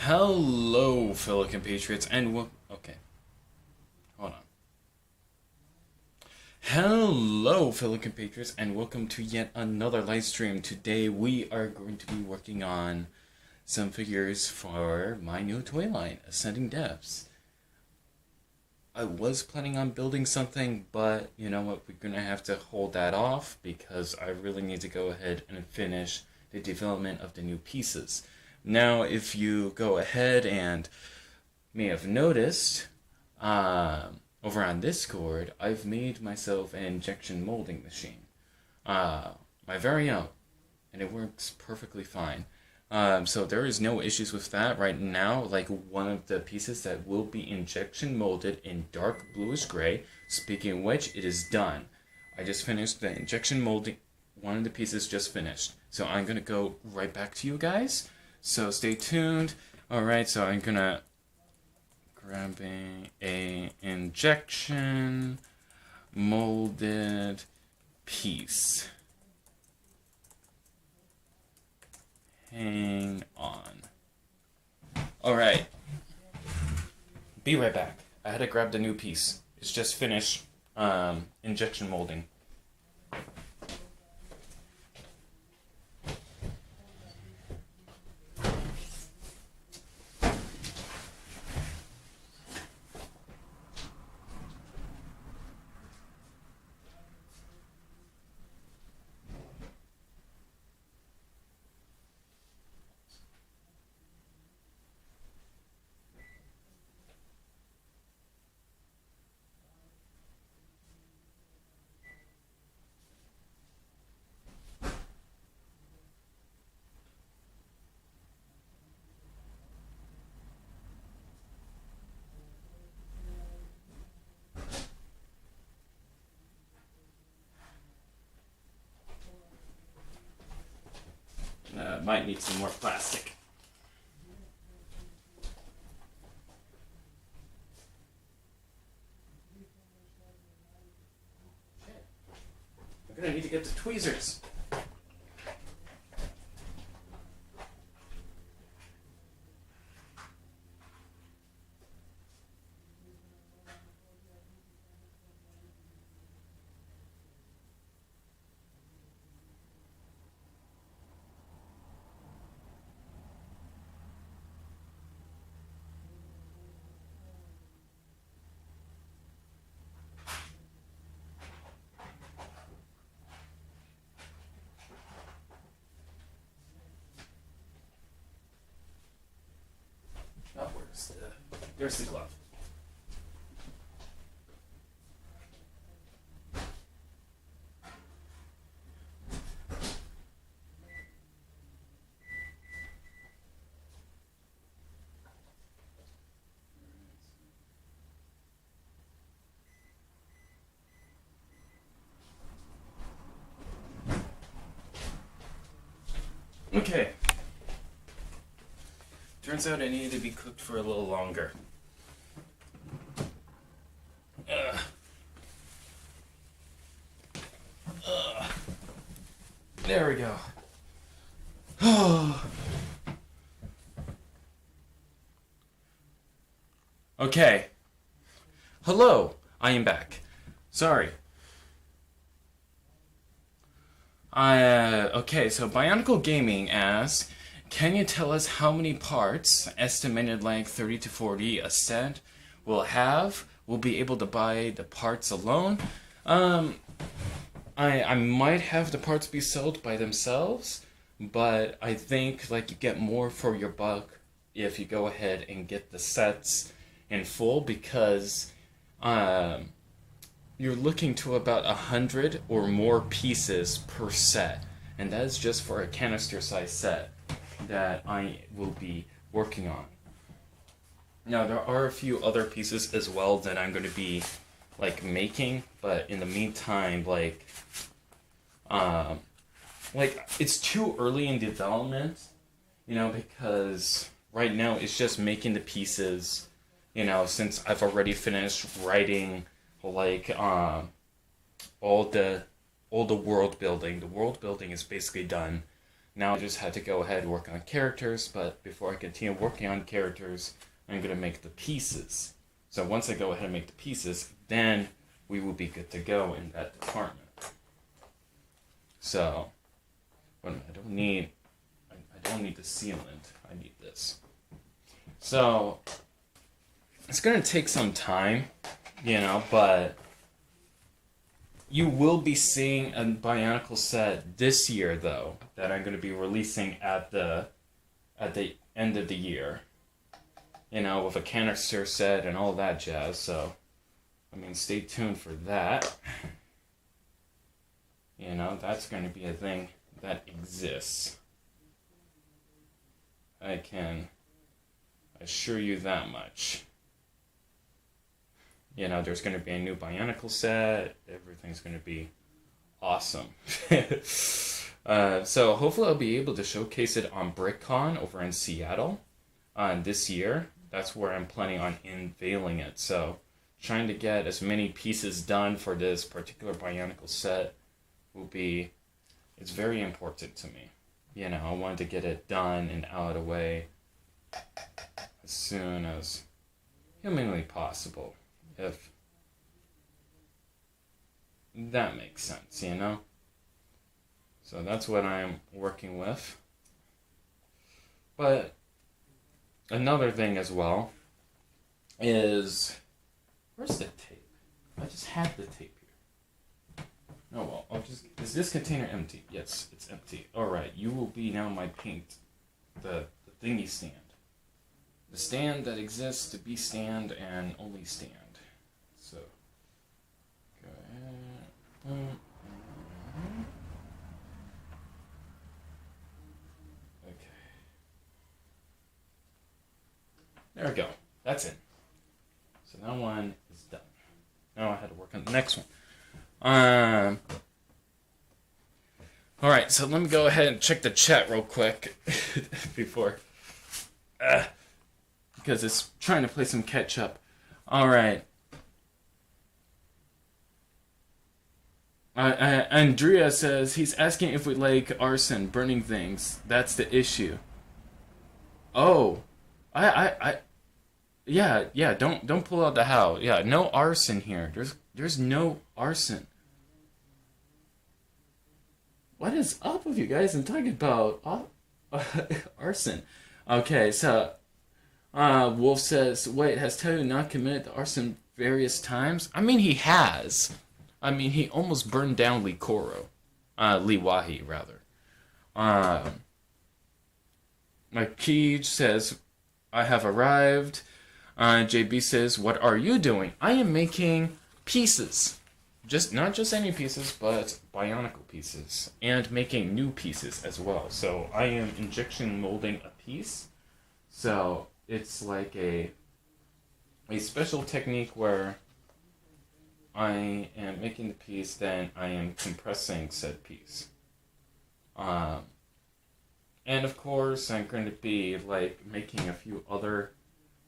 Hello, fellow compatriots, and okay, hold on. Hello, fellow compatriots, and welcome to yet another live stream. Today we are going to be working on some figures for my new toy line, Ascending Depths. I was planning on building something, but you know what, we're gonna have to hold that off because I really need to go ahead and finish the development of the new pieces. Now, if you go ahead and may have noticed, over on Discord, I've made myself an injection molding machine. My very own. And it works perfectly fine. So there is no issues with that right now. Like one of the pieces that will be injection molded in dark bluish gray. Speaking of which, it is done. I just finished the injection molding. One of the pieces just finished. So I'm going to go right back to you guys. So stay tuned. Alright, so I'm gonna grabbing a injection molded piece. Hang on. Alright. Be right back. I had to grab the new piece. It's just finished injection molding. Might need some more plastic. I'm gonna need to get the tweezers. Oh, there's the glove. Okay. Turns out I needed to be cooked for a little longer. There we go. Okay. Hello, I am back. Sorry. Okay, so Bionicle Gaming asks, can you tell us how many parts, estimated like 30 to 40 a set, will have? We'll be able to buy the parts alone. I might have the parts be sold by themselves, but I think like you get more for your buck if you go ahead and get the sets in full because you're looking to about 100 or more pieces per set, and that is just for a canister size set that I will be working on. Now there are a few other pieces as well that I'm going to be like making, but in the meantime, like it's too early in development, you know, because right now it's just making the pieces, you know, since I've already finished writing like all the world building. The world building is basically done. Now I just had to go ahead and work on characters, but before I continue working on characters, I'm going to make the pieces. So once I go ahead and make the pieces, then we will be good to go in that department. So, I don't need the sealant. I need this. So, it's going to take some time, but you will be seeing a Bionicle set this year, though, that I'm going to be releasing at the end of the year. With a canister set and all that jazz. So, stay tuned for that. That's going to be a thing that exists. I can assure you that much. There's going to be a new Bionicle set. Everything's going to be awesome. So hopefully I'll be able to showcase it on BrickCon over in Seattle this year. That's where I'm planning on unveiling it. So trying to get as many pieces done for this particular Bionicle set it's very important to me. I wanted to get it done and out of the way as soon as humanly possible, if that makes sense, So that's what I'm working with. But another thing as well is, where's the tape? I just had the tape here. Oh well, is this container empty? Yes, it's empty. Alright, you will be now my paint, the thingy stand. The stand that exists to be stand and only stand. So, go ahead. Okay. There we go. That's it. So that one is done. Now I had to work on the next one. Alright, so let me go ahead and check the chat real quick before, because it's trying to play some catch up. Alright. Andrea says he's asking if we like arson, burning things. That's the issue. Oh, yeah. Don't pull out the how. Yeah, no arson here. There's no arson. What is up with you guys? I'm talking about arson. Okay, so Wolf says, wait, has Tayo not committed to arson various times? He has. He almost burned down Liwahi, rather. Makij says, I have arrived. JB says, what are you doing? I am making pieces. Not just any pieces, but Bionicle pieces. And making new pieces as well. So I am injection molding a piece. So it's like a special technique where I am making the piece, then I am compressing said piece. And of course, I'm going to be making a few other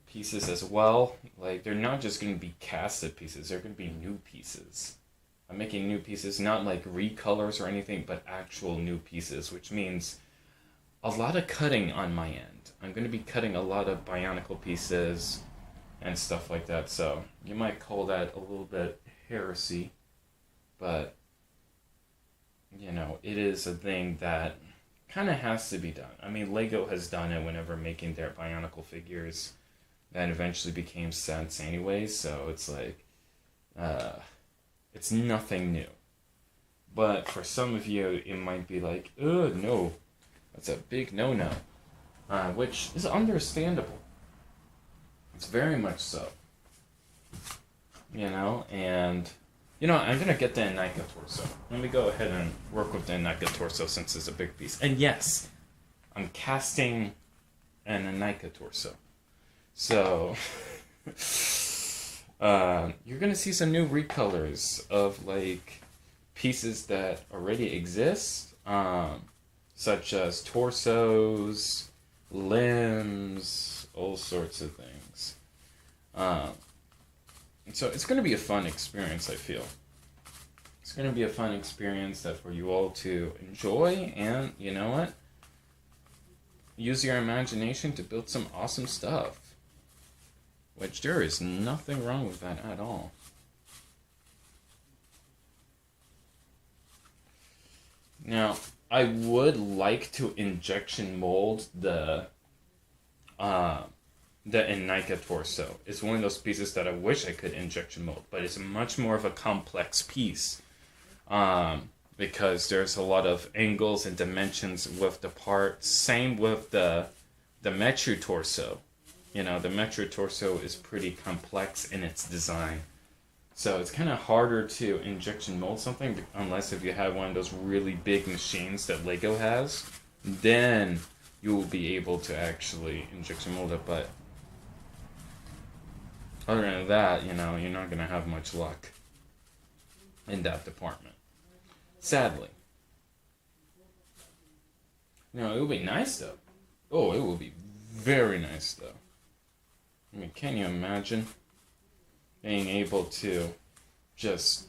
pieces as well. They're not just going to be casted pieces, they're going to be new pieces. I'm making new pieces, not recolors or anything, but actual new pieces, which means a lot of cutting on my end. I'm going to be cutting a lot of Bionicle pieces and stuff like that, so you might call that a little bit heresy, but it is a thing that kind of has to be done. Lego has done it whenever making their Bionicle figures that eventually became sets anyways, so it's it's nothing new. But for some of you, it might be no, that's a big no-no, which is understandable. It's very much so. And, I'm going to get the Nika torso. Let me go ahead and work with the Nika torso since it's a big piece. And yes, I'm casting an Nika torso. So, you're going to see some new recolors of, pieces that already exist, such as torsos, limbs, all sorts of things. So it's going to be a fun experience, I feel. It's going to be a fun experience that for you all to enjoy, and you know what? use your imagination to build some awesome stuff. Which there is nothing wrong with that at all. Now, I would like to injection mold the Inika torso. It's one of those pieces that I wish I could injection mold, but it's much more of a complex piece. Because there's a lot of angles and dimensions with the part. Same with the Metro torso. You know, the Metro torso is pretty complex in its design. So it's kind of harder to injection mold something unless if you have one of those really big machines that Lego has. Then you will be able to actually injection mold it. But other than that, you know, you're not going to have much luck in that department. Sadly. You know, it would be nice though. Oh, it would be very nice though. I mean, can you imagine being able to just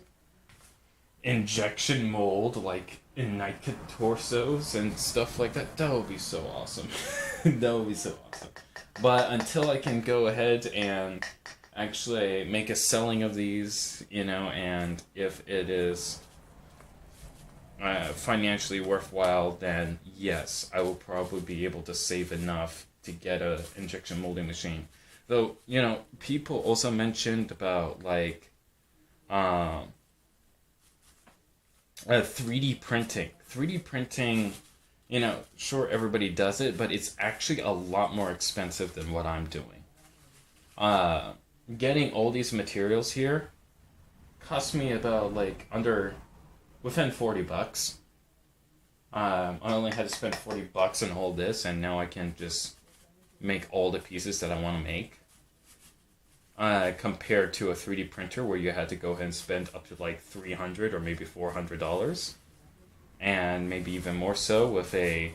injection mold like Inika torsos and stuff like that? That would be so awesome. That would be so awesome. But until I can go ahead and actually make a selling of these, you know, and if it is financially worthwhile, then yes, I will probably be able to save enough to get a injection molding machine. Though, you know, people also mentioned about like 3D printing. 3D printing, you know, sure everybody does it, but it's actually a lot more expensive than what I'm doing. Getting all these materials here cost me about like within $40. I only had to spend $40 on all this, and now I can just make all the pieces that I want to make. Compared to a 3D printer where you had to go ahead and spend up to like $300 or maybe $400, and maybe even more so with a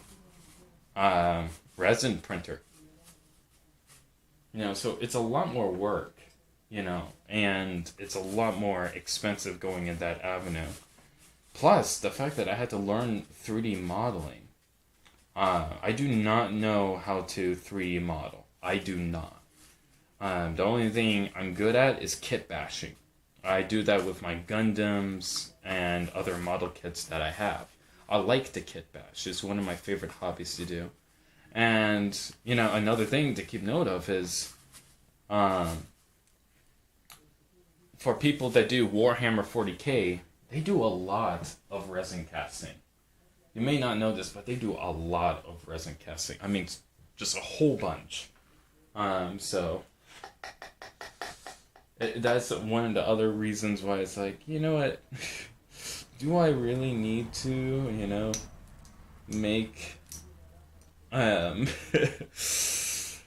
resin printer. You know, so it's a lot more work, you know, and it's a lot more expensive going in that avenue. Plus, the fact that I had to learn 3D modeling. I do not know how to 3D model. I do not. The only thing I'm good at is kit bashing. I do that with my Gundams and other model kits that I have. I like to kit bash. It's one of my favorite hobbies to do. And, you know, another thing to keep note of is, for people that do Warhammer 40K, they do a lot of resin casting. You may not know this, but they do a lot of resin casting. I mean, just a whole bunch. So that's one of the other reasons why it's like, you know what? Do I really need to, you know, make this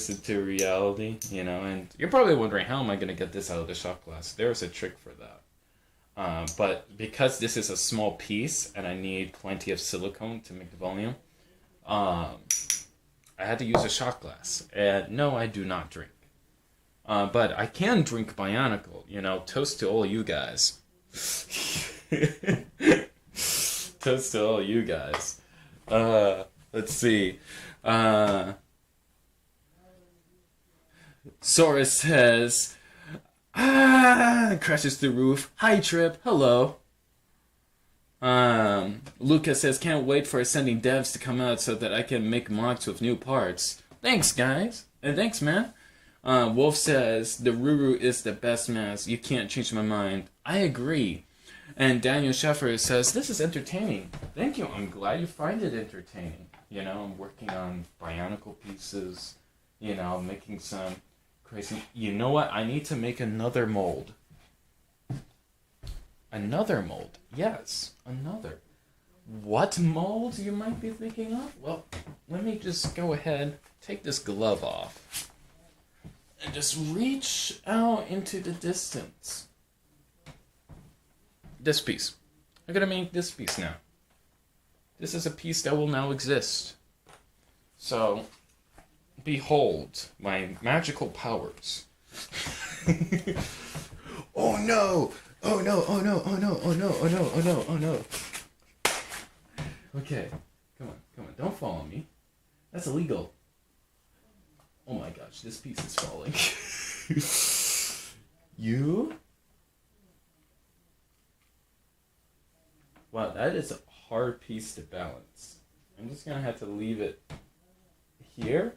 into reality, you know? And you're probably wondering, how am I going to get this out of the shot glass? There's a trick for that. But because this is a small piece and I need plenty of silicone to make the volume, I had to use a shot glass. And no, I do not drink. But I can drink Bionicle, you know, toast to all you guys. Toast to all you guys. Let's see. Sora says, crashes the roof. Hi, Trip. Hello. Lucas says, can't wait for Ascending Devs to come out so that I can make mods with new parts. Thanks, guys. And thanks, man. Wolf says, the Ruru is the best mask. You can't change my mind. I agree. And Daniel Sheffer says, this is entertaining. Thank you. I'm glad you find it entertaining. You know, I'm working on Bionicle pieces. You know, making some crazy... You know what? I need to make another mold. Another mold. Yes, another. What mold you might be thinking of? Well, let me just go ahead, take this glove off, and just reach out into the distance. This piece. I'm gonna make this piece now. This is a piece that will now exist. So, behold my magical powers. Oh no! Oh no, oh no, oh no, oh no, oh no, oh no, oh no. Okay, come on, don't fall on me. That's illegal. Oh my gosh, this piece is falling. You? Wow, that is a hard piece to balance. I'm just gonna have to leave it here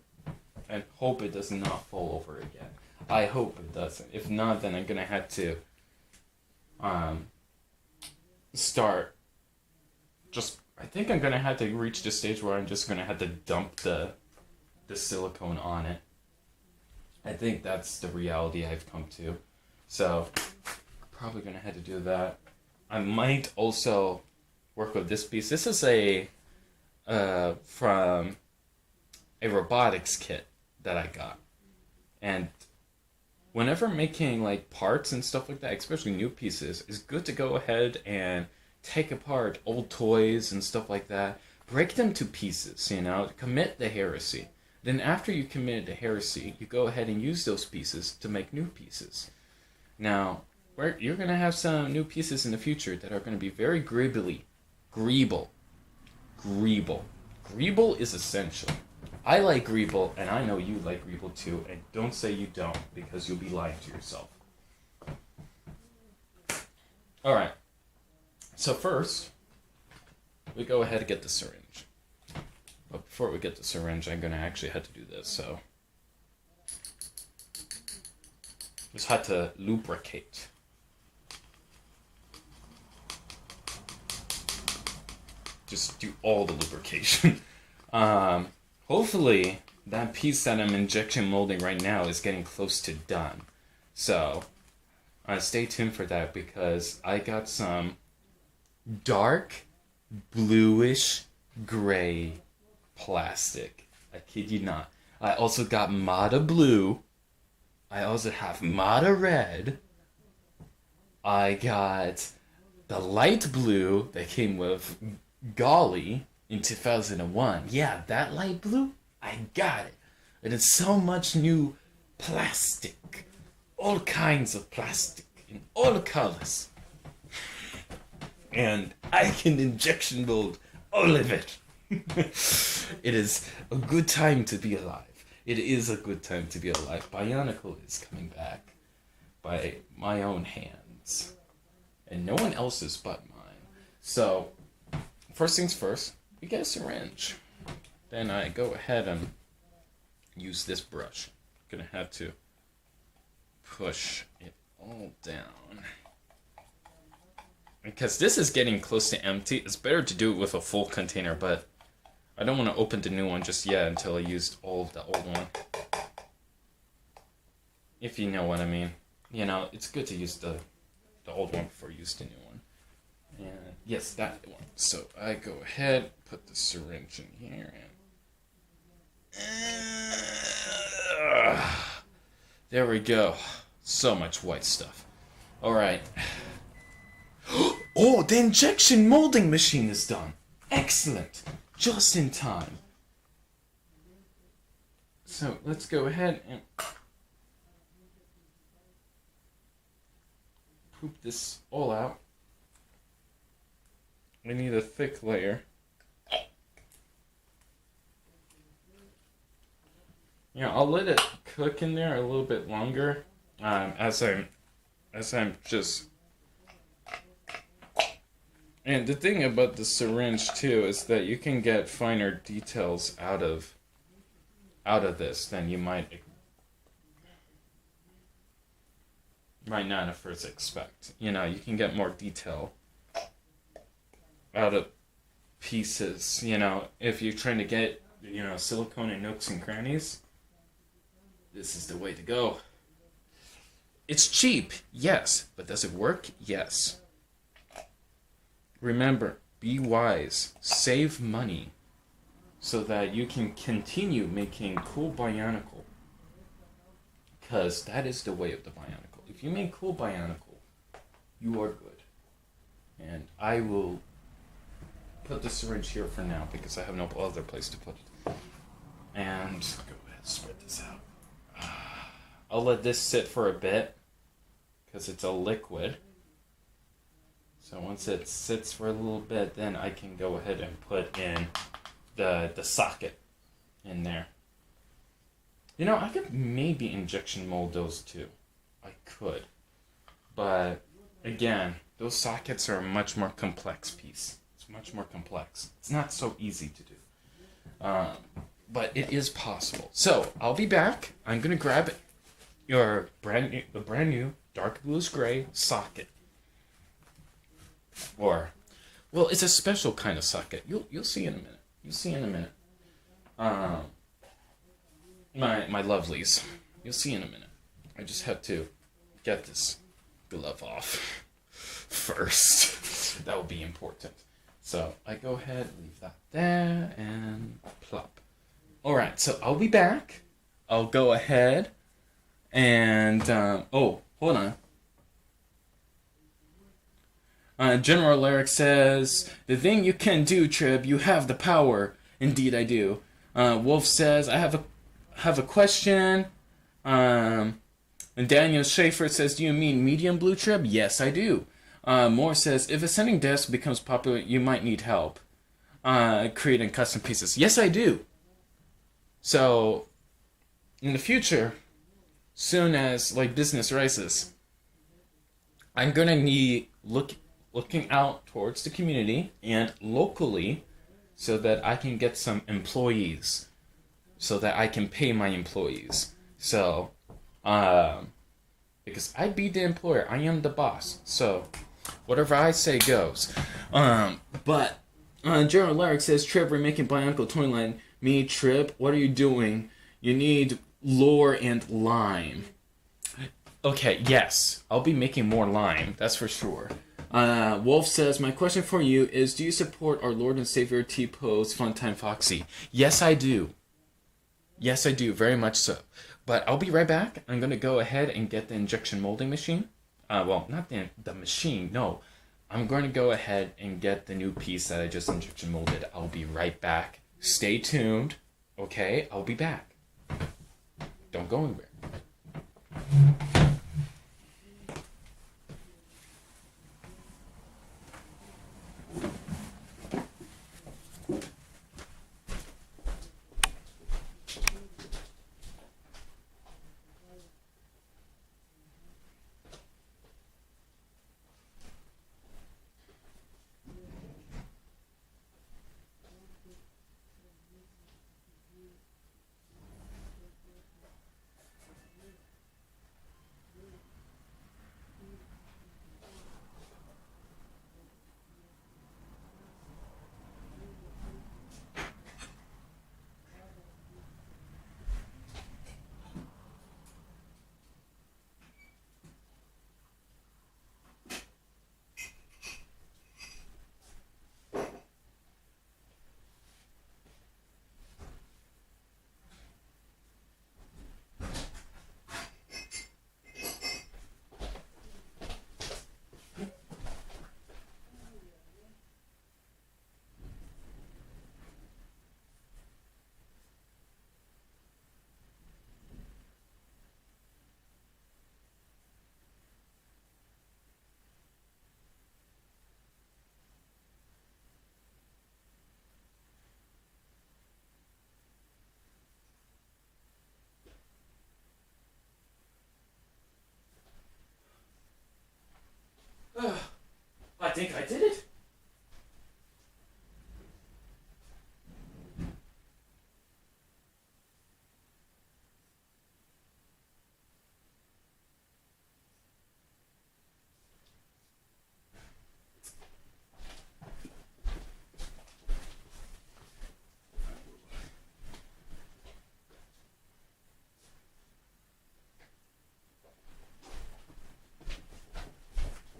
and hope it does not fall over again. I hope it doesn't. If not, then I'm gonna have to start just, I think I'm gonna have to reach the stage where I'm just gonna have to dump the silicone on it. I think that's the reality I've come to. So probably gonna have to do that. I might also work with this piece. This is a from a robotics kit that I got. And whenever making like parts and stuff like that, especially new pieces, it's good to go ahead and take apart old toys and stuff like that. Break them to pieces, you know, commit the heresy. Then after you committed the heresy, you go ahead and use those pieces to make new pieces. Now, you're going to have some new pieces in the future that are going to be very greeble. Greeble is essential. I like greeble, and I know you like greeble too, and don't say you don't, because you'll be lying to yourself. Alright, so first, we go ahead and get the syringe. But before we get the syringe, I'm going to actually have to do this, so just had to lubricate. Just do all the lubrication. Hopefully that piece that I'm injection molding right now is getting close to done. So stay tuned for that, because I got some dark bluish gray plastic. I kid you not. I also got Mata blue. I also have Mata red. I got the light blue that came with Golly in 2001. Yeah, that light blue, I got it. And it's so much new plastic. All kinds of plastic in all colors. And I can injection mold all of it. It is a good time to be alive. It is a good time to be alive. Bionicle is coming back by my own hands. And no one else's but mine. So, first things first, we get a syringe. Then I go ahead and use this brush. I'm gonna have to push it all down. Because this is getting close to empty, it's better to do it with a full container, but I don't want to open the new one just yet until I used all of the old one. If you know what I mean. You know, it's good to use the old one before you use the new one. And yes, that one. So I go ahead, put the syringe in here, and there we go. So much white stuff. Alright. Oh, the injection molding machine is done. Excellent. Just in time. So let's go ahead and poop this all out. We need a thick layer. Yeah, I'll let it cook in there a little bit longer, as I'm just. And the thing about the syringe too is that you can get finer details out of this than you might not at first expect. You know, you can get more detail out of pieces. You know, if you're trying to get, you know, silicone and nooks and crannies, this is the way to go. It's cheap, yes, but does it work? Yes. Remember, be wise, save money, so that you can continue making cool Bionicle. Because that is the way of the Bionicle. If you make cool Bionicle, you are good. And I will put the syringe here for now, because I have no other place to put it. And go ahead and spread this out. I'll let this sit for a bit, because it's a liquid. So once it sits for a little bit, then I can go ahead and put in the socket in there. You know, I could maybe injection mold those too. I could. But, again, those sockets are a much more complex piece. It's much more complex. It's not so easy to do. But it is possible. So, I'll be back. I'm going to grab the brand new dark bluish gray socket. Or, well, it's a special kind of socket. You'll see in a minute. You'll see in a minute. My lovelies. You'll see in a minute. I just have to get this glove off first. That will be important. So I go ahead, leave that there, and plop. Alright, so I'll be back. I'll go ahead and, oh, hold on. General Lyric says, the thing you can do, Trib, you have the power. Indeed I do. Wolf says, I have a question. And Daniel Schaefer says, do you mean medium blue, Trib? Yes, I do. Moore says, if ascending desk becomes popular, you might need help creating custom pieces. Yes, I do. So, in the future, soon as like business rises, I'm gonna need looking out towards the community and locally, so that I can get some employees, so that I can pay my employees. So, because I be the employer, I am the boss. So, whatever I say goes. But Gerald Larrick says, Trib, we're making Bionicle toy line. Me, Trib, what are you doing? You need lore and lime. Okay, yes, I'll be making more lime, that's for sure. Wolf says, my question for you is, do you support our Lord and Savior T-Pose Funtime Foxy? Yes, I do. Yes, I do, very much so. But I'll be right back. I'm going to go ahead and get the injection molding machine. Well, not the machine, no. I'm going to go ahead and get the new piece that I just injection molded. I'll be right back. Stay tuned. Okay, I'll be back. Don't go anywhere. I think I did it.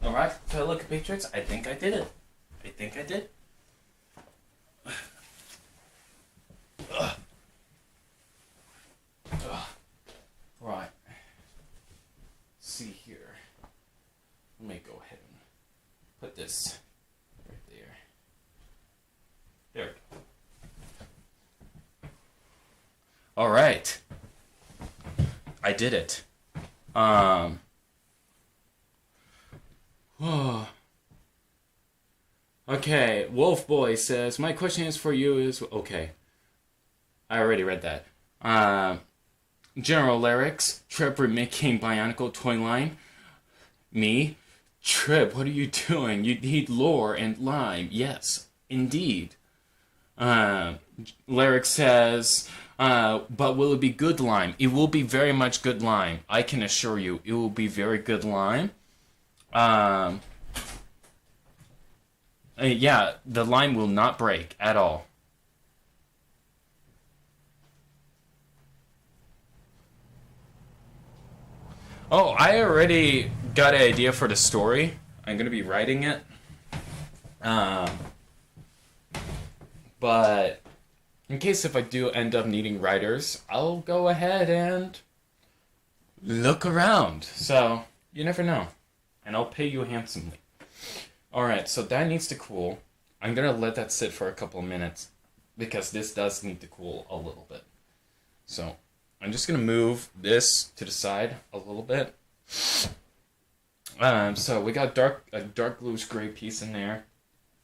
Alright, fellow compatriots, I think I did it. I think I did. Right. See here. Let me go ahead and put this right there. There we go. Alright. I did it. Okay, Wolf Boy says, my question is for you is, okay. I already read that. General lyrics. Trip remaking Bionicle toy line. Me? Trip, what are you doing? You need lore and lime. Yes, indeed. Lyric says, but will it be good lime? It will be very much good lime. I can assure you, it will be very good lime. Yeah, the lime will not break at all. Oh, I already got an idea for the story. I'm gonna be writing it. But in case if I do end up needing writers, I'll go ahead and look around. So, you never know. And I'll pay you handsomely. Alright, so that needs to cool. I'm gonna let that sit for a couple of minutes because this does need to cool a little bit. So, I'm just gonna move this to the side a little bit. So we got a dark bluish gray piece in there.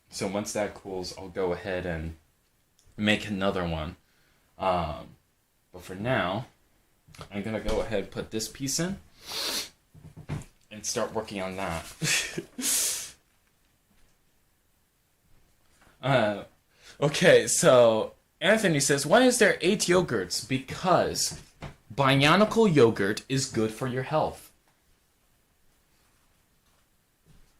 So once that cools, I'll go ahead and make another one. But for now, I'm gonna go ahead and put this piece in and start working on that. Okay, so Anthony says, why is there 8 yogurts? Because Bionicle yogurt is good for your health.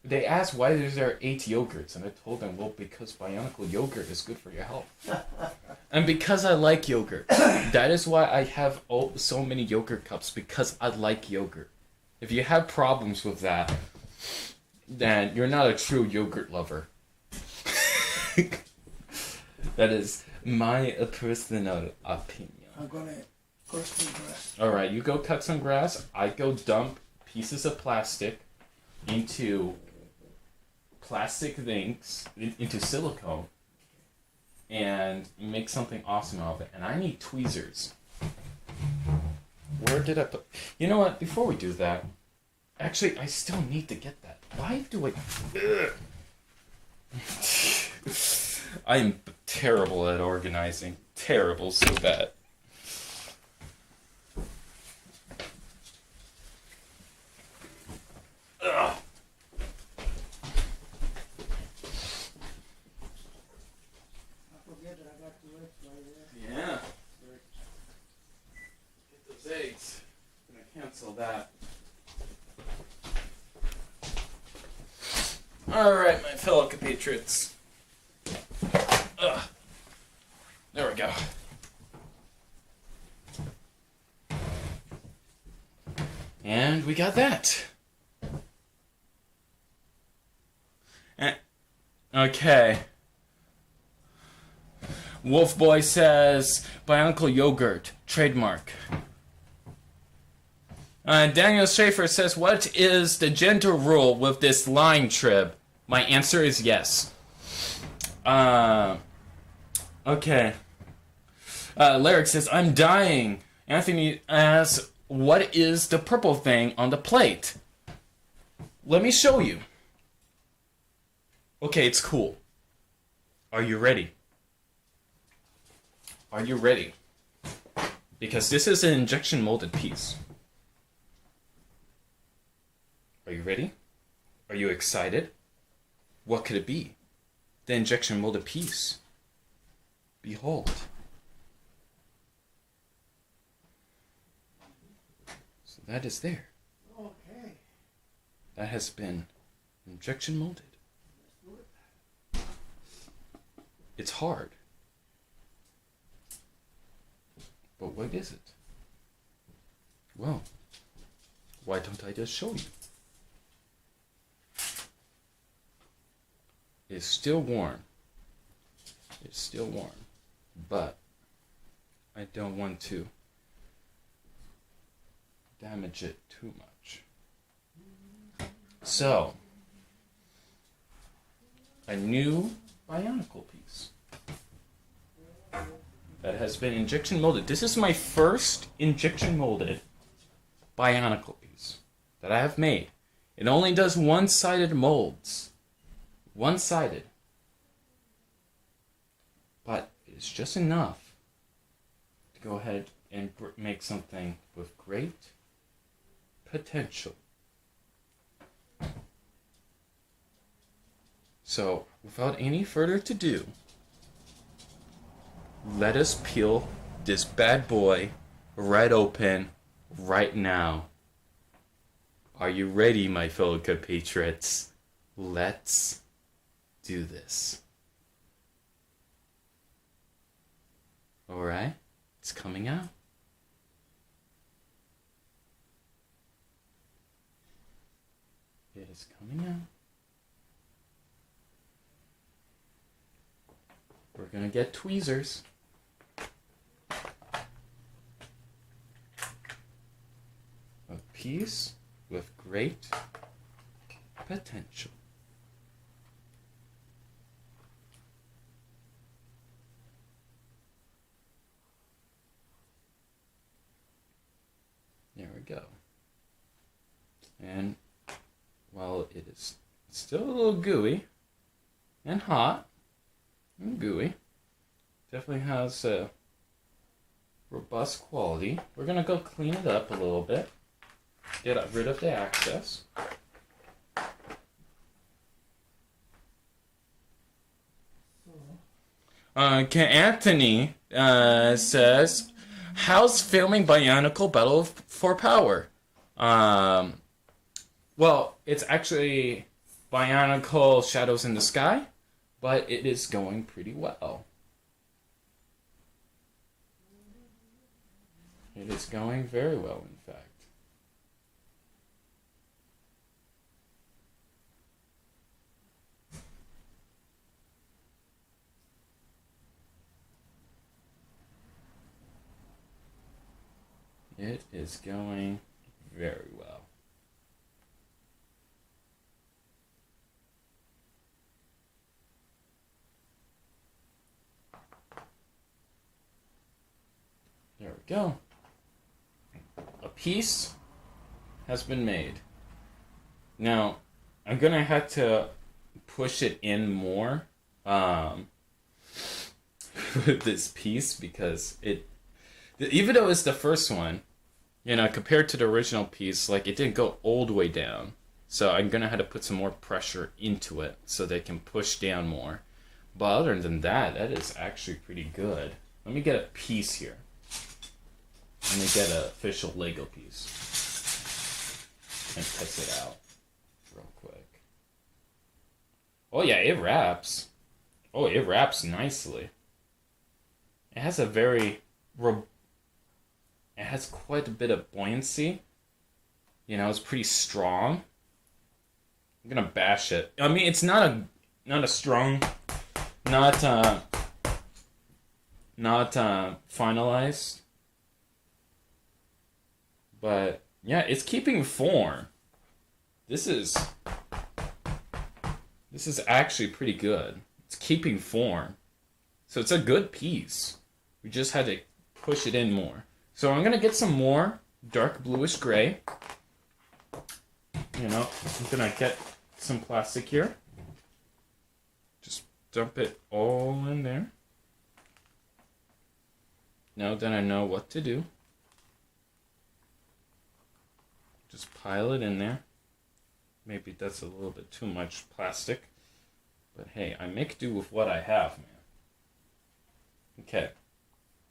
They asked why is there 8 yogurts, and I told them, well, because Bionicle yogurt is good for your health. And because I like yogurt. That is why I have so many yogurt cups, because I like yogurt. If you have problems with that, then you're not a true yogurt lover. That is my personal opinion. I'm gonna cut some grass. Alright, you go cut some grass. I go dump pieces of plastic into plastic things, into silicone, and make something awesome of it. And I need tweezers. Where did I put... You know what? Before we do that, actually, I still need to get that. Why do I... I'm terrible at organizing. Terrible, so bad. Ugh. Yeah. Get those eggs. I'm gonna cancel that. Alright, my fellow compatriots. Ugh. There we go. And we got that. Okay. Wolf Boy says, Bionicle yogurt, trademark. Daniel Schaefer says, what is the gender rule with this line trib? My answer is yes. Okay. Lyric says, I'm dying. Anthony asks, what is the purple thing on the plate? Let me show you. Okay, it's cool. Are you ready? Are you ready? Because this is an injection molded piece. Are you ready? Are you excited? What could it be? The injection molded piece. Behold. So that is there. Okay. That has been injection molded. It's hard. But what is it? Well, why don't I just show you? It's still warm. It's still warm. But I don't want to damage it too much. So, a new Bionicle piece that has been injection molded. This is my first injection molded Bionicle piece that I have made. It only does one-sided molds. One-sided. But it's just enough go ahead and make something with great potential. So, without any further ado, let us peel this bad boy right open right now. Are you ready, my fellow compatriots? Let's do this. Alright, it's coming out. It is coming out. We're gonna get tweezers. A piece with great potential. There we go. And while it is still a little gooey and hot and gooey, definitely has a robust quality. We're going to go clean it up a little bit, get rid of the excess. Anthony says, how's filming Bionicle Battle for Power? Well, it's actually Bionicle Shadows in the Sky, but it is going pretty well. It is going very well, in fact. It is going very well. There we go. A piece has been made. Now, I'm going to have to push it in more with this piece because even though it's the first one, you know, compared to the original piece, like, it didn't go all the way down. So I'm going to have to put some more pressure into it so they can push down more. But other than that, that is actually pretty good. Let me get a piece here. Let me get an official Lego piece and test it out real quick. Oh yeah, it wraps. Oh, it wraps nicely. It has a very... It has quite a bit of buoyancy. You know, it's pretty strong. I'm gonna bash it. I mean, it's not a strong, not finalized. But yeah, it's keeping form. This is actually pretty good. It's keeping form. So it's a good piece. We just had to push it in more. So I'm going to get some more dark bluish gray. You know, I'm going to get some plastic here. Just dump it all in there. Now that I know what to do. Just pile it in there. Maybe that's a little bit too much plastic. But hey, I make do with what I have, man. Okay.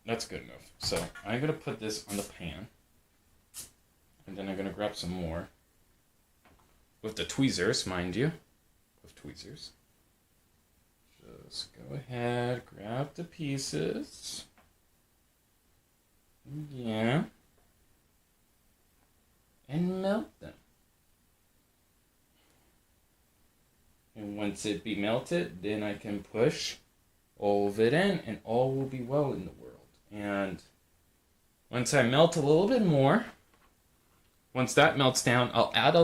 That's good enough. So I'm going to put this on the pan. And then I'm going to grab some more. With the tweezers, mind you. With tweezers. Just go ahead, grab the pieces. Yeah. And melt them. And once it be melted, then I can push all of it in and all will be well in the world. And once I melt a little bit more, once that melts down, I'll add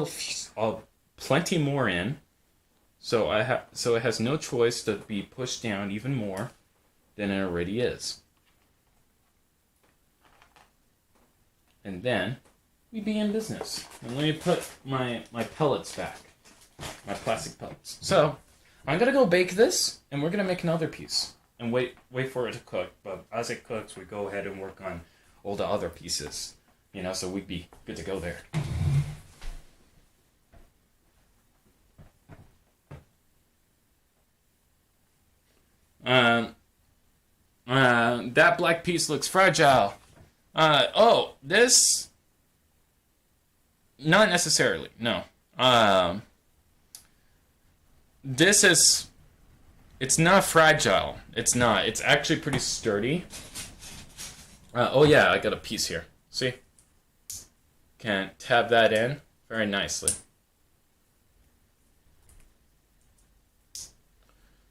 plenty more in. So it has no choice to be pushed down even more than it already is. And then we be in business. And let me put my pellets back. My plastic pellets. So I'm gonna go bake this and we're gonna make another piece. and wait for it to cook. But as it cooks, we go ahead and work on all the other pieces. You know, so we'd be good to go there. That black piece looks fragile. This... Not necessarily, no. This is... It's not fragile. It's not. It's actually pretty sturdy. Oh yeah, I got a piece here. See? Can tab that in very nicely.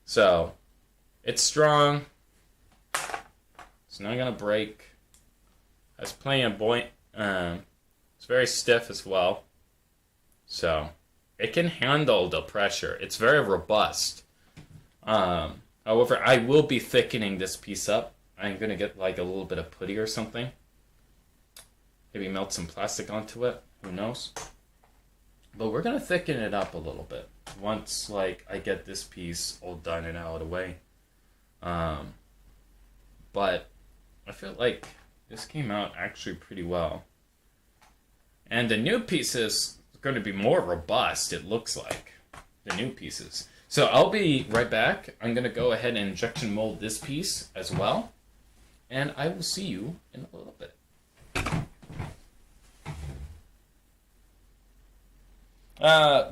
So, it's strong. It's not gonna break. Has plenty of buoyant. It's very stiff as well. So, it can handle the pressure. It's very robust. However, I will be thickening this piece up. I'm gonna get like a little bit of putty or something. Maybe melt some plastic onto it. Who knows? But we're gonna thicken it up a little bit once like I get this piece all done and out of the way. But I feel like this came out actually pretty well. And the new pieces are going to be more robust, it looks like. The new pieces. So I'll be right back. I'm going to go ahead and injection mold this piece as well. And I will see you in a little bit.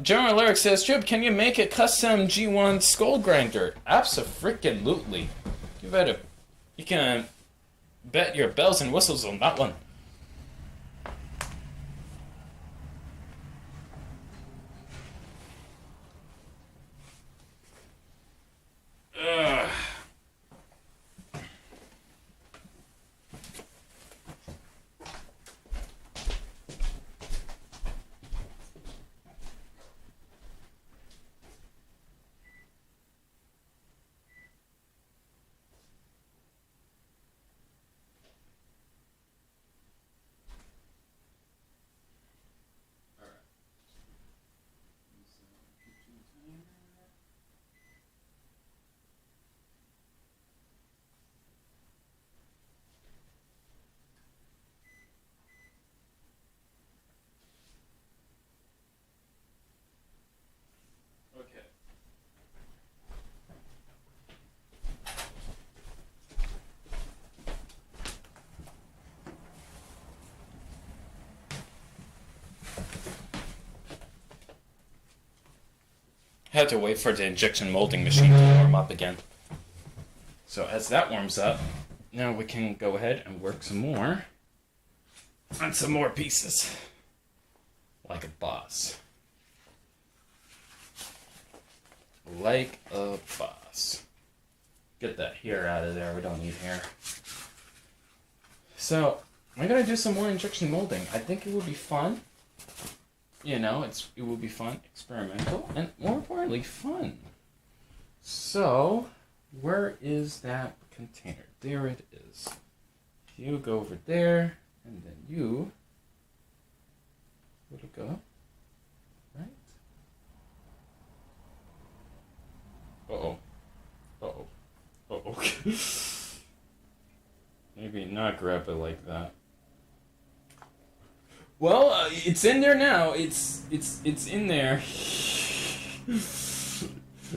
General Lyric says, Trip, can you make a custom G1 skull grinder? Abso-freaking-lutely. You can bet your bells and whistles on that one. Had to wait for the injection molding machine to warm up again. So as that warms up, now we can go ahead and work some more on some more pieces. Like a boss. Like a boss. Get that hair out of there, we don't need hair. So, I'm gonna do some more injection molding. I think it would be fun. You know, it will be fun, experimental, and more importantly, fun. So, where is that container? There it is. You go over there, and then you let it go, right? Uh-oh. Uh-oh. Uh-oh. Maybe not grab it like that. Well, it's in there now. It's in there.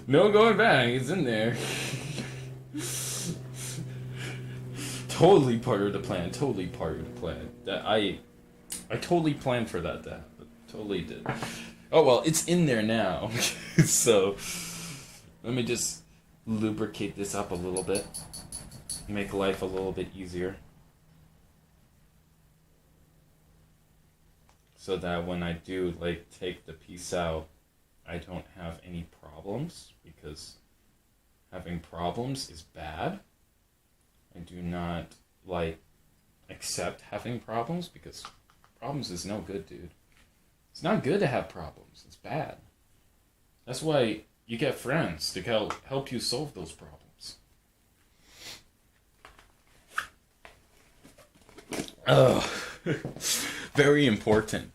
No going back. It's in there. Totally part of the plan. Totally part of the plan. That I totally planned for that. Totally did. Oh well, it's in there now. So let me just lubricate this up a little bit. Make life a little bit easier. So that when I do, like, take the piece out, I don't have any problems, because having problems is bad. I do not, like, accept having problems, because problems is no good, dude. It's not good to have problems. It's bad. That's why you get friends to help you solve those problems. Oh, very important.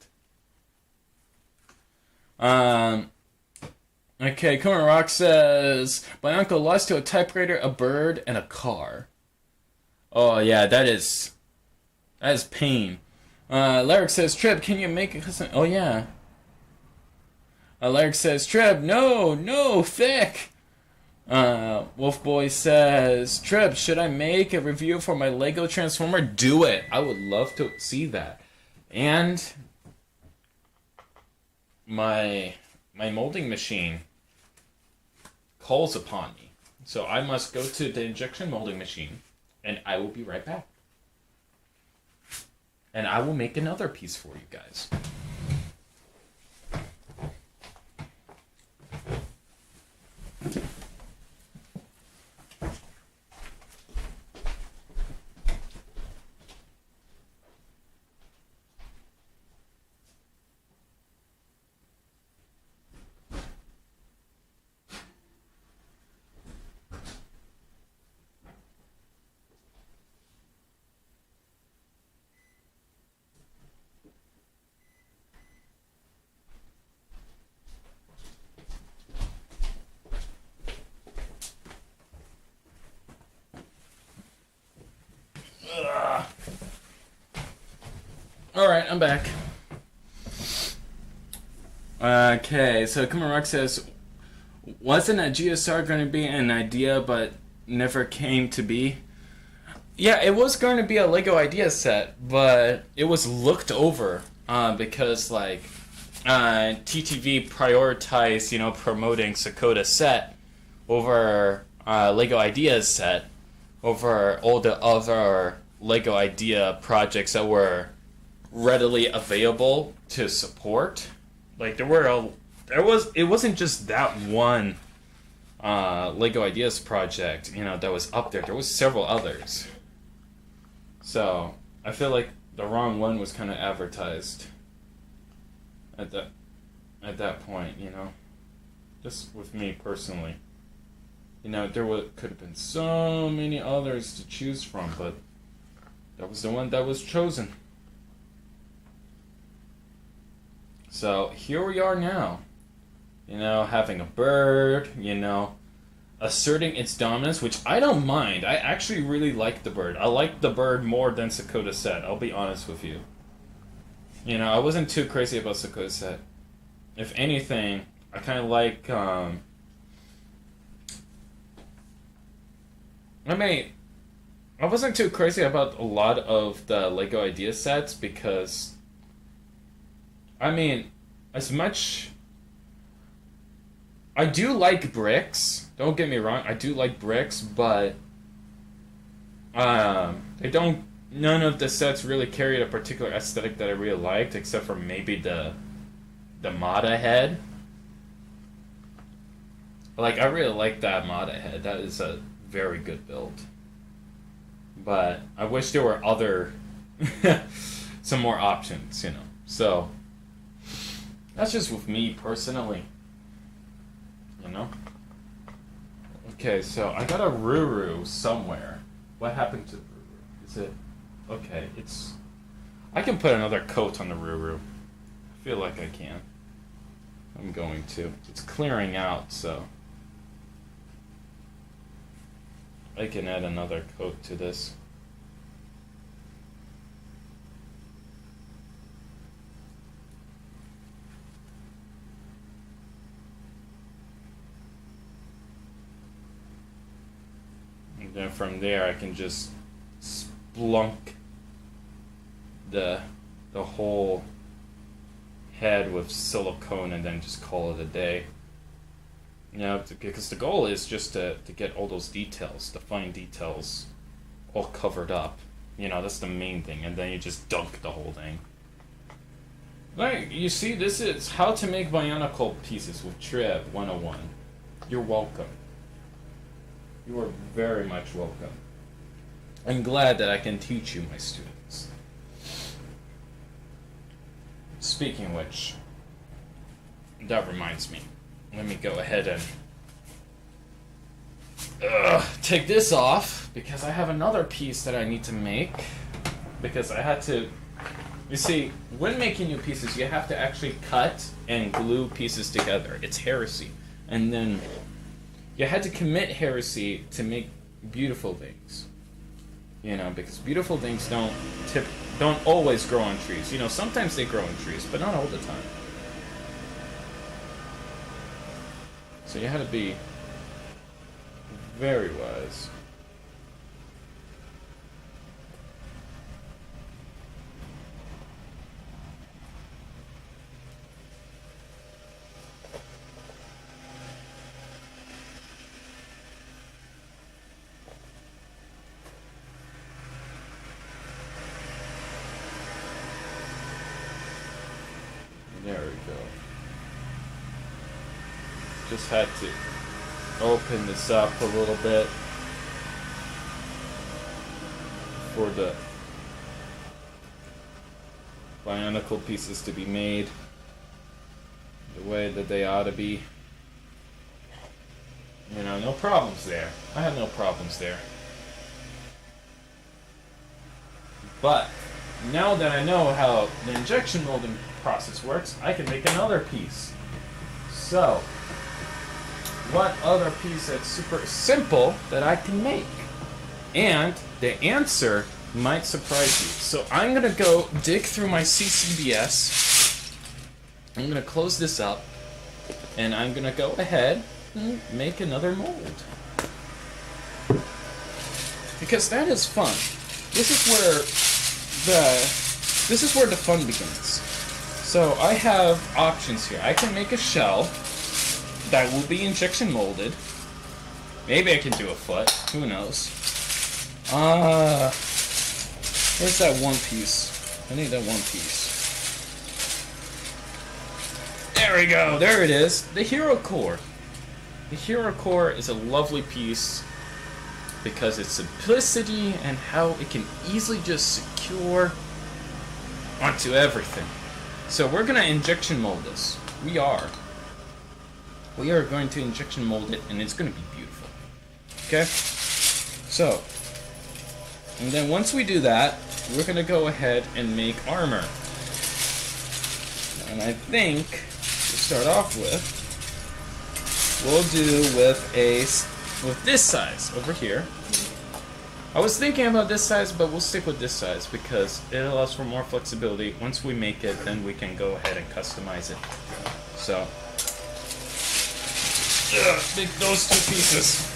Okay, Comer Rock says, Bionicle lost to a typewriter, a bird, and a car. Oh yeah, that is pain. Larrick says, Trib, can you make a custom... Oh yeah. Larrick says, Trib, no, thick. Wolf Boy says, Trib, should I make a review for my Lego Transformer? Do it. I would love to see that. And my molding machine calls upon me. So I must go to the injection molding machine, and I will be right back. And I will make another piece for you guys. Alright, I'm back. Okay, so Kumarok says, wasn't a GSR going to be an idea but never came to be? Yeah, it was going to be a Lego idea set, but it was looked over because, like, TTV prioritized, promoting Sakota set over Lego Ideas set over all the other Lego Idea projects that were readily available to support. Like it wasn't just that one Lego Ideas project, that was up there. There was several others. So I feel like the wrong one was kind of advertised at that point, just with me personally. There could have been so many others to choose from, but that was the one that was chosen. So here we are now, having a bird, asserting its dominance, which I don't mind. I actually really like the bird. I like the bird more than Sakota set, I'll be honest with you. I wasn't too crazy about Sakota set. If anything, I kind of like, I wasn't too crazy about a lot of the Lego Idea sets because, as much... I do like bricks. Don't get me wrong, I do like bricks, but none of the sets really carried a particular aesthetic that I really liked, except for maybe the Mata head. Like, I really like that Mata head. That is a very good build. But I wish there were some more options, So, that's just with me personally. Okay, so I got a Ruru somewhere. What happened to the Ruru? Is it... Okay, it's... I can put another coat on the Ruru. I feel like I can. I'm going to. It's clearing out, so... I can add another coat to this. And then from there I can just splunk the whole head with silicone and then just call it a day. Because the goal is just to get all those details, the fine details, all covered up. That's the main thing, and then you just dunk the whole thing. Like, you see, this is how to make Bionicle pieces with Trev 101. You're welcome. You are very much welcome. I'm glad that I can teach you, my students. Speaking of which, that reminds me. Let me go ahead and take this off, because I have another piece that I need to make. Because I had to... You see, when making new pieces, you have to actually cut and glue pieces together. It's heresy. and then you had to commit heresy to make beautiful things. You know, because beautiful things don't always grow on trees. You know, sometimes they grow on trees, but not all the time. So you had to be very wise. There we go. Just had to open this up a little bit for the Bionicle pieces to be made the way that they ought to be. You know, no problems there. I have no problems there. But now that I know how the injection molding process works, I can make another piece. So, what other piece that's super simple that I can make? And the answer might surprise you. So I'm gonna go dig through my CCBS. I'm gonna close this up, and I'm gonna go ahead and make another mold. Because that is fun. This is where the fun begins. So I have options here. I can make a shell that will be injection molded. Maybe I can do a foot. Who knows? Where's that one piece? I need that one piece. There we go. There it is. The Hero Core. The Hero Core is a lovely piece because its simplicity and how it can easily just secure onto everything. So we're going to injection mold this. We are going to injection mold it, and it's going to be beautiful. Okay? So, and then once we do that, we're going to go ahead and make armor. And I think, to start off with, we'll do with this size over here. I was thinking about this size, but we'll stick with this size because it allows for more flexibility. Once we make it, then we can go ahead and customize it. So, make those two pieces.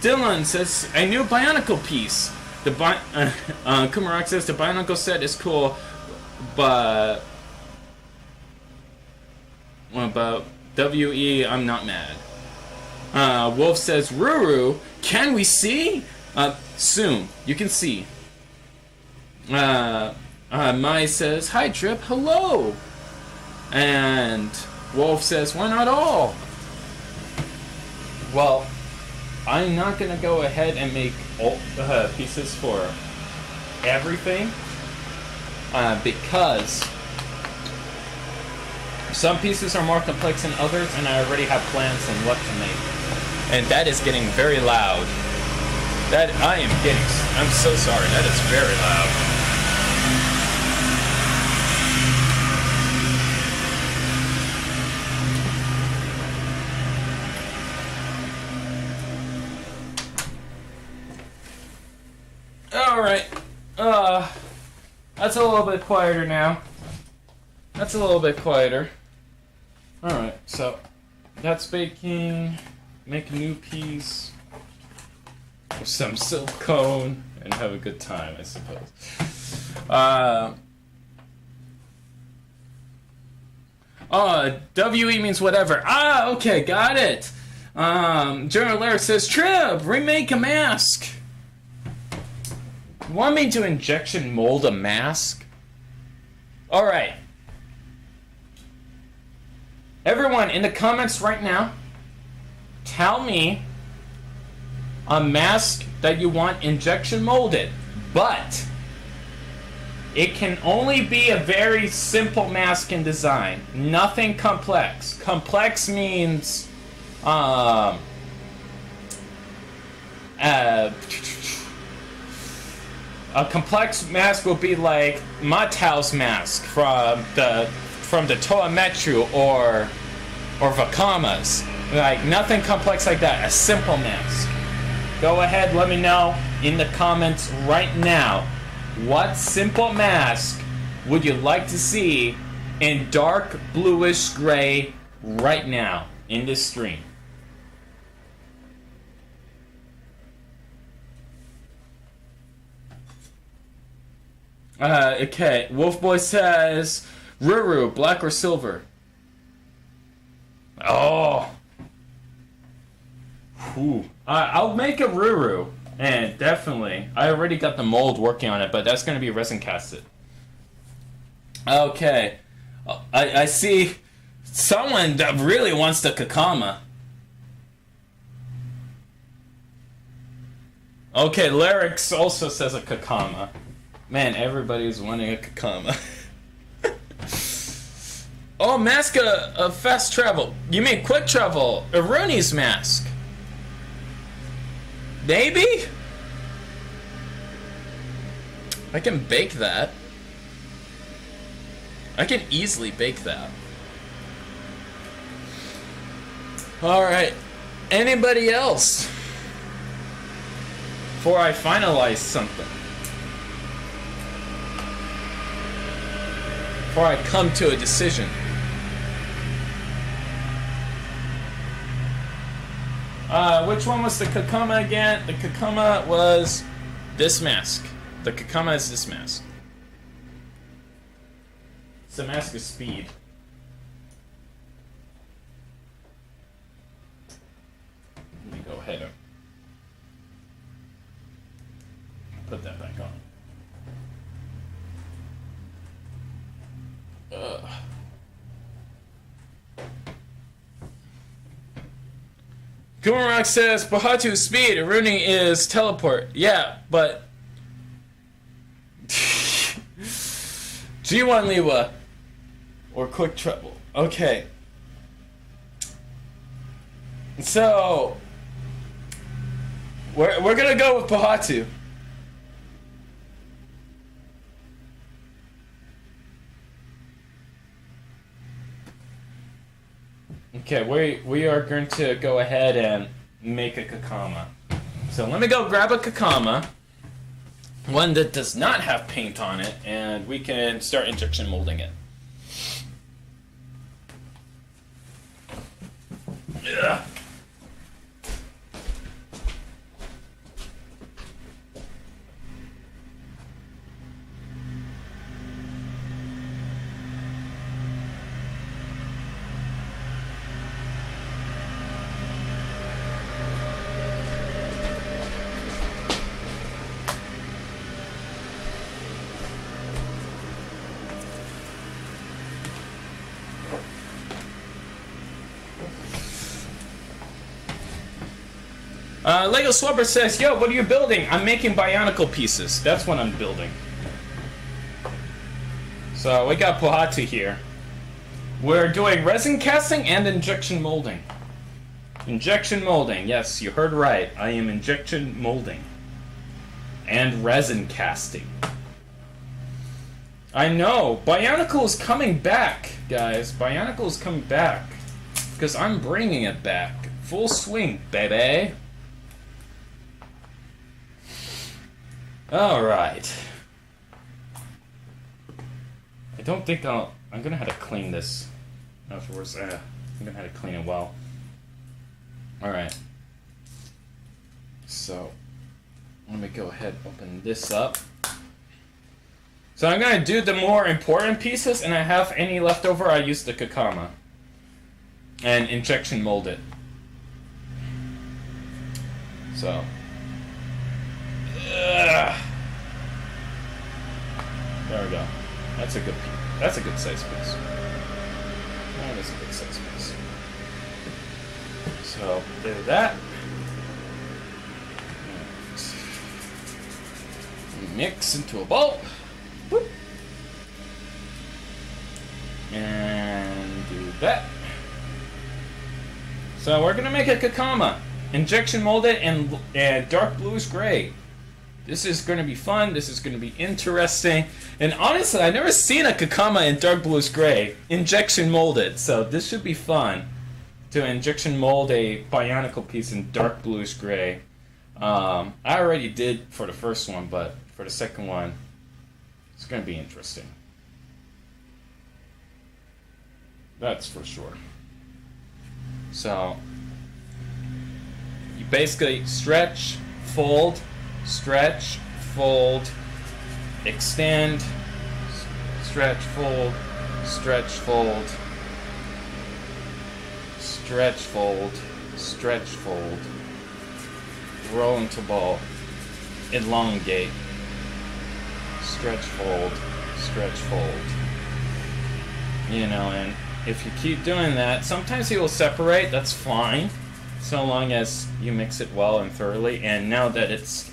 Dylan says, a new Bionicle piece. The Kumarok says, the Bionicle set is cool, but WE, I'm not mad. Wolf says, Ruru, can we see? Soon. You can see. Mai says, hi Trip, hello. And Wolf says, why not all? Well, I'm not going to go ahead and make all pieces for everything. Because some pieces are more complex than others, and I already have plans on what to make. And that is getting very loud. I'm so sorry, that is very loud. Alright, that's a little bit quieter now. That's a little bit quieter. Alright, so that's baking. Make a new piece with some silicone and have a good time, I suppose. WE means whatever. Okay, got it. General Lair says, Trip, remake a mask. You want me to injection mold a mask? Alright. Everyone, in the comments right now, tell me a mask that you want injection molded, but it can only be a very simple mask in design. Nothing complex. Complex means A complex mask will be like Matau's mask from the Toa Metru or Vakama's. Like nothing complex like that. A simple mask. Go ahead, let me know in the comments right now. What simple mask would you like to see in dark bluish gray right now in this stream? Okay, Wolfboy says, Ruru, black or silver? Oh. Ooh. I'll make a Ruru, and definitely. I already got the mold working on it, but that's going to be resin casted. Okay. I see someone that really wants the Kakama. Okay, Lyrics also says a Kakama. Man, everybody's wanting a Kakama. Oh, mask of fast travel. You mean quick travel? Aruni's mask. Maybe? I can bake that. I can easily bake that. Alright. Anybody else? Before I finalize something. Before I come to a decision. Which one was the Kakama again? The Kakama was this mask. The Kakama is this mask. It's the mask of speed. Let me go ahead and put that back on. Gumarock says, Bahatu speed, Aruni is teleport. Yeah, but... G1 Liwa. Or quick travel. Okay. So... We're gonna go with Bahatu. Okay, we are going to go ahead and make a Kakama. So let me go grab a Kakama, one that does not have paint on it, and we can start injection molding it. Ugh. Lego Swabber says, yo, what are you building? I'm making Bionicle pieces. That's what I'm building. So we got Pohatu here. We're doing resin casting and injection molding. Injection molding, yes, you heard right. I am injection molding. And resin casting. I know, Bionicle is coming back, guys. Bionicle is coming back. Because I'm bringing it back. Full swing, baby. Alright. I don't think I'm gonna have to clean this afterwards. I'm gonna have to clean it well. Alright. So, let me go ahead and open this up. So I'm gonna do the more important pieces, and I have any left over, I use the Kakama. And injection mold it. So. There we go. That's a good size piece. That is a good size piece. So do that. Mix into a bowl. Whoop. And do that. So we're gonna make a Kakama. Injection molded and dark bluish gray. This is going to be fun. This is going to be interesting. And honestly, I've never seen a Kakama in dark bluish gray injection molded. So this should be fun to injection mold a Bionicle piece in dark bluish gray. I already did for the first one, but for the second one, it's going to be interesting. That's for sure. So you basically stretch, fold, extend, stretch, fold, stretch, fold, stretch, fold, stretch, fold, roll into ball, elongate, stretch, fold, stretch, fold. You know, and if you keep doing that, sometimes it will separate, that's fine, so long as you mix it well and thoroughly. And now that it's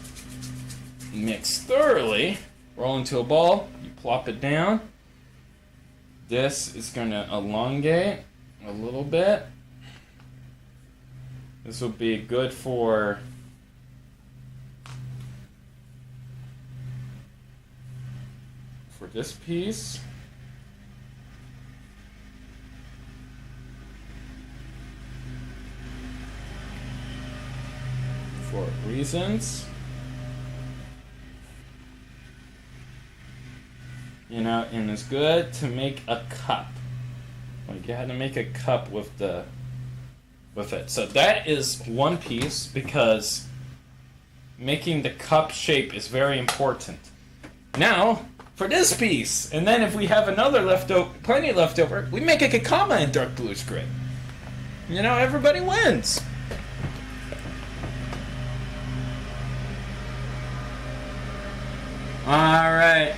mixed thoroughly, roll into a ball, you plop it down. This is going to elongate a little bit. This will be good for this piece. For reasons. You know, and it's good to make a cup. Like, you had to make a cup with it. So that is one piece, because making the cup shape is very important. Now, for this piece, and then if we have another plenty leftover, we make a Kakama in dark bluish gray. You know, everybody wins. Alright.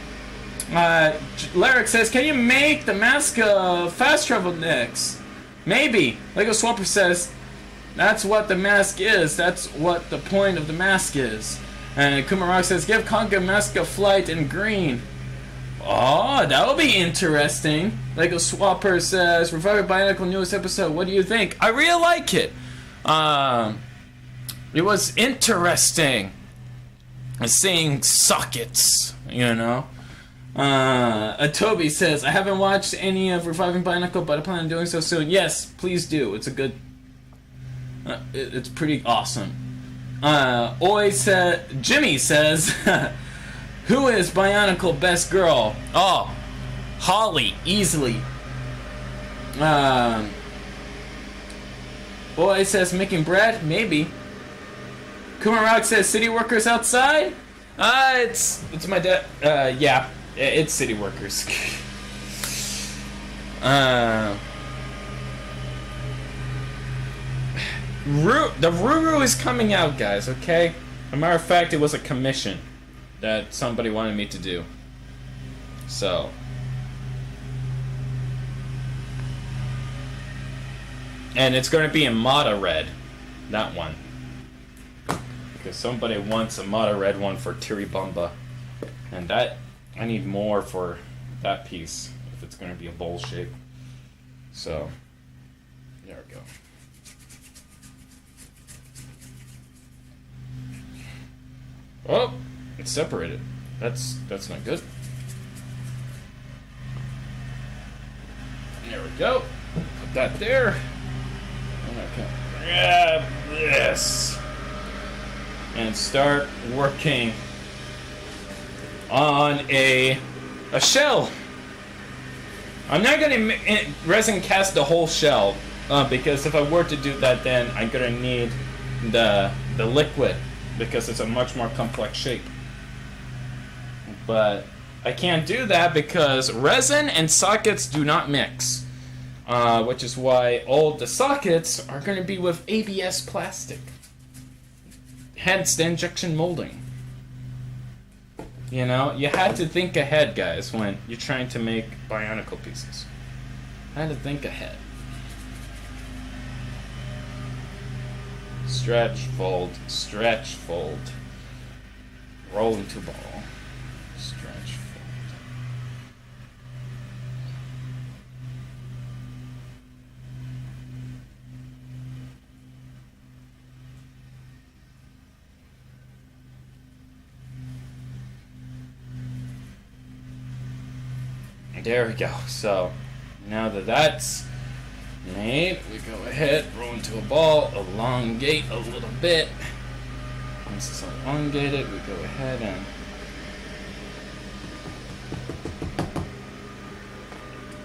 Larrick says, can you make the mask fast travel next? Maybe. Lego Swamper says, that's what the mask is. That's what the point of the mask is. And Kumarok says, give Conga mask a flight in green. Oh, that will be interesting. Lego Swapper says, Revive Bionicle newest episode. What do you think? I really like it. It was interesting. Seeing sockets, you know. Toby says, I haven't watched any of Reviving Bionicle, but I plan on doing so soon. Yes, please do. It's a good... it's pretty awesome. Jimmy says, who is Bionicle best girl? Oh, Holly, easily. Boy says, making bread? Maybe. Kumarok says, city workers outside? It's my dad. Yeah, it's city workers. The Ruru is coming out, guys, okay? As a matter of fact, it was a commission that somebody wanted me to do. So. And it's going to be in Mata Red. That one. Because somebody wants a Mata Red one for Tiribumba. And that, I need more for that piece, if it's going to be a bowl shape. So, there we go. Oh, it's separated. That's not good. There we go. Put that there. And I can grab this and start working on a shell. I'm not going to resin cast the whole shell because if I were to do that, then I'm going to need the liquid because it's a much more complex shape. But I can't do that because resin and sockets do not mix, which is why all the sockets are going to be with ABS plastic. Hence the injection molding. You know, you had to think ahead, guys, when you're trying to make Bionicle pieces. I had to think ahead. Stretch, fold, roll into ball. Stretch, fold. there we go. So now that that's made, we go ahead, roll into a ball, elongate a little bit. Once it's elongated, we go ahead and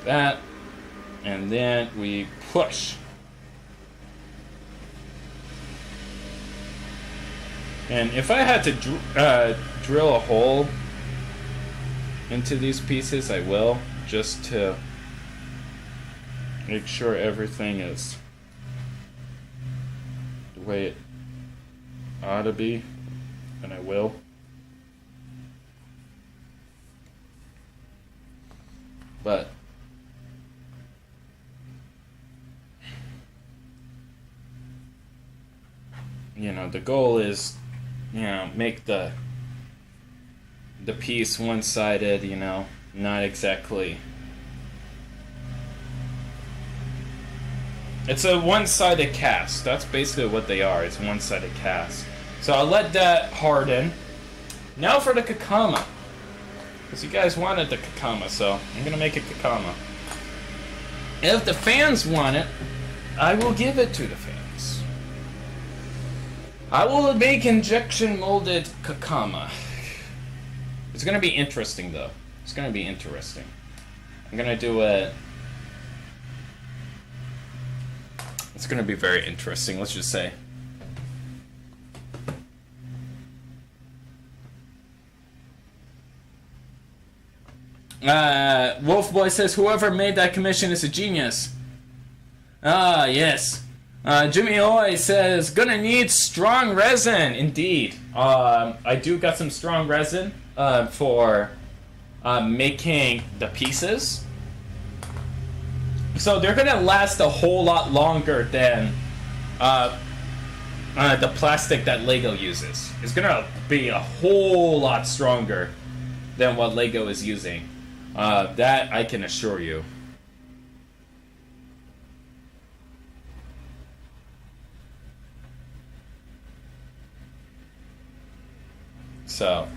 that, and then we push. And if I had to drill a hole into these pieces, I will, just to make sure everything is the way it ought to be, and I will. But you know, the goal is, you know, make the piece one-sided, you know, not exactly. It's a one-sided cast. That's basically what they are. It's one-sided cast. So I'll let that harden. Now for the Kakama. Because you guys wanted the Kakama, so I'm going to make a Kakama. If the fans want it, I will give it to the fans. I will make injection molded Kakama. It's going to be interesting, though. It's going to be interesting. I'm going to do it. It's going to be very interesting, let's just say. Wolfboy says, whoever made that commission is a genius. Ah, yes. Jimmy Hoy says, gonna need strong resin. Indeed. I do got some strong resin for making the pieces. So they're gonna last a whole lot longer than the plastic that Lego uses. It's gonna be a whole lot stronger than what Lego is using. That I can assure you. So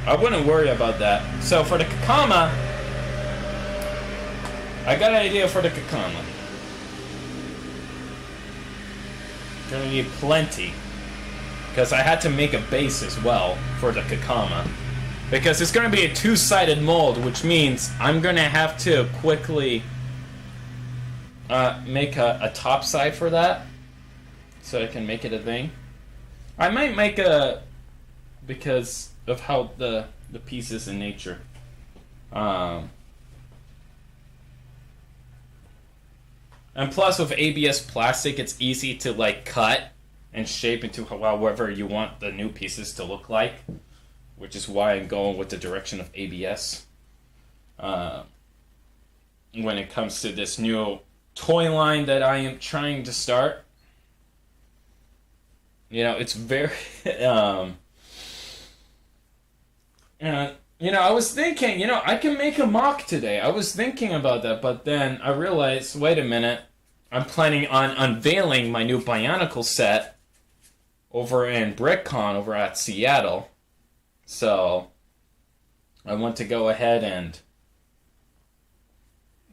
I wouldn't worry about that. So for the Kakama, I got an idea for the Kakama. Gonna need plenty, because I had to make a base as well for the Kakama, because it's gonna be a two-sided mold, which means I'm gonna have to quickly make a top side for that, so I can make it a thing. I might make a, because of how the piece is in nature. And plus with ABS plastic, it's easy to like cut and shape into however you want the new pieces to look like, which is why I'm going with the direction of ABS. When it comes to this new toy line that I am trying to start. You know, it's very, you know, I was thinking, you know, I can make a mock today. I was thinking about that, but then I realized, wait a minute, I'm planning on unveiling my new Bionicle set over in BrickCon over at Seattle. So I want to go ahead and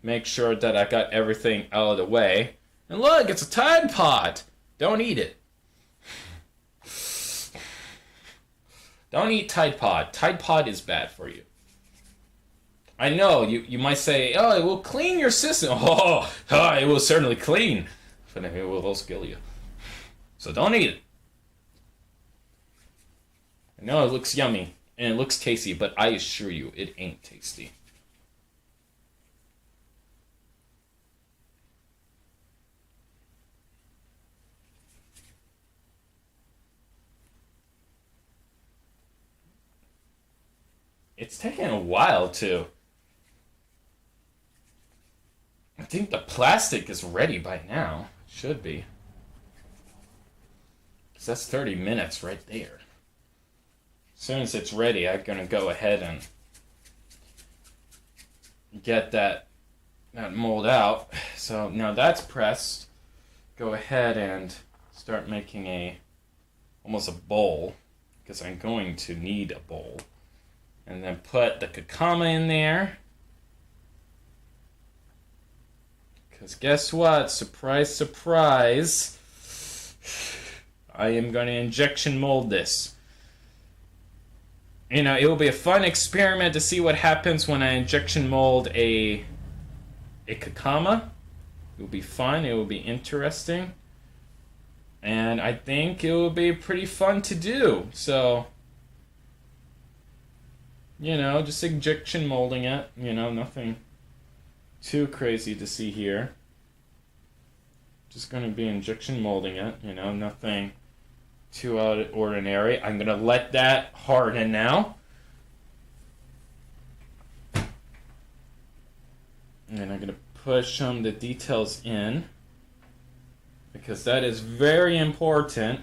make sure that I got everything out of the way. And look, it's a Tide Pod. Don't eat it. Don't eat Tide Pod. Tide Pod is bad for you. I know, you might say, oh, it will clean your system. Oh, it will certainly clean. But it will also kill you. So don't eat it. I know it looks yummy, and it looks tasty, but I assure you, it ain't tasty. It's taking a while to... I think the plastic is ready by now. It should be. Because that's 30 minutes right there. As soon as it's ready, I'm going to go ahead and get that mold out. So now that's pressed. Go ahead and start making almost a bowl because I'm going to need a bowl. And then put the Kakama in there. Because guess what? Surprise, surprise. I am going to injection mold this. You know, it will be a fun experiment to see what happens when I injection mold a Kakama. It will be fun. It will be interesting. And I think it will be pretty fun to do. So, you know, just injection molding it. You know, nothing too crazy to see here. Just going to be injection molding it. You know, nothing too out of ordinary. I'm going to let that harden now. And I'm going to push some of the details in. Because that is very important.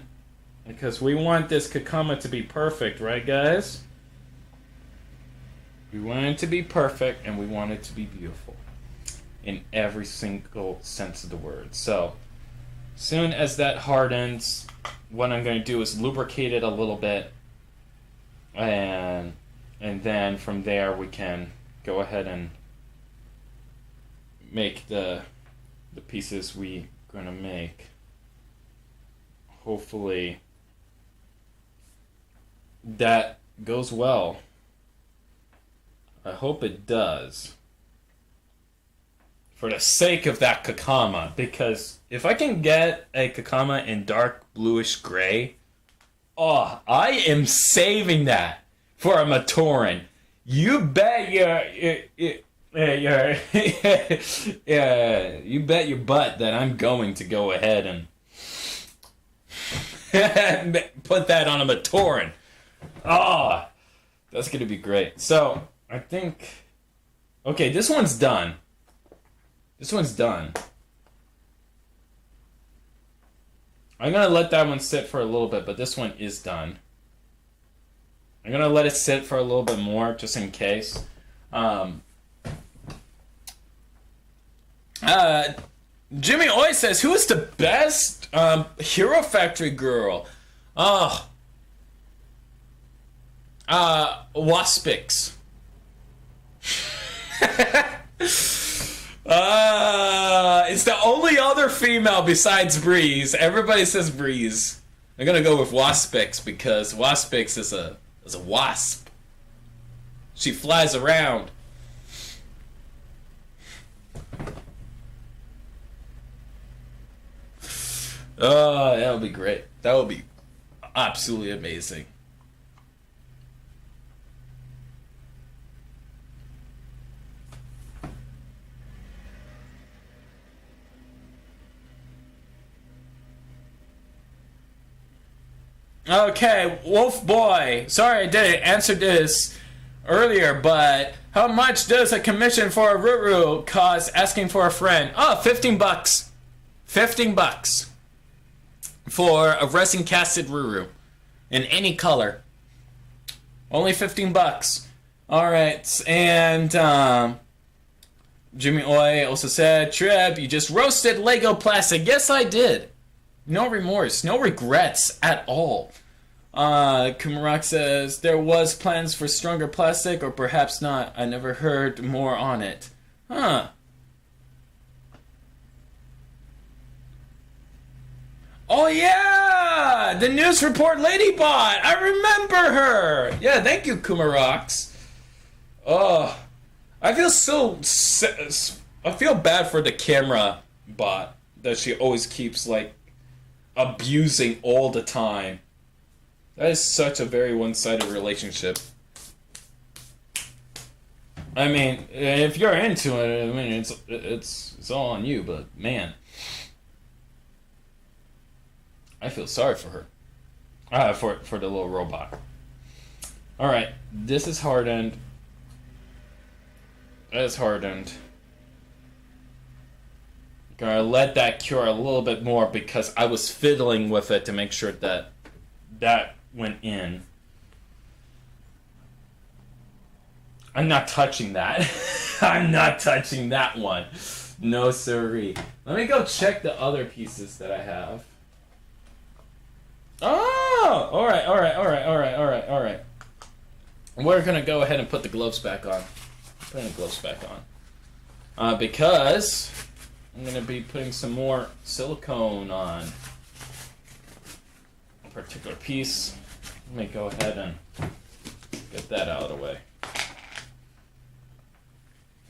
Because we want this Kakama to be perfect, right guys? We want it to be perfect and we want it to be beautiful. In every single sense of the word. So, soon as that hardens, what I'm going to do is lubricate it a little bit. And then from there we can go ahead and make the pieces we going to make. Hopefully that goes well. I hope it does. For the sake of that Kakama, because if I can get a Kakama in dark bluish gray, oh, I am saving that for a Matoran. You bet you bet your butt that I'm going to go ahead and put that on a Matoran. Oh, that's going to be great. So, I think... Okay, this one's done. This one's done. I'm going to let that one sit for a little bit, but this one is done. I'm going to let it sit for a little bit more, just in case. Jimmy Oi says, who is the best Hero Factory girl? Oh. Waspix. It's the only other female besides Breeze. Everybody says Breeze. I'm gonna go with Waspix because Waspix is a wasp. She flies around. Oh, that would be great. That would be absolutely amazing. Okay, Wolf Boy. Sorry I didn't answer this earlier, but how much does a commission for a Ruru cost asking for a friend? Oh, 15 bucks. 15 bucks. For a resin casted Ruru. In any color. Only 15 bucks. Alright, and Jimmy Oi also said, Trip, you just roasted Lego plastic. Yes, I did. No remorse, no regrets at all. Kumarak says, there was plans for stronger plastic, or perhaps not. I never heard more on it. Huh. Oh yeah! The news report Ladybot! I remember her! Yeah, thank you, Kumarox. Oh, I feel bad for the camera bot that she always keeps, like, abusing all the time. That is such a very one-sided relationship. I mean, if you're into it, I mean, it's all on you, but man, I feel sorry for her. For the little robot. Alright, this is hardened. That is hardened. Gonna let that cure a little bit more because I was fiddling with it to make sure that that went in. I'm not touching that. I'm not touching that one. No siree. Let me go check the other pieces that I have. Oh! Alright. We're gonna go ahead and put the gloves back on. Putting the gloves back on. Because I'm gonna be putting some more silicone on a particular piece. Let me go ahead and get that out of the way.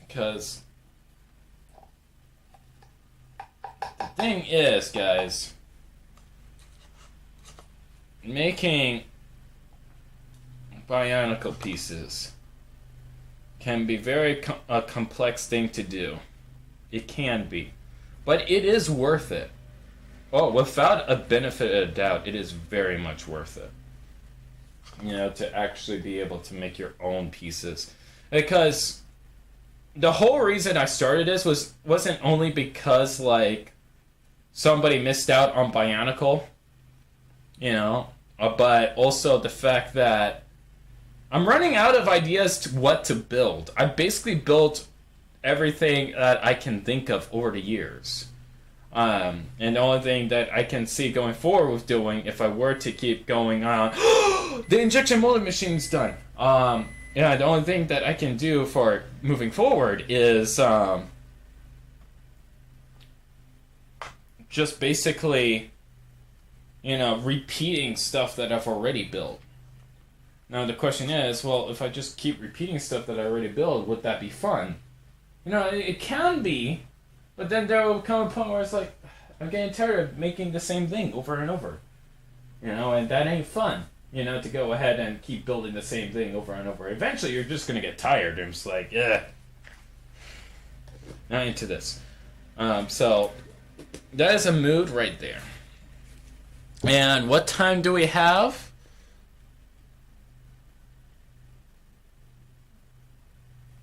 Because the thing is, guys, making Bionicle pieces can be very a complex thing to do. It can be. But it is worth it. Oh, without a benefit of a doubt, it is very much worth it. You know, to actually be able to make your own pieces. Because the whole reason I started this wasn't only because, like, somebody missed out on Bionicle, you know, but also the fact that I'm running out of ideas to what to build. I basically built everything that I can think of over the years. And the only thing that I can see going forward with doing, if I were to keep going on, the injection molding machine's done. Yeah, the only thing that I can do for moving forward is just basically, you know, repeating stuff that I've already built. Now the question is, well, if I just keep repeating stuff that I already built, would that be fun? You know, it can be, but then there will come a point where it's like, I'm getting tired of making the same thing over and over. You know, and that ain't fun. You know, to go ahead and keep building the same thing over and over. Eventually, you're just going to get tired. And it's like, not into this. So, that is a mood right there. And what time do we have?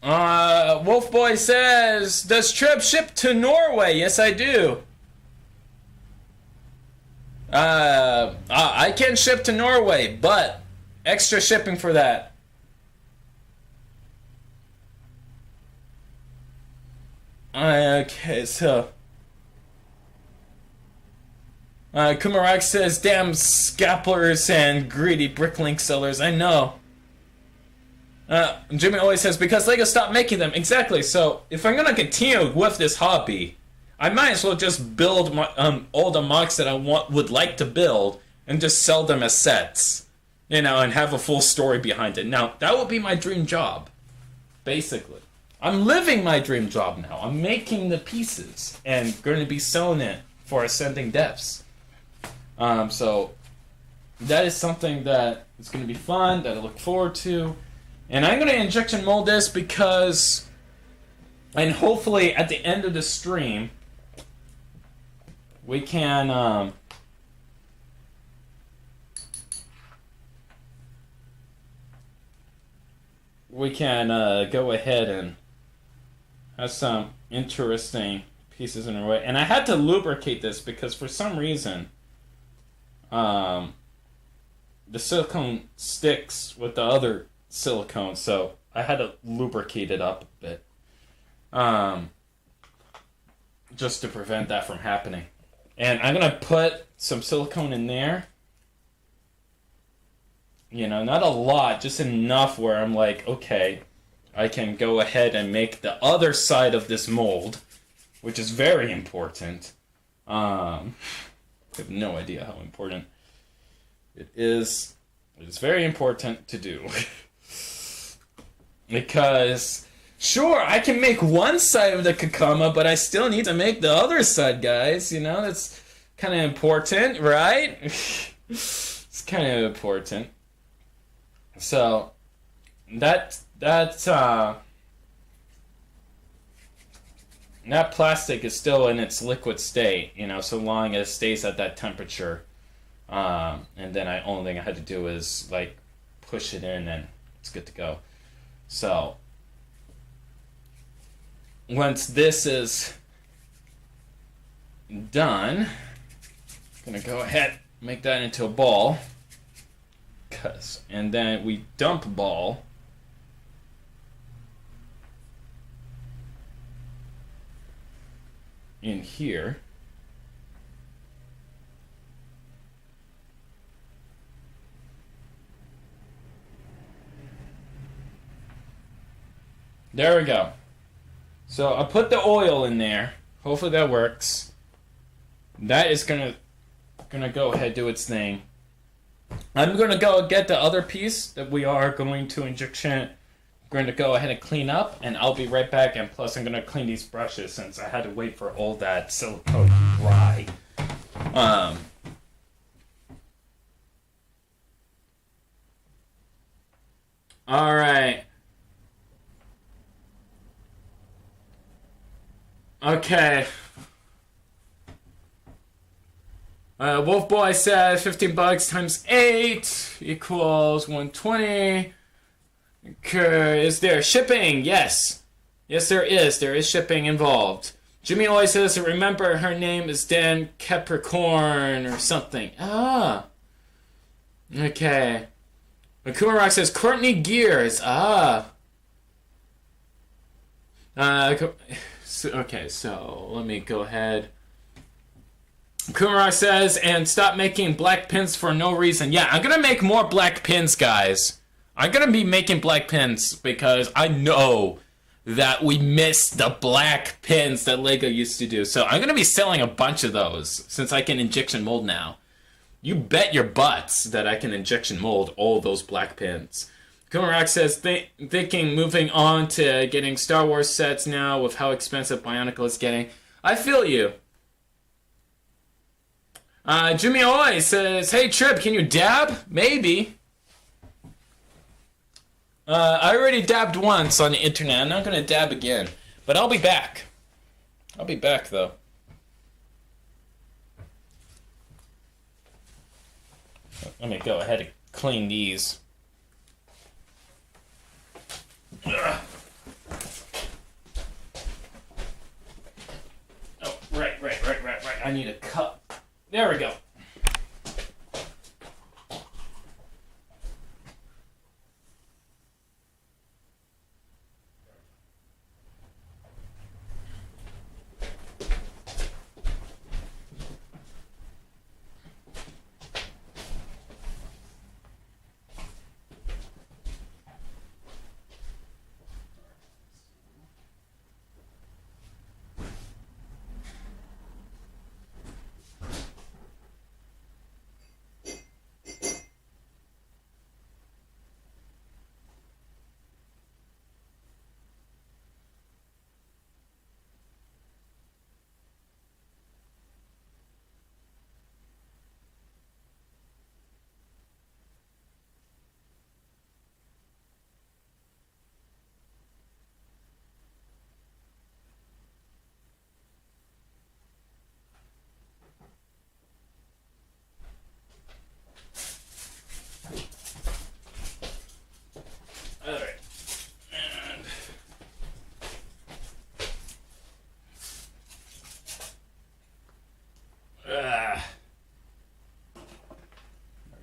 Wolfboy says, does trip ship to Norway? Yes, I do. I can ship to Norway, but extra shipping for that. Okay, so Kumarak says, damn scalpers and greedy Bricklink sellers. I know. Jimmy always says, because Lego stopped making them. Exactly, so if I'm gonna continue with this hobby, I might as well just build my, all the mocks that I would like to build and just sell them as sets. You know, and have a full story behind it. Now, that would be my dream job. Basically. I'm living my dream job now. I'm making the pieces and going to be selling it for ascending depths. So, that is something that is going to be fun, that I look forward to. And I'm going to injection mold this because, and hopefully at the end of the stream, we can go ahead and have some interesting pieces in our way. And I had to lubricate this because for some reason, the silicone sticks with the other silicone, so I had to lubricate it up a bit, just to prevent that from happening. And I'm gonna put some silicone in there. You know, not a lot, just enough where I'm like, okay, I can go ahead and make the other side of this mold, which is very important. I have no idea how important it is. It's very important to do. Because, sure, I can make one side of the Kakama, but I still need to make the other side, guys. You know, that's kind of important, right? It's kind of important. So, that plastic is still in its liquid state, you know, so long as it stays at that temperature. And then only thing I had to do is, like, push it in and it's good to go. So, once this is done, I'm going to go ahead and make that into a ball. And then we dump ball. In here. There we go. So I put the oil in there. Hopefully that works. That is gonna go ahead and do its thing. I'm gonna go get the other piece that we are going to injection. Going to go ahead and clean up, and I'll be right back. And plus, I'm gonna clean these brushes since I had to wait for all that silicone to dry. All right. Okay. Wolf Boy says $15 times 8 equals 120. Okay, is there shipping? Yes. Yes, there is. There is shipping involved. Jimmy always says, remember her name is Dan Capricorn or something. Ah. Okay. Akuma Rock says, Courtney Gears. Ah. Okay, so let me go ahead. Kumara says, and stop making black pins for no reason. Yeah, I'm gonna make more black pins, guys. I'm gonna be making black pins because I know that we missed the black pins that Lego used to do. So I'm gonna be selling a bunch of those since I can injection mold now. You bet your butts that I can injection mold all those black pins. Kumarak says, thinking moving on to getting Star Wars sets now with how expensive Bionicle is getting. I feel you. Jimmy Oi says, hey Trip, can you dab? Maybe. I already dabbed once on the internet. I'm not going to dab again. But I'll be back. I'll be back, though. Let me go ahead and clean these. Ugh. Oh, right. I need a cup. There we go.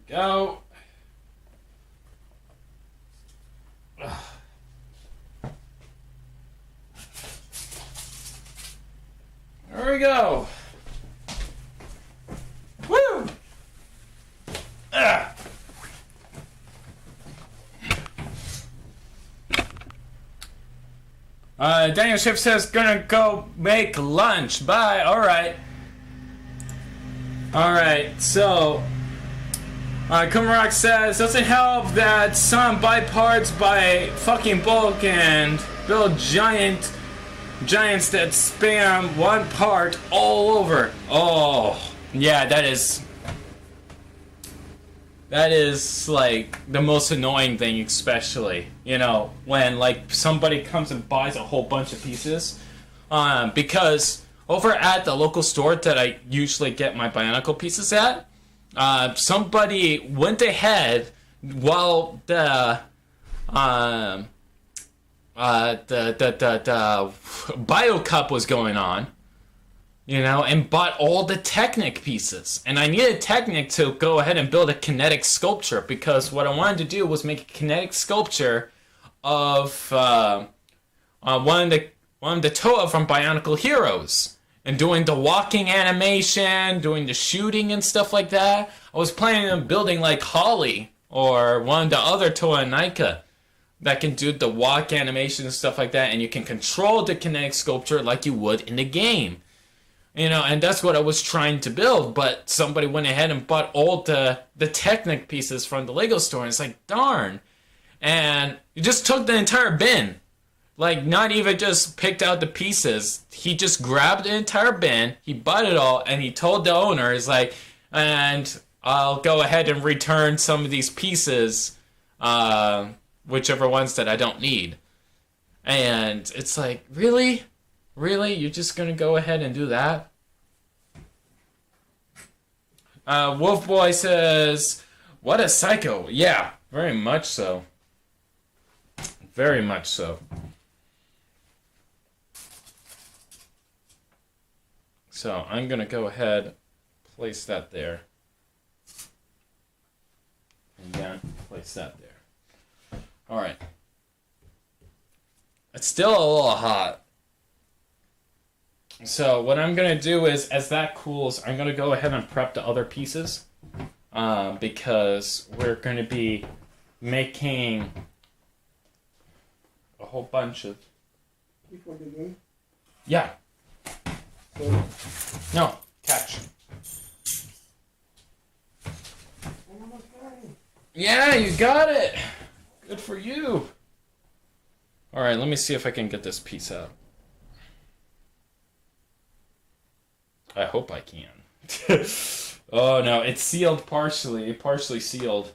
Go. There we go. Woo! Daniel Schiff says, gonna go make lunch. Bye. Alright. Alright, so... Kumarok says, doesn't help that some buy parts by fucking bulk and build giants that spam one part all over. Oh, yeah, that is like the most annoying thing, especially, you know, when like somebody comes and buys a whole bunch of pieces. Because over at the local store that I usually get my Bionicle pieces at, somebody went ahead while the Bio Cup was going on, you know, and bought all the Technic pieces. And I needed Technic to go ahead and build a kinetic sculpture because what I wanted to do was make a kinetic sculpture of one of the Toa from Bionicle Heroes. And doing the walking animation, doing the shooting and stuff like that. I was planning on building like Holly or one of the other Toa and Nika that can do the walk animation and stuff like that, and you can control the kinetic sculpture like you would in the game. You know, and that's what I was trying to build, but somebody went ahead and bought all the Technic pieces from the Lego store, and it's like, darn. And he just took the entire bin. Like, not even just picked out the pieces. He just grabbed the entire bin, he bought it all, and he told the owner, he's like, and I'll go ahead and return some of these pieces, whichever ones that I don't need. And it's like, really? Really? You're just gonna go ahead and do that? Wolf Boy says, what a psycho. Yeah, very much so. Very much so. So I'm gonna go ahead, place that there. Again, place that there. Alright. It's still a little hot. So what I'm going to do is, as that cools, I'm going to go ahead and prep the other pieces. Because we're going to be making a whole bunch of... Before the game? Yeah. So, No, catch. I'm almost done. Yeah, you got it. Good for you. Alright, let me see if I can get this piece out. I hope I can. Oh no, it's sealed partially sealed.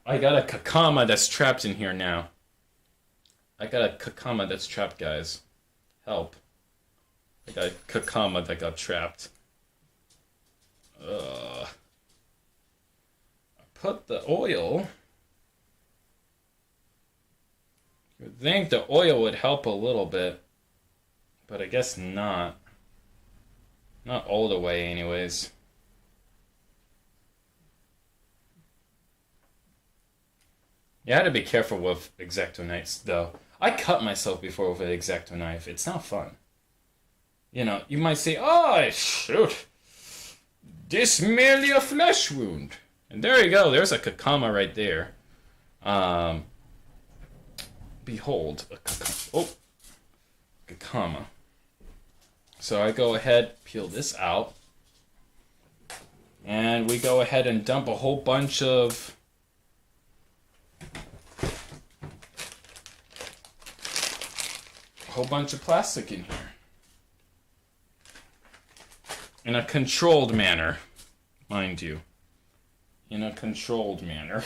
I got a Kakama that's trapped in here now. I got a Kakama that's trapped, guys. Help. I got a Kakama that got trapped. I put the oil. You would think the oil would help a little bit, but I guess not. Not all the way, anyways. You had to be careful with X-Acto knives, though. I cut myself before with an X-Acto knife. It's not fun. You know, you might say, oh, shoot. This merely a flesh wound. And there you go. There's a Kakama right there. Behold. Kakama. So I go ahead, peel this out, and we go ahead and dump a whole bunch of plastic in here. In a controlled manner, mind you. In a controlled manner.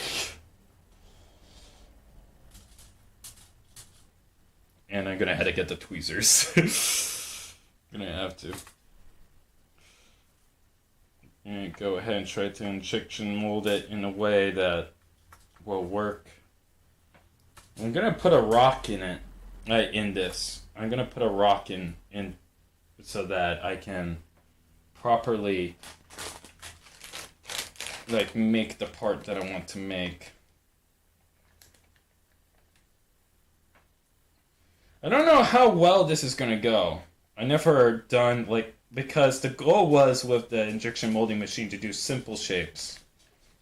And I'm gonna have to get the tweezers. Gonna have to. And go ahead and try to injection mold it in a way that will work. I'm gonna put a rock in it, in this. I'm gonna put a rock in so that I can properly like make the part that I want to make. I don't know how well this is gonna go. I never done, like, because the goal was with the injection molding machine to do simple shapes.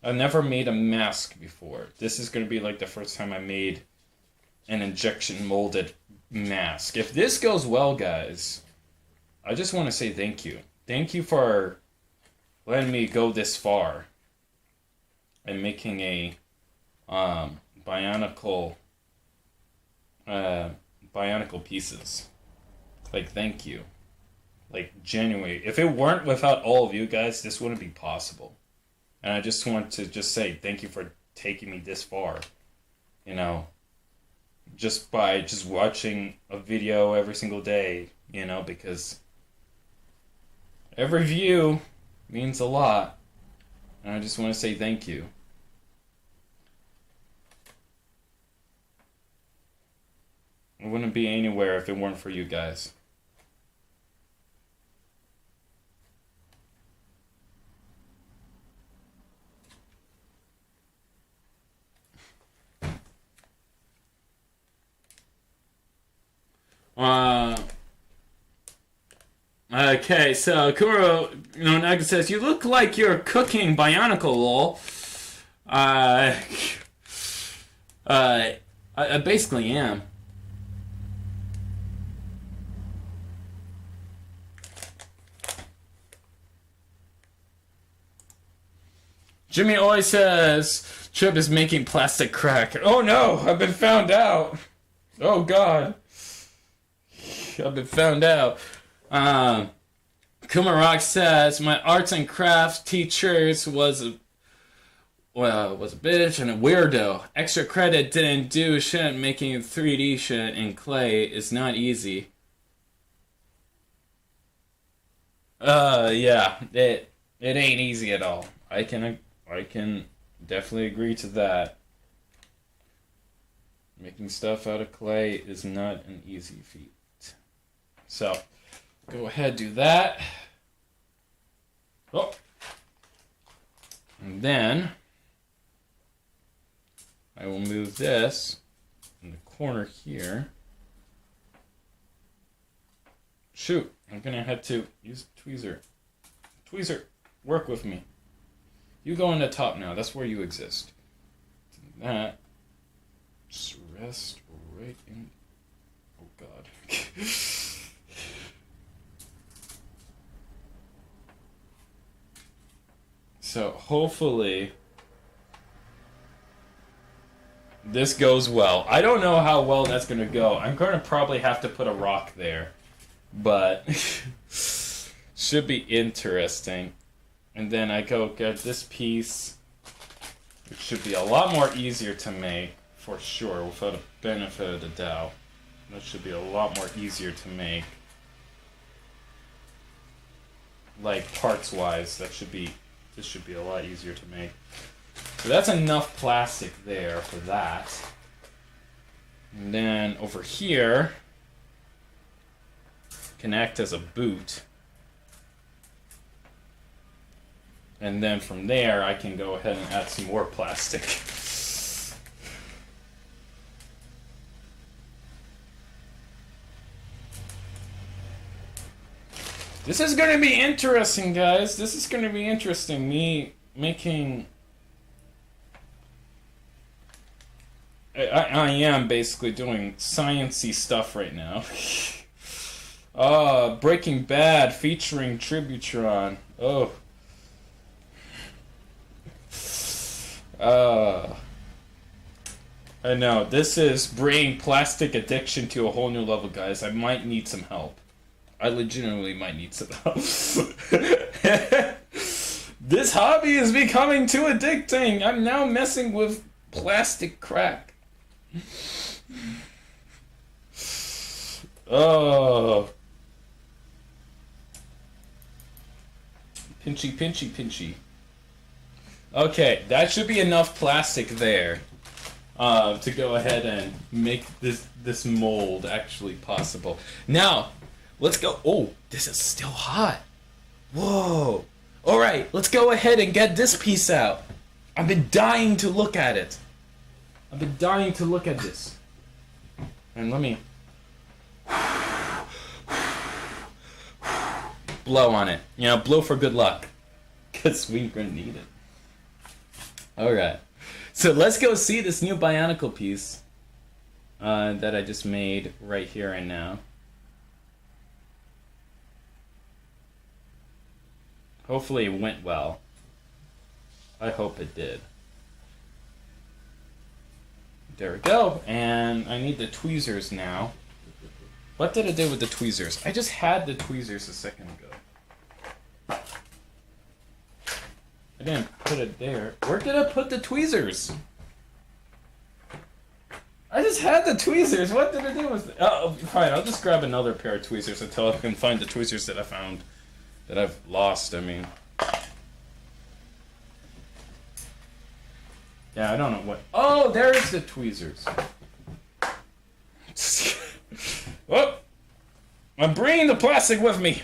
I've never made a mask before. This is going to be like the first time I made an injection molded mask. If this goes well, guys, I just want to say thank you. Thank you for letting me go this far and making a Bionicle pieces. Like, thank you. Like, genuinely. If it weren't without all of you guys, this wouldn't be possible. And I just want to just say thank you for taking me this far. You know, just by just watching a video every single day, you know, because every view means a lot. And I just want to say thank you. I wouldn't be anywhere if it weren't for you guys. Okay, so Kuro, Naga says, you look like you're cooking Bionicle, lol. I basically am. Jimmy always says Chip is making plastic crack. Oh no, I've been found out. Oh god. I've been found out. Kumarok says my arts and crafts teachers was a bitch and a weirdo. Extra credit didn't do shit. Making 3D shit in clay is not easy. Yeah, it ain't easy at all. I can definitely agree to that. Making stuff out of clay is not an easy feat. So, go ahead, do that. Oh. And then, I will move this in the corner here. Shoot, I'm gonna have to use tweezer. Tweezer, work with me. You go on the top now, that's where you exist. That, just rest right in, oh god. So hopefully this goes well. I don't know how well that's going to go. I'm going to probably have to put a rock there. But should be interesting. And then I go get this piece. It should be a lot more easier to make, for sure, without a benefit of the doubt. That should be a lot more easier to make. Like parts-wise, this should be a lot easier to make. So that's enough plastic there for that. And then over here, can act as a boot. And then from there, I can go ahead and add some more plastic. This is going to be interesting, guys. This is going to be interesting. Me making... I am basically doing science-y stuff right now. Breaking Bad featuring Tributron. Oh. I know. This is bringing plastic addiction to a whole new level, guys. I might need some help. I legitimately might need some help. This hobby is becoming too addicting. I'm now messing with plastic crack. Oh. Pinchy, pinchy, pinchy. Okay, that should be enough plastic there to go ahead and make this mold actually possible. Now, let's go. Oh, this is still hot. Whoa. All right, let's go ahead and get this piece out. I've been dying to look at it. I've been dying to look at this. And let me blow on it. You know, blow for good luck. Because we're going to need it. Alright. So let's go see this new Bionicle piece that I just made right here and now. Hopefully it went well. I hope it did. There we go. And I need the tweezers now. What did I do with the tweezers? I just had the tweezers a second ago. I didn't put it there. Where did I put the tweezers? I just had the tweezers. What did I do with it? Oh, fine. I'll just grab another pair of tweezers until I can find the tweezers that I found. That I've lost, I mean. Yeah, I don't know what... Oh, there is the tweezers. Oh! I'm bringing the plastic with me!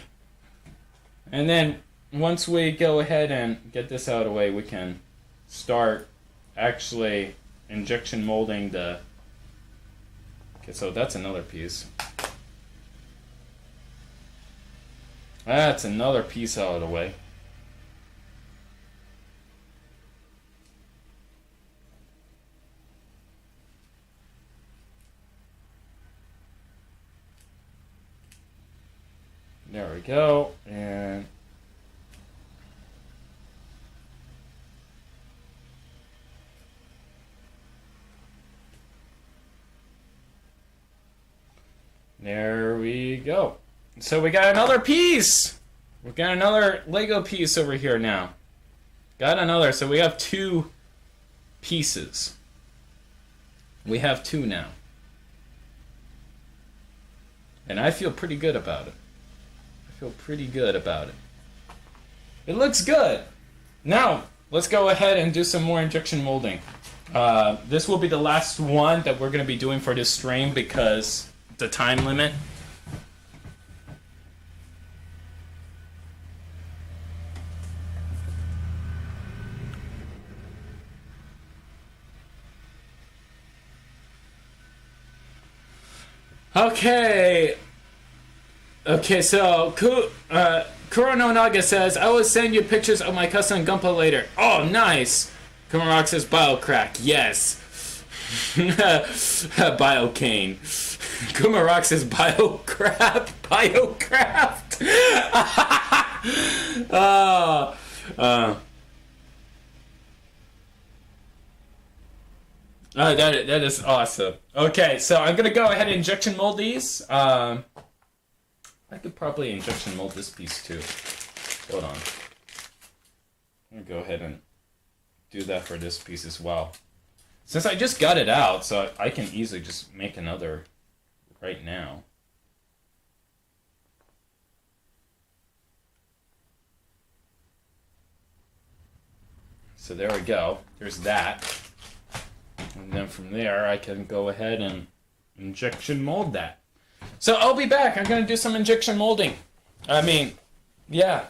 And then, once we go ahead and get this out of the way, we can start actually injection molding the... Okay, so that's another piece. That's another piece out of the way. There we go. And there we go. So we got another piece. We got another Lego piece over here now. Got another. So we have 2 pieces. We have 2 now. And I feel pretty good about it. It looks good. Now, let's go ahead and do some more injection molding. This will be the last one that we're going to be doing for this stream because the time limit. Okay, so Kurono Naga says, I will send you pictures of my custom Gunpla later. Oh, nice! Kumarok says, Biocrack, yes. Biocane. Kumarok says, Biocraft. That is awesome. Okay, so I'm gonna go ahead and injection mold these. I could probably injection mold this piece too. Hold on. I'm gonna go ahead and do that for this piece as well. Since I just got it out, so I can easily just make another right now. So there we go. There's that. And then from there, I can go ahead and injection mold that. So I'll be back. I'm going to do some injection molding. Yeah.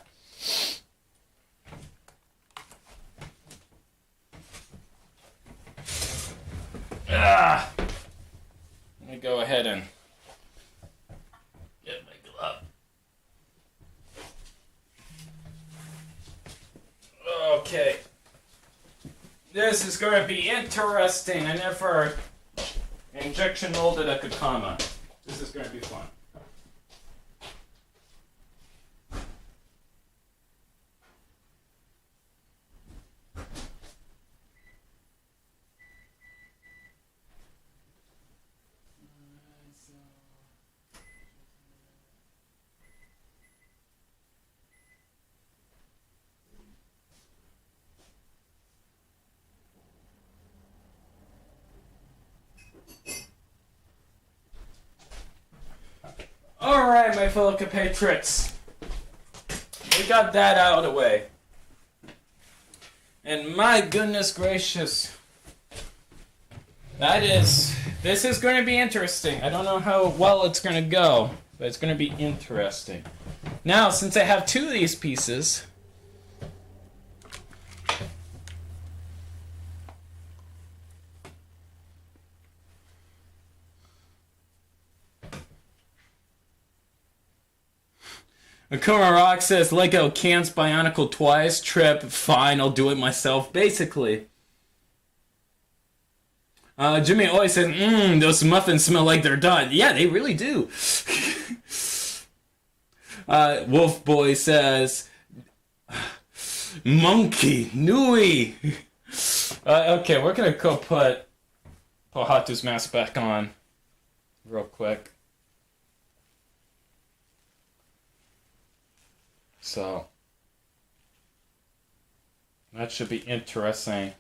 Let me go ahead and get my glove. Okay. This is going to be interesting. I never injection molded a Kakama. This is going to be fun. Alright, my fellow compatriots. We got that out of the way. And my goodness gracious. This is going to be interesting. I don't know how well it's going to go, but it's going to be interesting. Now, since I have 2 of these pieces, Akuma Rock says, Lego cans Bionicle twice. Trip, fine, I'll do it myself, basically. Jimmy always says, those muffins smell like they're done. Yeah, they really do. Wolf Boy says, Monkey, Nui. Okay, we're gonna go put Pohatu's mask back on real quick. So, that should be interesting.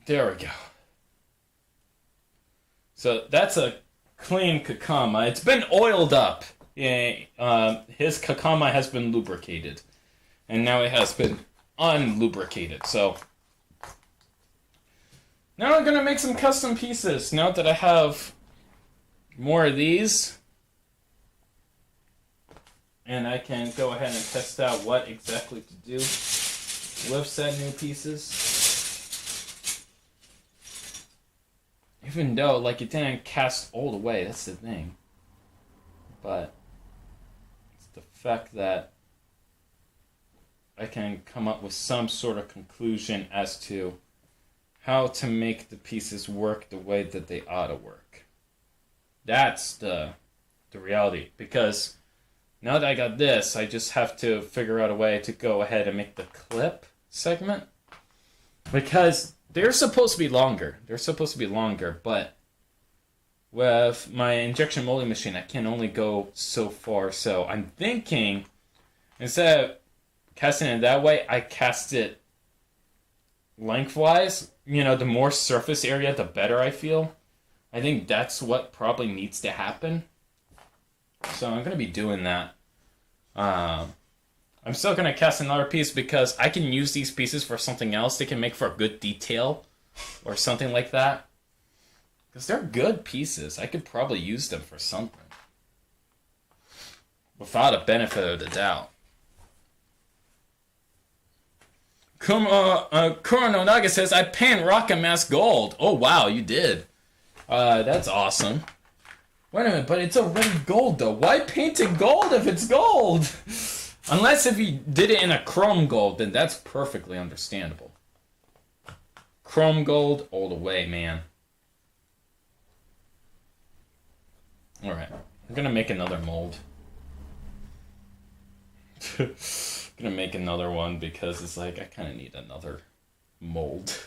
There we go. So, that's a clean Kakama. It's been oiled up. His Kakama has been lubricated. And now it has been unlubricated. So, now I'm going to make some custom pieces. Now that I have more of these, and I can go ahead and test out what exactly to do with said new pieces. Even though, like, it didn't cast all the way, that's the thing. But it's the fact that I can come up with some sort of conclusion as to how to make the pieces work the way that they ought to work. That's the reality. Because now that I got this, I just have to figure out a way to go ahead and make the clip segment. Because they're supposed to be longer. But with my injection molding machine, I can only go so far. So I'm thinking, instead of casting it that way, I cast it lengthwise. You know, the more surface area, the better I feel. I think that's what probably needs to happen. So I'm going to be doing that. I'm still going to cast another piece because I can use these pieces for something else. They can make for a good detail or something like that. Because they're good pieces. I could probably use them for something. Without a benefit of the doubt. Kurononaga says, I paint Rocket Mask gold. Oh, wow, you did. That's awesome. Wait a minute, but it's already gold, though. Why paint it gold if it's gold? Unless if you did it in a chrome gold, then that's perfectly understandable. Chrome gold all the way, man. Alright, I'm gonna make another mold. Gonna make another one because it's like I kind of need another mold.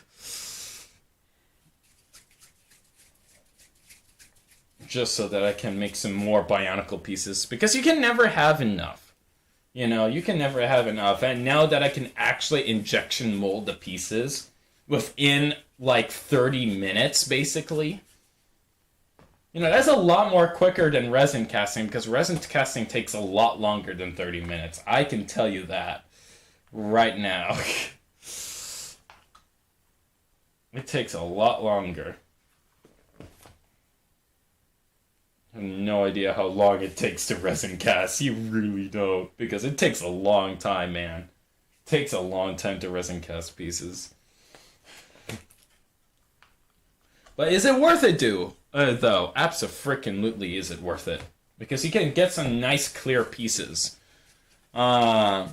Just so that I can make some more Bionicle pieces, because you can never have enough. You know, you can never have enough. And now that I can actually injection mold the pieces within like 30 minutes, basically. You know, that's a lot more quicker than resin casting, because resin casting takes a lot longer than 30 minutes. I can tell you that right now. It takes a lot longer. I have no idea how long it takes to resin cast. You really don't, because it takes a long time, man. It takes a long time to resin cast pieces. But is it worth it, though? Abso-frickin-lutely is it worth it. Because you can get some nice, clear pieces. Kumarok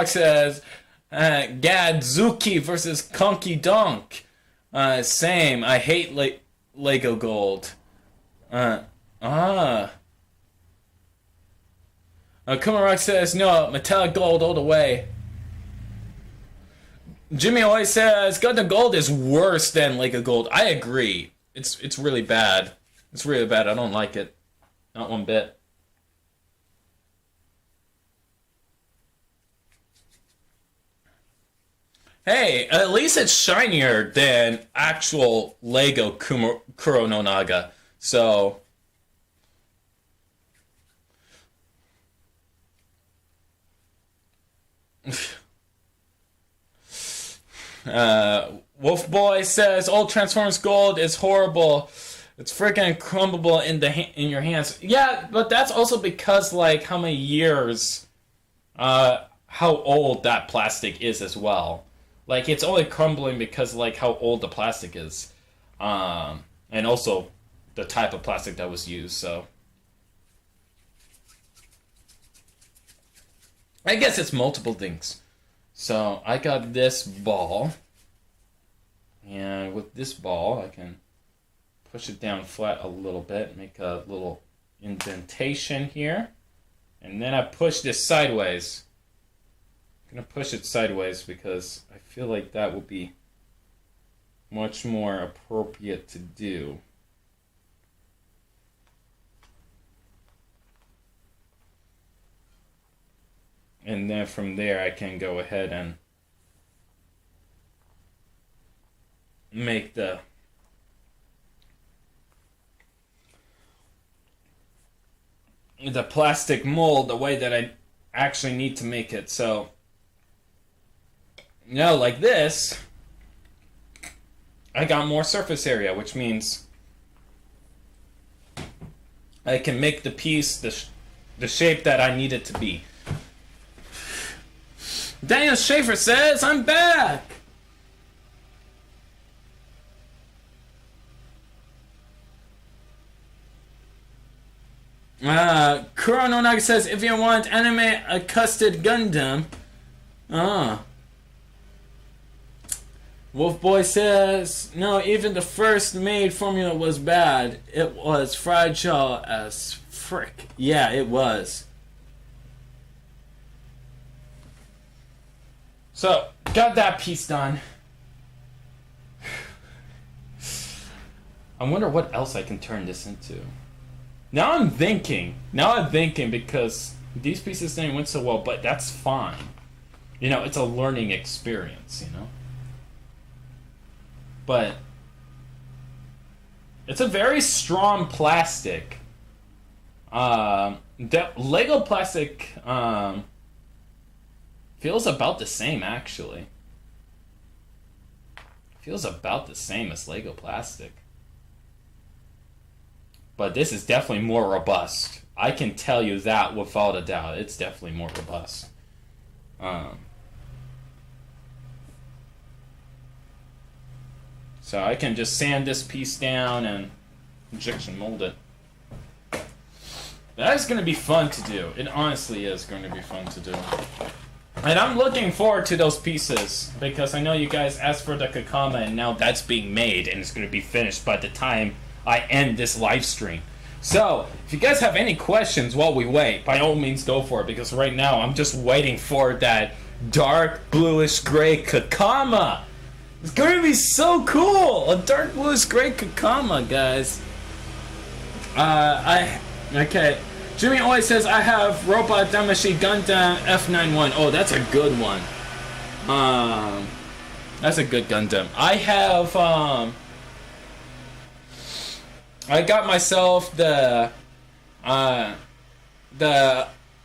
says, Gadzuki versus Conky Donk. Same. I hate Lego Gold. Kumarok says, no, metallic gold all the way. Jimmy always says Gundam Gold is worse than Lego Gold. I agree. It's really bad. It's really bad. I don't like it. Not one bit. Hey, at least it's shinier than actual Lego Kuro no Naga. So Wolf Boy says old Transformers Gold is horrible. It's freaking crumbable in your hands. Yeah, but that's also because like how many years, how old that plastic is as well. Like it's only crumbling because like how old the plastic is, and also the type of plastic that was used. So I guess it's multiple things. So I got this ball, and with this ball I can push it down flat a little bit, make a little indentation here, and then I push this sideways. I'm going to push it sideways because I feel like that will be much more appropriate to do. And then from there I can go ahead and make the plastic mold the way that I actually need to make it. So now like this, I got more surface area, which means I can make the piece the shape that I need it to be. Daniel Schaefer says, I'm back! Kuro no Naga says, if you want anime a custard Gundam, Wolf Boy says, no, even the first made formula was bad. It was fragile as frick. Yeah, it was. So, got that piece done. I wonder what else I can turn this into. Now I'm thinking because these pieces didn't went so well, but that's fine. You know, it's a learning experience, you know? But it's a very strong plastic. Lego plastic feels about the same, actually. Feels about the same as Lego plastic. But this is definitely more robust. I can tell you that without a doubt. It's definitely more robust. So I can just sand this piece down and injection mold it. That is going to be fun to do. It honestly is going to be fun to do. And I'm looking forward to those pieces because I know you guys asked for the Kakama and now that's being made and it's going to be finished by the time I end this live stream. So, if you guys have any questions while we wait, by all means go for it because right now I'm just waiting for that dark bluish gray Kakama. It's going to be so cool! A dark bluish gray Kakama, guys. Okay. Jimmy always says, I have Robot Damashi Gundam F91. Oh, that's a good one. That's a good Gundam. I have, I got myself the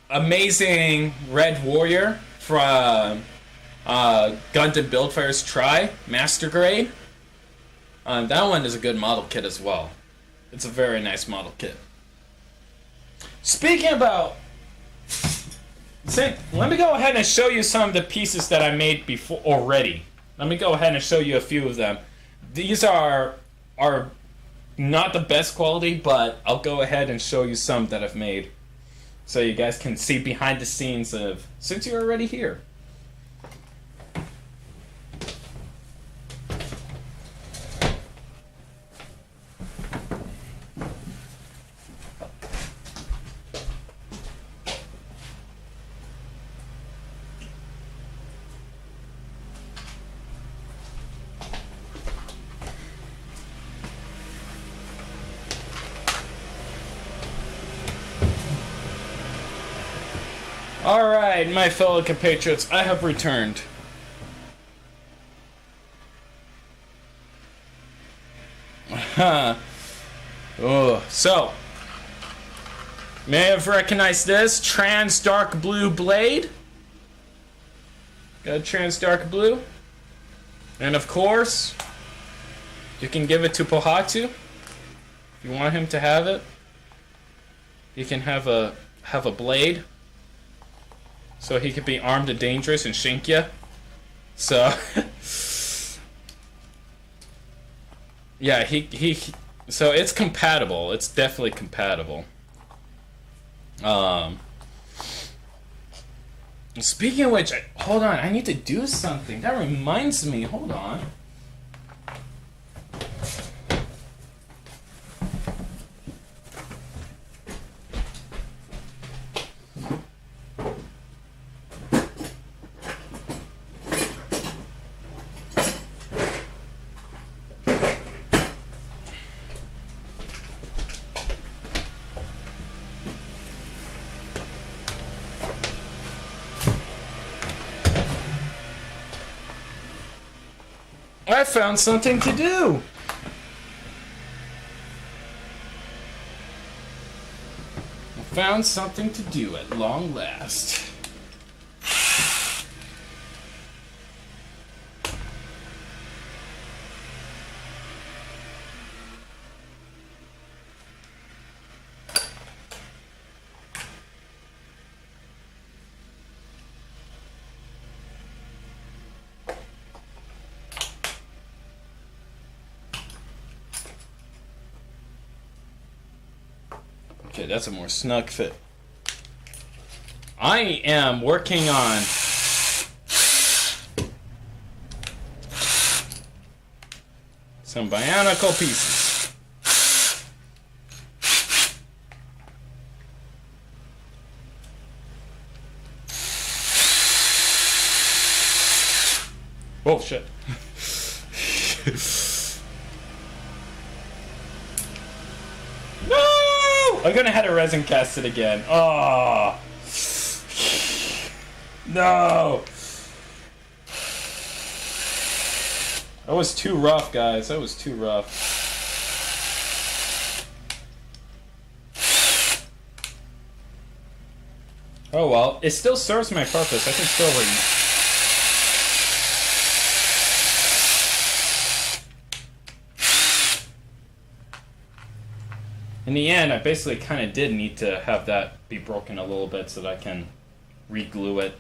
amazing Red Warrior from Gundam Buildfire's Try Master Grade. That one is a good model kit as well. It's a very nice model kit. Speaking about, let me go ahead and show you some of the pieces that I made before already. Let me go ahead and show you a few of them. These are not the best quality, but I'll go ahead and show you some that I've made, so you guys can see behind the scenes of since you're already here. Alright, my fellow compatriots, I have returned. So, may have recognized this trans dark blue blade. Got a trans dark blue. And of course, you can give it to Pohatsu. If you want him to have it. You can have a blade. So he could be armed and dangerous and shank ya. So yeah, so it's compatible. It's definitely compatible. Speaking of which, hold on, I need to do something. That reminds me, hold on. I found something to do! I found something to do at long last. Okay, that's a more snug fit. I am working on some Bionicle pieces. Oh shit. No! I'm gonna have to resin cast it again. Oh. No. That was too rough, guys. That was too rough. Oh well, it still serves my purpose. I can still in the end, I basically kind of did need to have that be broken a little bit so that I can re-glue it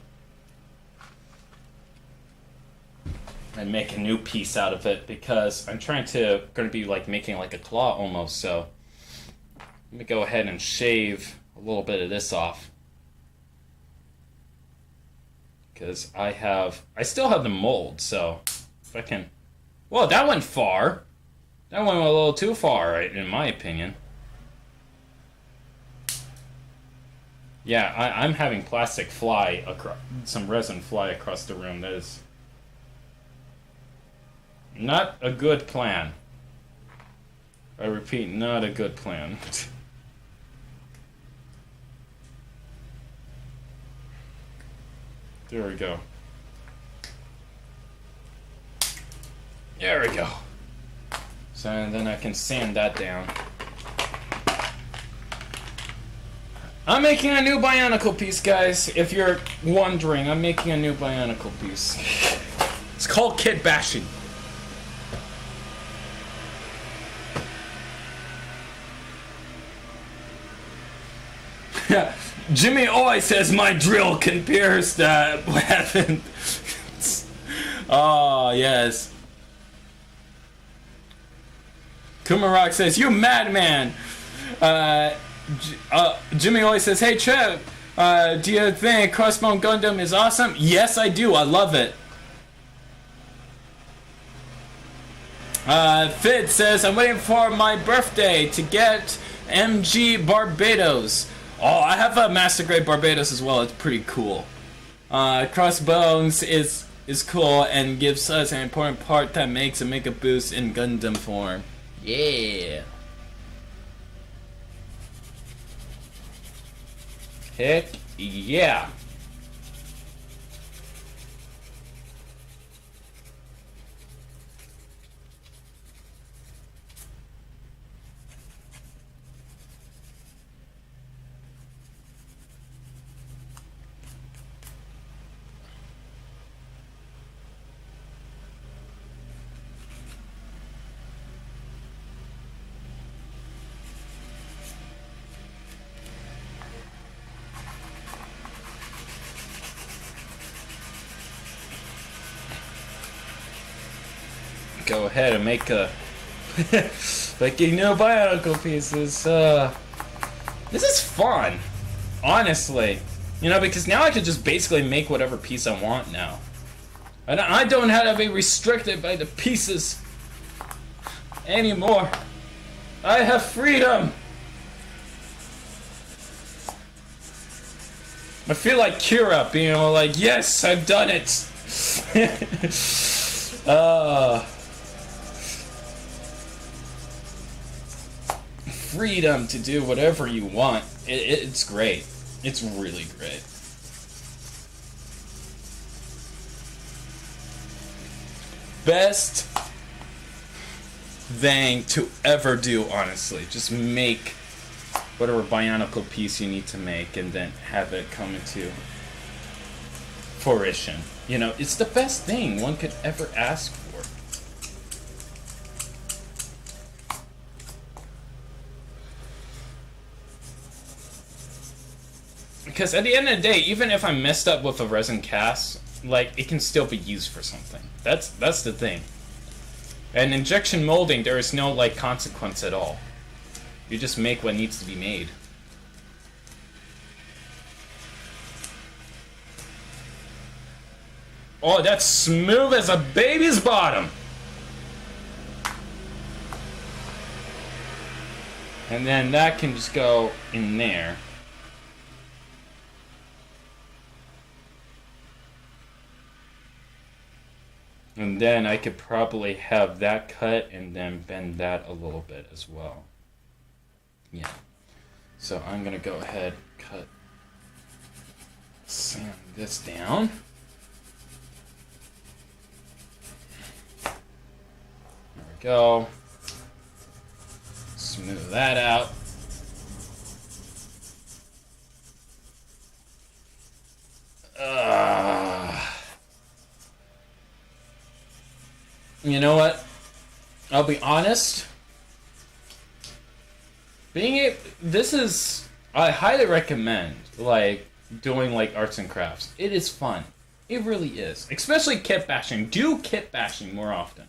and make a new piece out of it, because I'm going to be like making like a claw almost. So let me go ahead and shave a little bit of this off, because I still have the mold. So if I can, well, that went far. That went a little too far, right, in my opinion. Yeah, I'm having plastic fly across, some resin fly across the room. That is not a good plan. I repeat, not a good plan. There we go. There we go. So then I can sand that down. I'm making a new Bionicle piece, guys. If you're wondering, I'm making a new Bionicle piece. It's called Kid Bashing. Yeah, Jimmy always says my drill can pierce that weapon. Oh, yes. Kumarok says, you madman. Jimmy always says, hey Trev, do you think Crossbone Gundam is awesome? Yes, I do. I love it. Fid says, I'm waiting for my birthday to get MG Barbados. Oh, I have a Master Grade Barbados as well. It's pretty cool. Crossbones is cool and gives us an important part that makes a Mega Boost in Gundam form. Yeah. Heck yeah. Go ahead and make a like a new Bionicle pieces. This is fun, honestly. You know, because now I can just basically make whatever piece I want now. And I don't have to be restricted by the pieces anymore. I have freedom. I feel like Kira being able like, yes, I've done it. Freedom to do whatever you want. It's great. It's really great. Best thing to ever do, honestly. Just make whatever Bionicle piece you need to make and then have it come into fruition. You know, it's the best thing one could ever ask for. Because at the end of the day, even if I'm messed up with a resin cast, like, it can still be used for something. That's the thing. And injection molding, there is no, like, consequence at all. You just make what needs to be made. Oh, that's smooth as a baby's bottom! And then that can just go in there. And then I could probably have that cut and then bend that a little bit as well. Yeah. So I'm going to go ahead and sand this down. There we go. Smooth that out. You know what? I'll be honest. I highly recommend doing arts and crafts. It is fun. It really is. Especially kit bashing. Do kit bashing more often.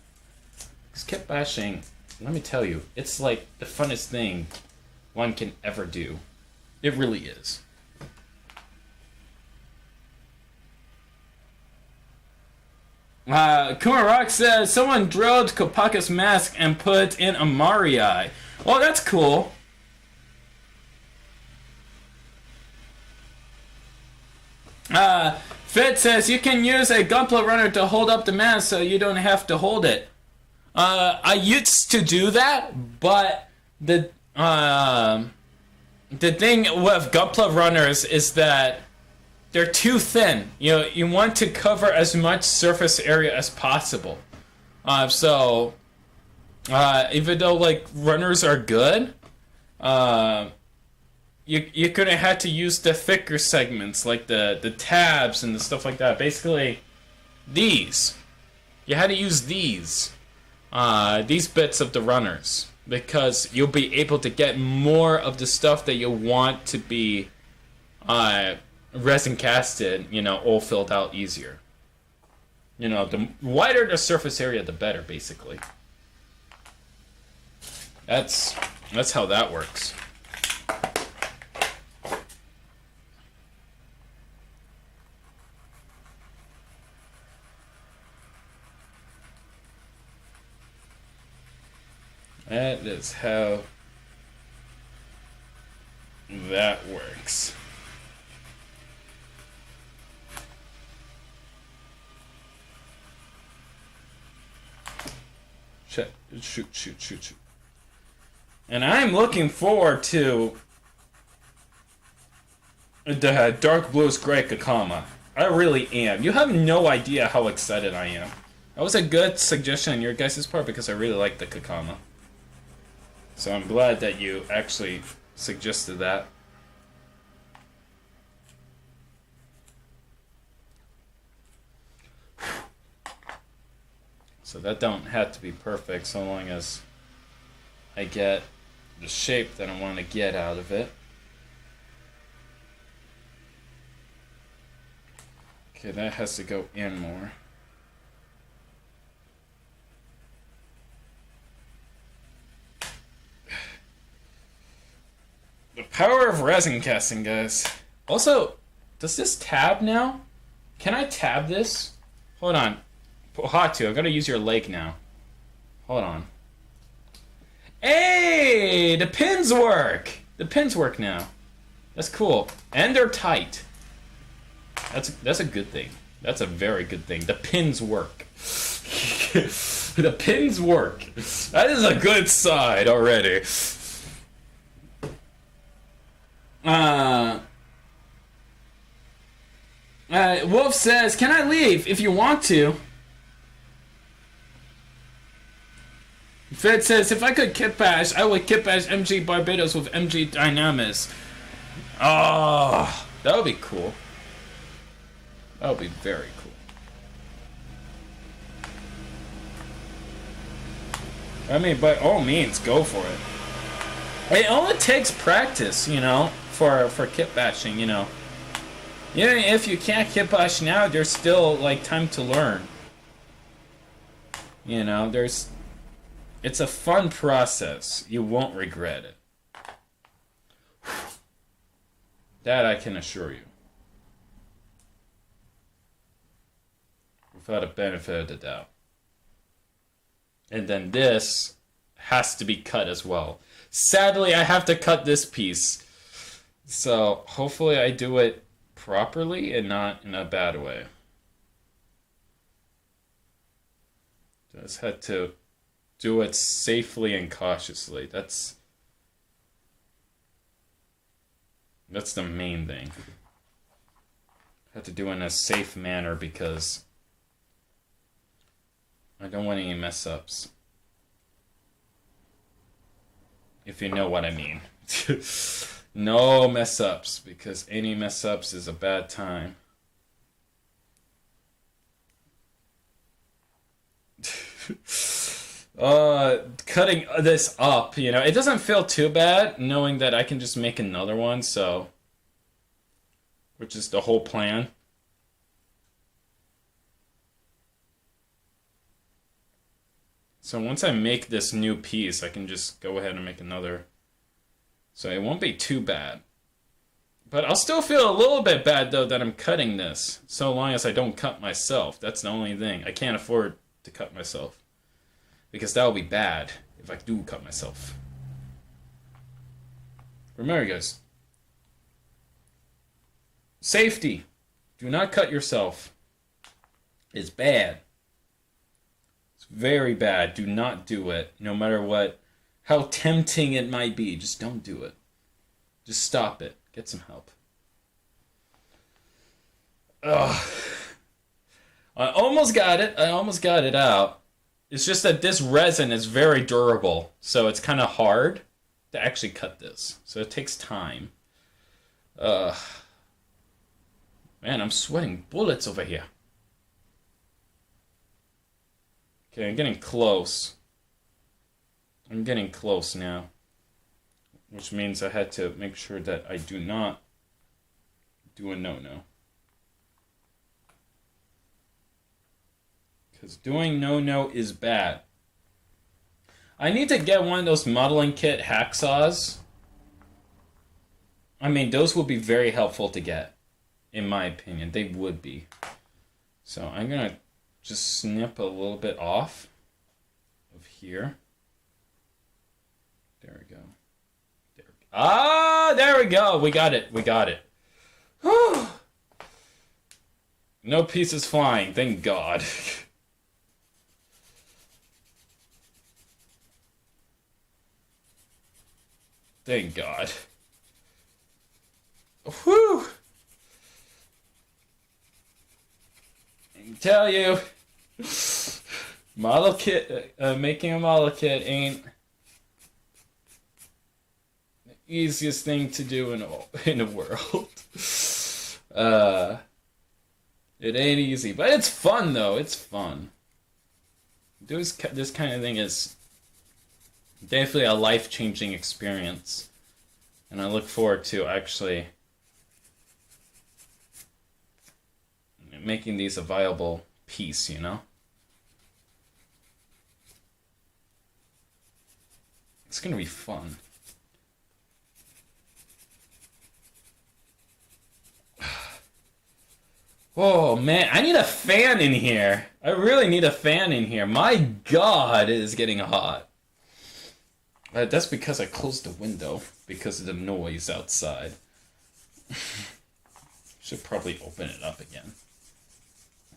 Because kit bashing, let me tell you, it's the funnest thing one can ever do. It really is. Kumarok says, someone drilled Kopaka's mask and put in a Marii. Well, that's cool. Fit says, you can use a gunpla runner to hold up the mask so you don't have to hold it. I used to do that, but the thing with gunpla runners is that they're too thin. You want to cover as much surface area as possible. So even though runners are good, you're gonna have to use the thicker segments, like the tabs and the stuff like that. Basically, these. You had to use these bits of the runners, because you'll be able to get more of the stuff that you want to be resin casted, all filled out easier. The wider the surface area, the better, basically. That's how that works. That is how that works. Shoot. And I'm looking forward to the Dark Blues Gray Kakama. I really am. You have no idea how excited I am. That was a good suggestion on your guys' part, because I really like the Kakama. So I'm glad that you actually suggested that. So that don't have to be perfect, so long as I get the shape that I want to get out of it. Okay, that has to go in more. The power of resin casting, guys. Also, does this tab now? Can I tab this? Hold on. Pohatu, I've got to use your leg now. Hold on. Hey! The pins work! The pins work now. That's cool. And they're tight. That's a good thing. That's a very good thing. The pins work. The pins work. That is a good side already. Wolf says, can I leave if you want to? Fed says, if I could kit bash, I would kit bash MG Barbados with MG Dynamis. Oh, that would be cool. That would be very cool. I mean, by all means, go for it. It only takes practice, for kit bashing, Even if you can't kit bash now, there's still, time to learn. It's a fun process. You won't regret it. That I can assure you. Without a benefit of the doubt. And then this has to be cut as well. Sadly, I have to cut this piece. So, hopefully I do it properly and not in a bad way. Just had to do it safely and cautiously. That's the main thing. Had to do it in a safe manner because I don't want any mess ups. If you know what I mean. No mess ups, because any mess ups is a bad time. Cutting this up, you know, it doesn't feel too bad knowing that I can just make another one, so, which is the whole plan. So once I make this new piece, I can just go ahead and make another. So it won't be too bad. But I'll still feel a little bit bad, though, that I'm cutting this. So long as I don't cut myself. That's the only thing. I can't afford to cut myself. Because that would be bad if I do cut myself. Remember, guys. Safety. Do not cut yourself. It's bad. It's very bad. Do not do it. No matter how tempting it might be. Just don't do it. Just stop it. Get some help. Ugh. I almost got it. I almost got it out. It's just that this resin is very durable. So it's kind of hard to actually cut this. So it takes time. Man, I'm sweating bullets over here. Okay, I'm getting close. I'm getting close now. Which means I had to make sure that I do not do a no-no. Because doing no-no is bad. I need to get one of those modeling kit hacksaws. I mean, those would be very helpful to get. In my opinion, they would be. So I'm going to just snip a little bit off of here. There we go. There we go. We got it. We got it. Whew. No pieces flying. Thank God. Thank God. Whew. I can tell you, model kit, making a model kit ain't easiest thing to do in the world. It ain't easy, but it's fun though. It's fun. This kind of thing is definitely a life-changing experience, and I look forward to actually making these a viable piece. You know, it's gonna be fun. Oh man, I need a fan in here. I really need a fan in here. My God, it is getting hot. That's because I closed the window because of the noise outside. Should probably open it up again.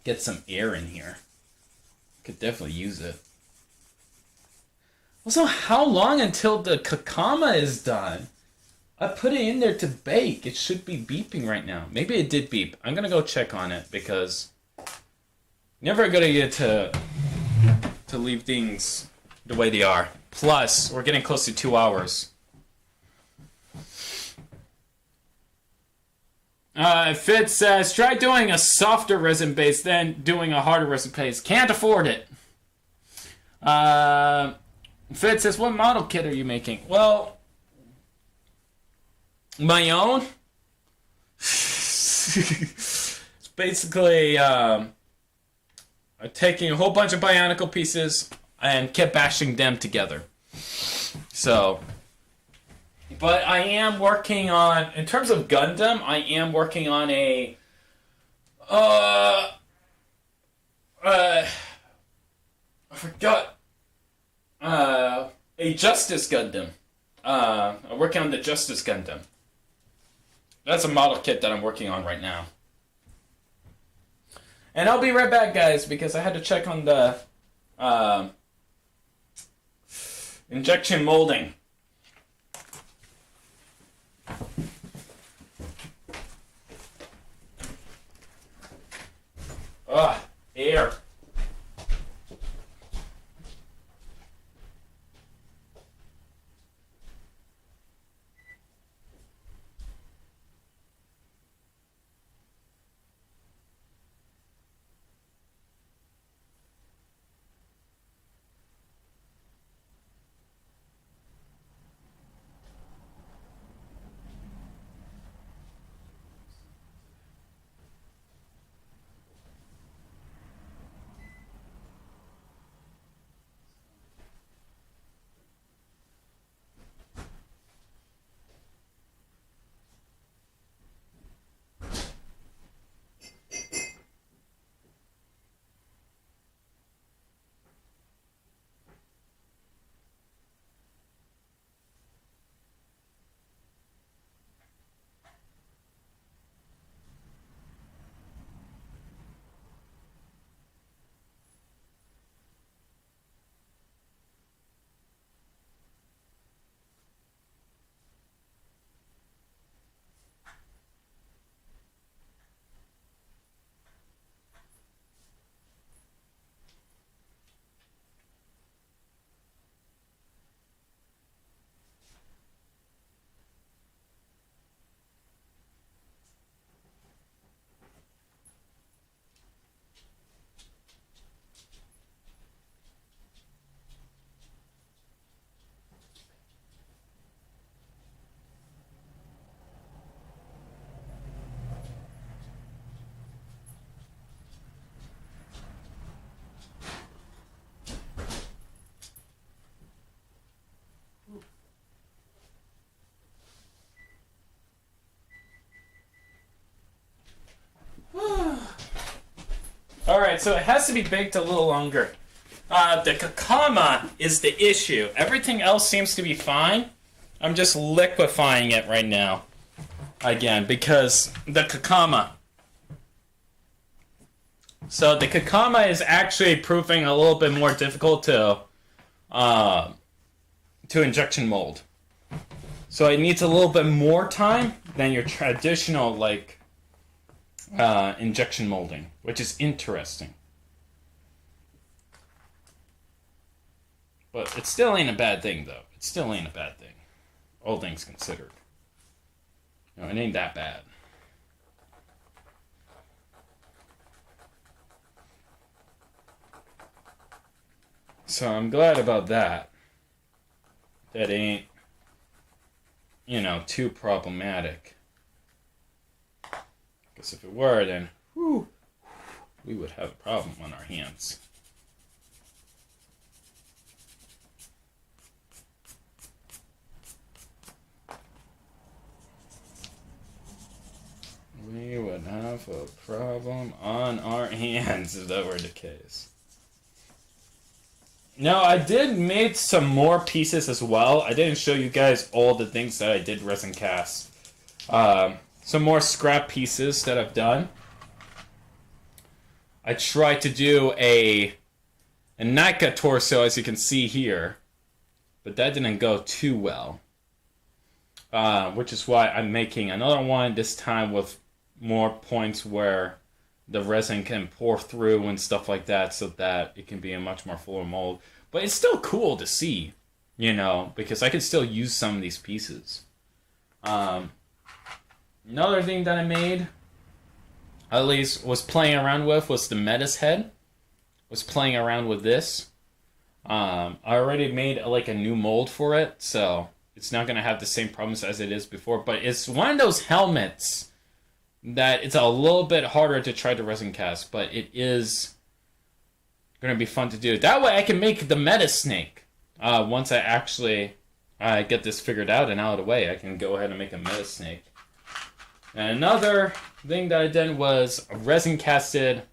Get some air in here. Could definitely use it. Also, how long until the Kakama is done? I put it in there to bake. It should be beeping right now. Maybe it did beep. I'm gonna go check on it because never a good idea to leave things the way they are. Plus, we're getting close to 2 hours. Fitz says, try doing a softer resin base, then doing a harder resin base. Can't afford it. Fitz says, what model kit are you making? Well, my own? It's basically I'm taking a whole bunch of Bionicle pieces and kept bashing them together. So, but I am working on, in terms of Gundam, I am working on a I forgot a Justice Gundam. I'm working on the Justice Gundam. That's a model kit that I'm working on right now. And I'll be right back, guys, because I had to check on the injection molding. Air. Alright, so it has to be baked a little longer. The Kakama is the issue. Everything else seems to be fine. I'm just liquefying it right now. Again, because the Kakama. So the Kakama is actually proving a little bit more difficult to injection mold. So it needs a little bit more time than your traditional, like, injection molding, which is interesting. But it still ain't a bad thing, though. It still ain't a bad thing. All things considered. No, it ain't that bad. So I'm glad about that. That ain't, you know, too problematic. Because if it were, then, whew, we would have a problem on our hands. We would have a problem on our hands if that were the case. Now, I did make some more pieces as well. I didn't show you guys all the things that I did resin cast. Some more scrap pieces that I've done. I tried to do a NICA torso, as you can see here, but that didn't go too well. Which is why I'm making another one, this time with more points where the resin can pour through and stuff like that, so that it can be a much more fuller mold. But it's still cool to see, you know, because I can still use some of these pieces. Another thing that I made, at least was playing around with, was the Metis head. Was playing around with this. I already made like a new mold for it, so it's not going to have the same problems as it is before. But it's one of those helmets that it's a little bit harder to try to resin cast, but it is going to be fun to do. That way I can make the Meta Snake. Once I actually get this figured out and out of the way, I can go ahead and make a Meta Snake. And another thing that I did was resin casted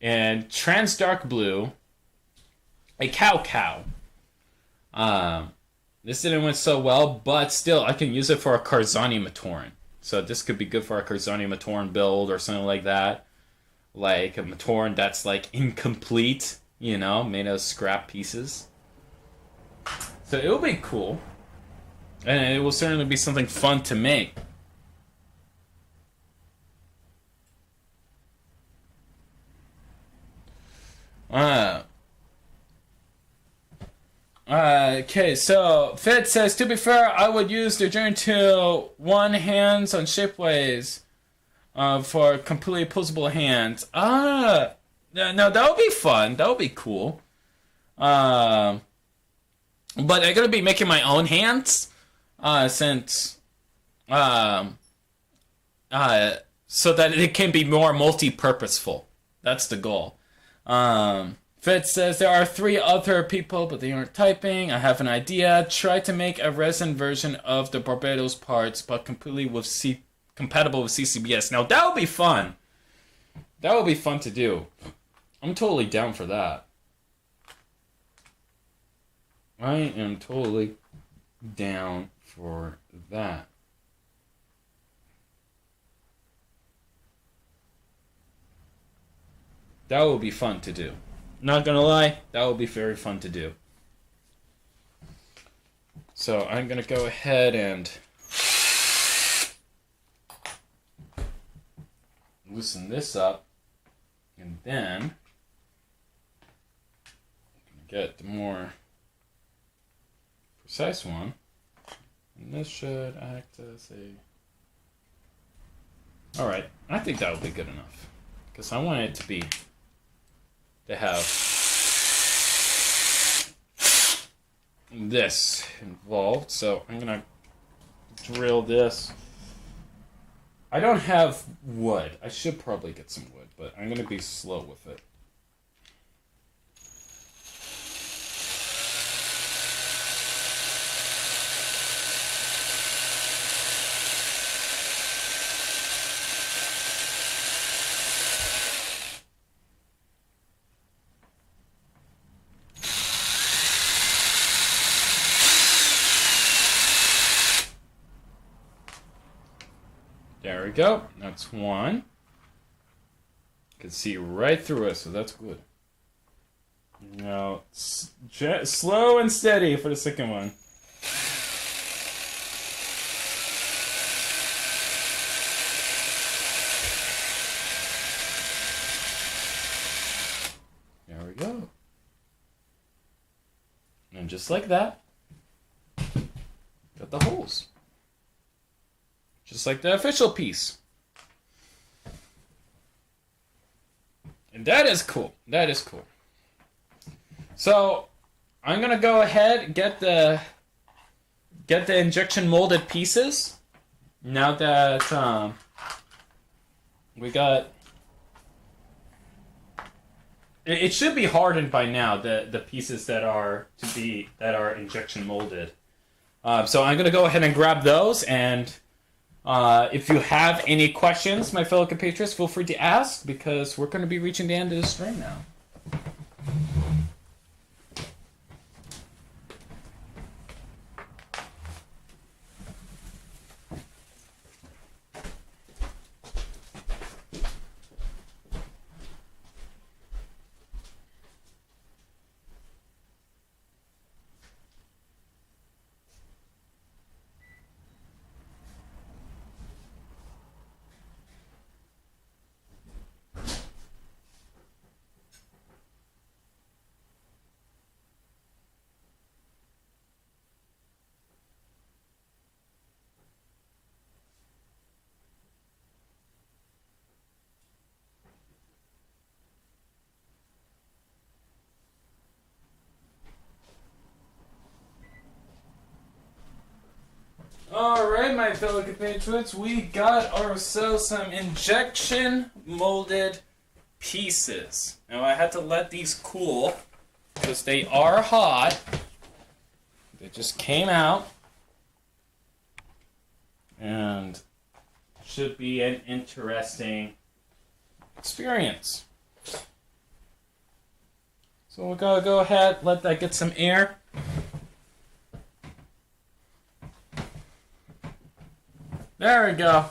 in trans dark blue a cow. This didn't went so well, but still, I can use it for a Karzani Matoran. So this could be good for a Karzani Matoran build or something like that. Like a Matoran that's like incomplete, you know, made of scrap pieces. So it will be cool. And it will certainly be something fun to make. Okay, so Fed says, to be fair, I would use the Journey to one hands on Shapeways for completely posable hands. No, that would be fun. That would be cool. But I'm gonna be making my own hands, since, so that it can be more multi-purposeful. That's the goal. Fed says there are 3 other people, but they aren't typing. I have an idea. Try to make a resin version of the Barbados parts, but completely compatible with CCBS. Now that would be fun. That would be fun to do. I'm totally down for that. I am totally down for that. That would be fun to do. Not gonna lie, that would be very fun to do. So I'm gonna go ahead and loosen this up, and then get the more precise one. And this should act as a... Alright, I think that would be good enough. Because I want it to have this involved. So I'm gonna drill this. I don't have wood. I should probably get some wood, but I'm gonna be slow with it. There we go. That's one. You can see right through it, so that's good. Now, slow and steady for the second one. There we go. And just like that, got the holes. Just like the official piece. And that is cool. That is cool. So, I'm going to go ahead and get the injection molded pieces. Now that we got... It should be hardened by now, the pieces that are injection molded. So I'm going to go ahead and grab those, and if you have any questions, my fellow compatriots, feel free to ask, because we're going to be reaching the end of the stream now. Alright, my fellow compatriots, we got ourselves some injection molded pieces. Now I had to let these cool because they are hot. They just came out and should be an interesting experience. So we're gonna go ahead, let that get some air. There we go.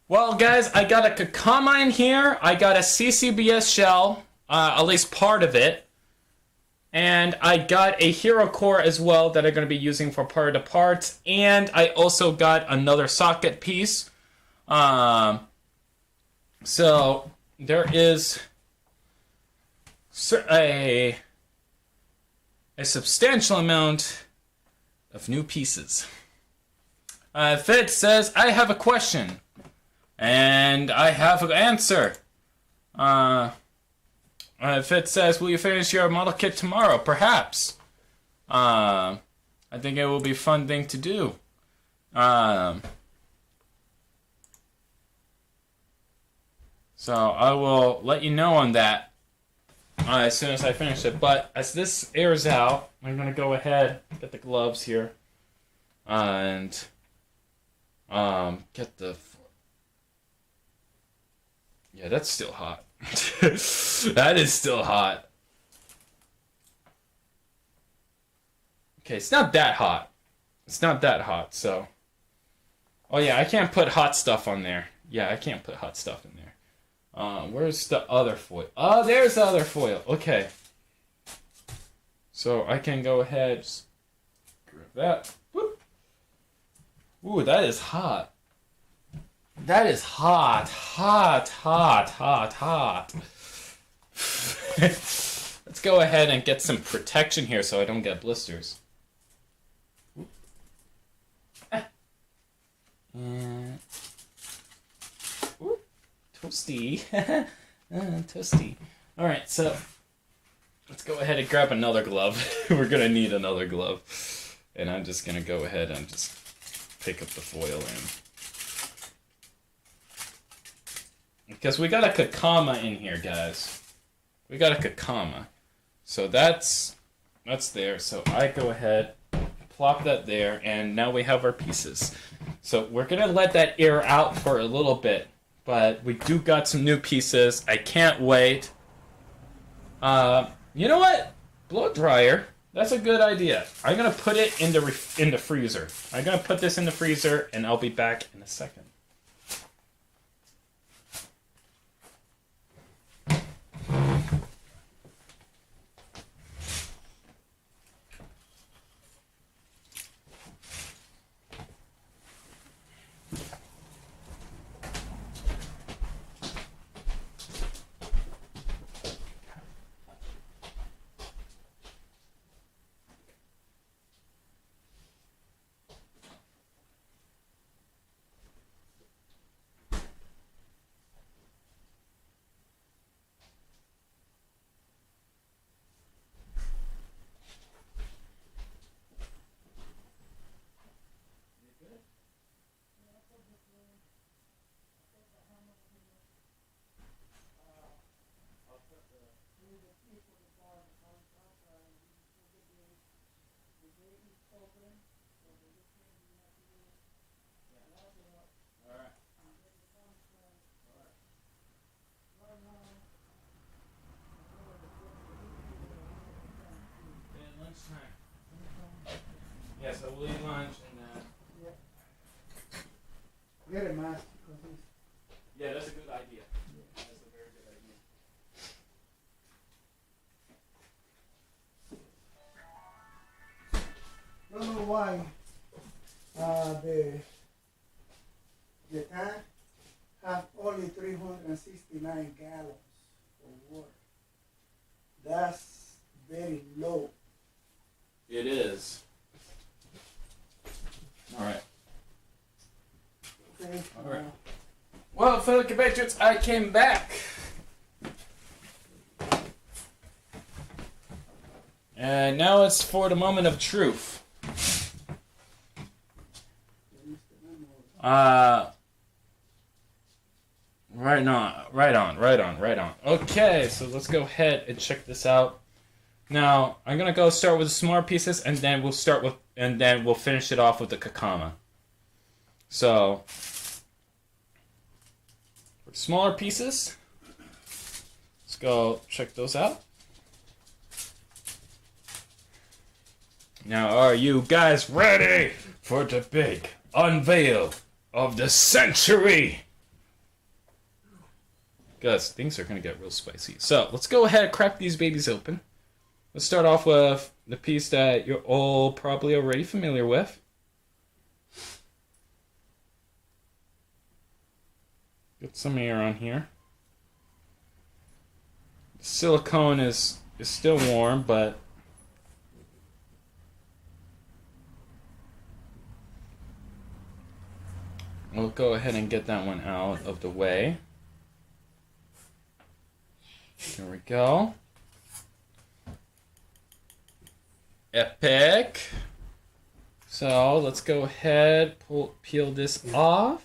Well, guys, I got a Kakama in here. I got a CCBS shell, at least part of it. And I got a Hero Core as well that I'm going to be using for part of the parts. And I also got another socket piece. So there is a substantial amount of new pieces. Fed says, I have a question. And I have an answer. Fitz says, will you finish your model kit tomorrow? Perhaps. I think it will be a fun thing to do. So I will let you know on that as soon as I finish it. But as this airs out, I'm going to go ahead, get the gloves here, and get the... Yeah, that's still hot. That is still hot. Okay, it's not that hot. It's not that hot, so... Oh yeah, I can't put hot stuff on there. Yeah, I can't put hot stuff in there. Where's the other foil? Oh, there's the other foil. Okay. So I can go ahead, just grab that. Whoop. Ooh, that is hot. That is hot. Hot, hot, hot, hot. Let's go ahead and get some protection here so I don't get blisters. And... Ooh, toasty. Toasty. Alright, so let's go ahead and grab another glove. We're going to need another glove. And I'm just going to go ahead and just pick up the foil and... Because we got a Kakama in here, guys. We got a Kakama. So that's there. So I go ahead, plop that there, and now we have our pieces. So we're going to let that air out for a little bit. But we do got some new pieces. I can't wait. You know what? Blow dryer. That's a good idea. I'm going to put it in the freezer. I'm going to put this in the freezer, and I'll be back in a second. Yes, I will eat lunch and Get a mask because it's... yeah, that's a good idea. That's a very good idea. Don't know why the tank have only 369 gallons of water. That's very low. It is. All right. Okay. All right. Well, fellow compatriots, I came back. And now it's for the moment of truth. Right on. Okay, so let's go ahead and check this out. Now, I'm gonna go start with the smaller pieces, and then we'll finish it off with the Kakama. So, for smaller pieces, let's go check those out. Now, are you guys ready for the big unveil of the century? Guys, things are going to get real spicy. So, let's go ahead and crack these babies open. Let's start off with the piece that you're all probably already familiar with. Get some air on here. The silicone is still warm, but we'll go ahead and get that one out of the way. There we go. Epic. So let's go ahead, peel this off.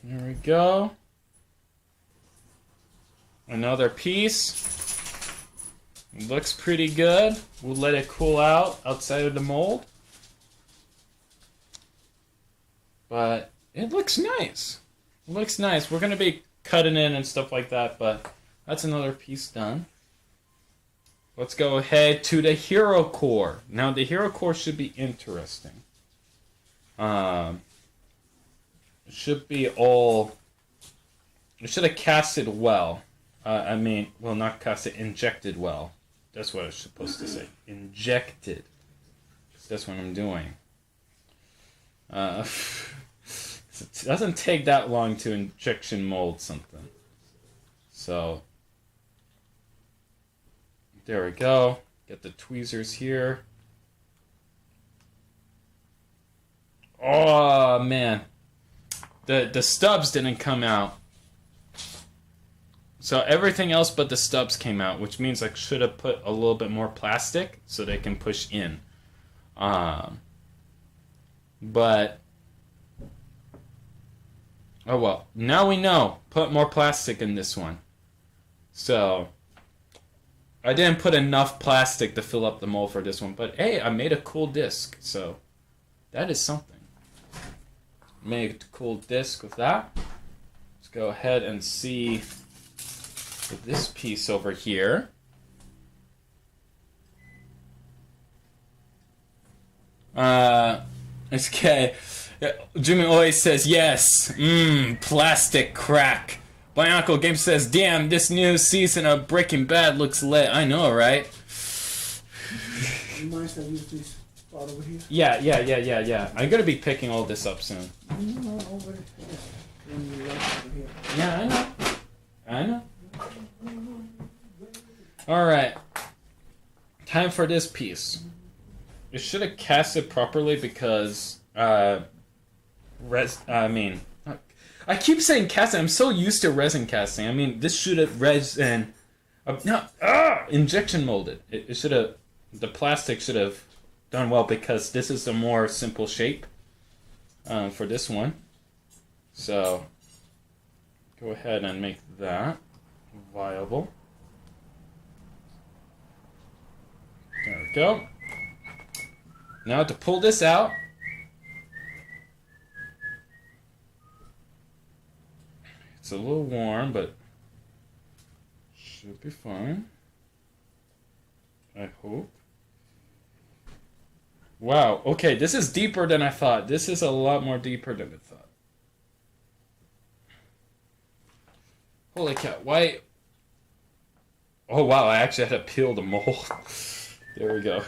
There we go. Another piece. It looks pretty good. We'll let it cool out outside of the mold. But it looks nice. It looks nice. We're going to be cutting in and stuff like that, but that's another piece done. Let's go ahead to the hero core. Now, the hero core should be interesting. It should be all... It should have casted well. Well, not casted, injected well. That's what I was supposed to say. Injected. That's what I'm doing. It doesn't take that long to injection mold something. So, there we go. Get the tweezers here. Oh, man. The stubs didn't come out. So everything else but the stubs came out, which means I should have put a little bit more plastic so they can push in. But... oh well, now we know. Put more plastic in this one. So, I didn't put enough plastic to fill up the mold for this one, but hey, I made a cool disc, so that is something. Made a cool disc with that. Let's go ahead and see with this piece over here. It's okay. Jimmy always says yes. Plastic crack. Bionicle Game says, damn, this new season of Breaking Bad looks lit. I know, right? You mind if I use this part over here? Yeah. I'm gonna be picking all this up soon. No, over here. Yeah, I know. Alright. Time for this piece. It should have cast it properly because I keep saying casting. I'm so used to resin casting. I mean, this should have resin. Injection molded. It should have. The plastic should have done well because this is a more simple shape for this one. So go ahead and make that viable. There we go. Now to pull this out. It's a little warm, but should be fine. I hope. Wow, okay, this is deeper than I thought. This is a lot more deeper than I thought. Holy cow, why? Oh wow, I actually had to peel the mold. There we go.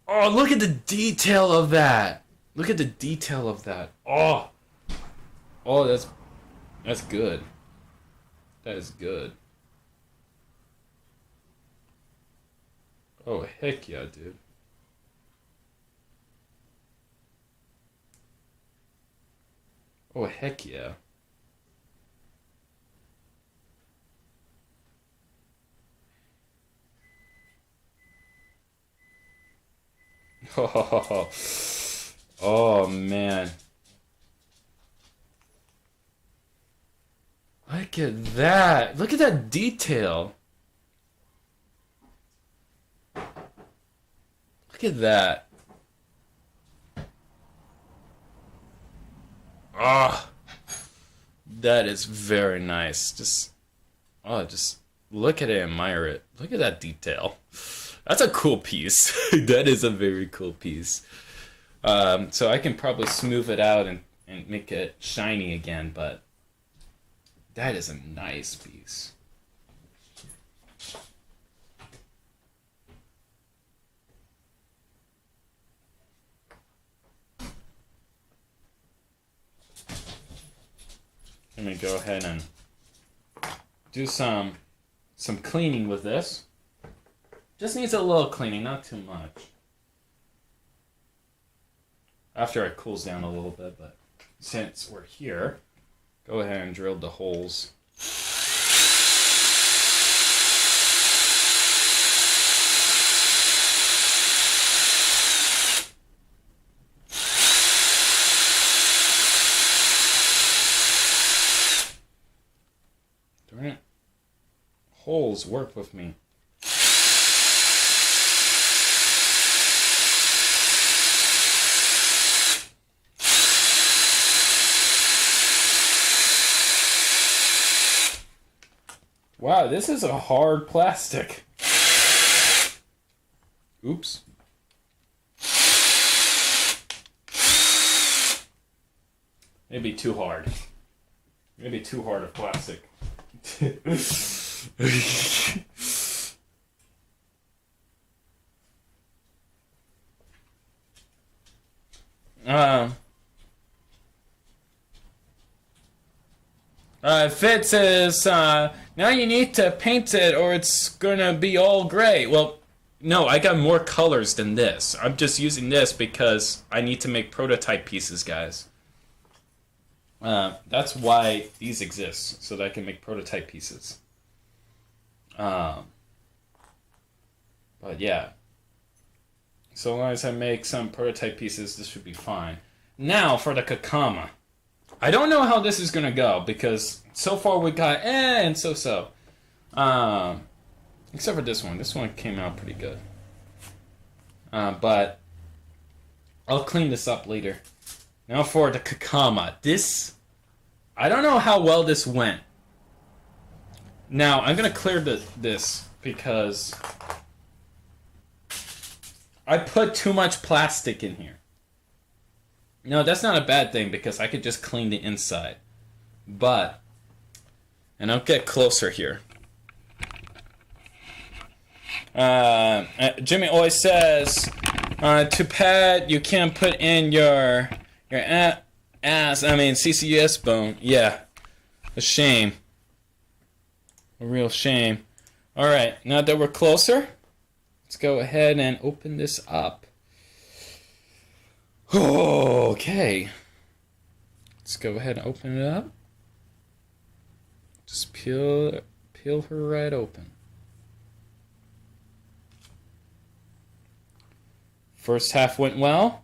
Oh, look at the detail of that. Look at the detail of that. Oh, that's good. That is good. Oh, heck yeah, dude. Oh, heck yeah. Oh, oh man. Look at that. Look at that detail. Look at that. Ah. That is very nice. Just look at it, admire it. Look at that detail. That's a cool piece. That is a very cool piece. So I can probably smooth it out and make it shiny again, but that is a nice piece. Let me go ahead and do some cleaning with this. Just needs a little cleaning, not too much. After it cools down a little bit, but since we're here, go ahead and drill the holes. Darn it. Holes work with me. Wow, this is a hard plastic. Oops. Maybe too hard. Maybe too hard of plastic. Fitz says, now you need to paint it or it's gonna be all gray. Well, no, I got more colors than this. I'm just using this because I need to make prototype pieces, guys. That's why these exist, so that I can make prototype pieces. But yeah. So long as I make some prototype pieces, this should be fine. Now for the Kakama. I don't know how this is going to go, because so far we got and so-so. Except for this one. This one came out pretty good. But I'll clean this up later. Now for the Kakama. This, I don't know how well this went. Now, I'm going to clear this because I put too much plastic in here. No, that's not a bad thing because I could just clean the inside. But, and I'll get closer here. Jimmy always says, to pad, you can't put in your ass, CCS bone. Yeah, a shame. A real shame. Alright, now that we're closer, let's go ahead and open this up. Okay. Let's go ahead and open it up. Just peel her right open. First half went well.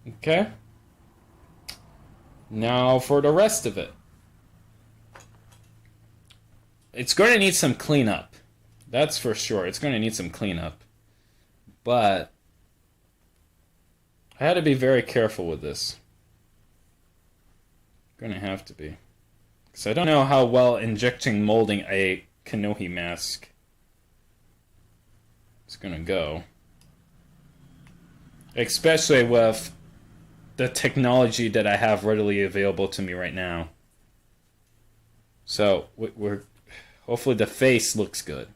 Okay. Now for the rest of it. It's going to need some cleanup. That's for sure. It's going to need some cleanup. But I had to be very careful with this. Going to have to be. Because I don't know how well injecting molding a Kanohi mask is going to go. Especially with the technology that I have readily available to me right now. So, we're hopefully the face looks good.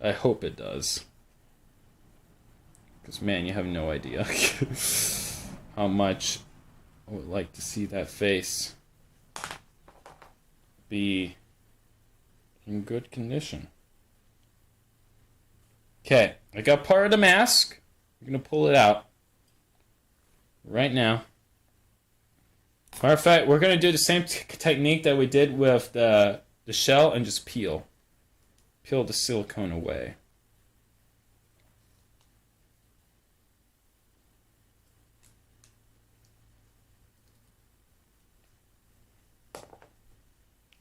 I hope it does. Because, man, you have no idea how much I would like to see that face be in good condition. Okay, I got part of the mask. I'm going to pull it out right now. Matter of fact, we're going to do the same technique that we did with the shell and just peel. Peel the silicone away.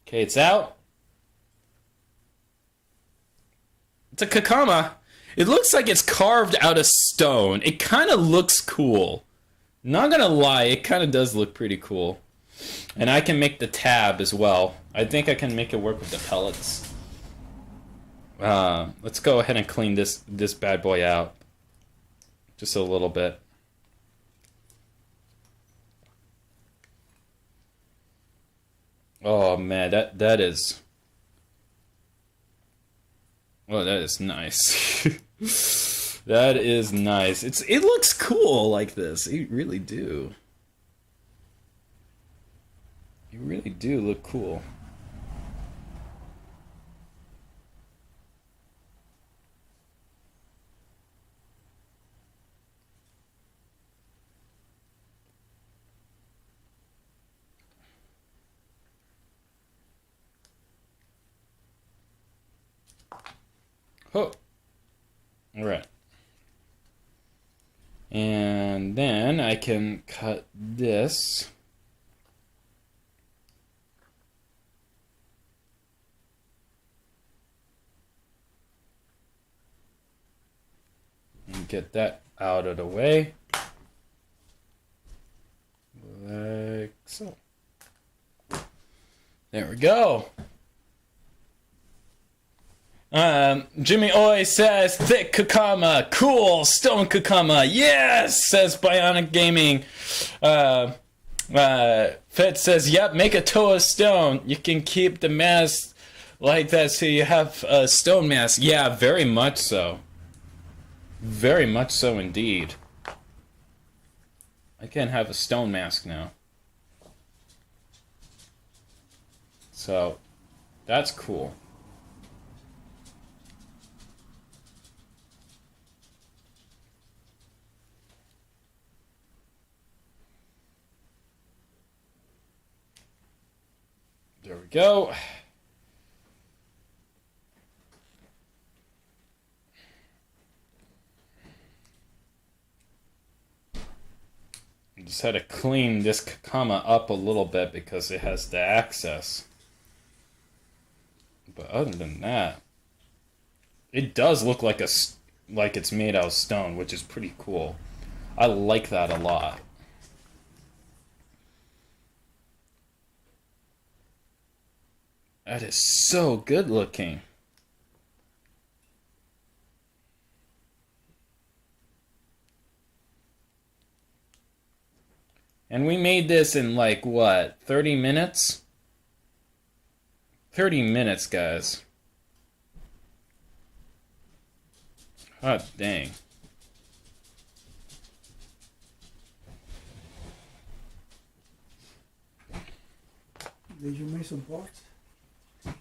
Okay, it's out. It's a Kakama. It looks like it's carved out of stone. It kind of looks cool. Not gonna lie, it kind of does look pretty cool. And I can make the tab as well. I think I can make it work with the pellets. Let's go ahead and clean this bad boy out. Just a little bit. Oh man, that is... Oh, that is nice. That is nice. It looks cool like this. You really do. You really do look cool. Oh. All right. And then I can cut this. And get that out of the way. Like so. There we go. Jimmy Oi says, thick Kakama, cool, stone Kakama, yes, says Bionic Gaming. Fed says, yep, make a toe of stone. You can keep the mask like that so you have a stone mask. Yeah, very much so. Very much so indeed. I can have a stone mask now. So, that's cool. There we go. Just had to clean this Kakama up a little bit because it has the access. But other than that, it does look like it's made out of stone, which is pretty cool. I like that a lot. That is so good looking. And we made this in like, what, 30 minutes? 30 minutes, guys. God dang. Did you make some parts?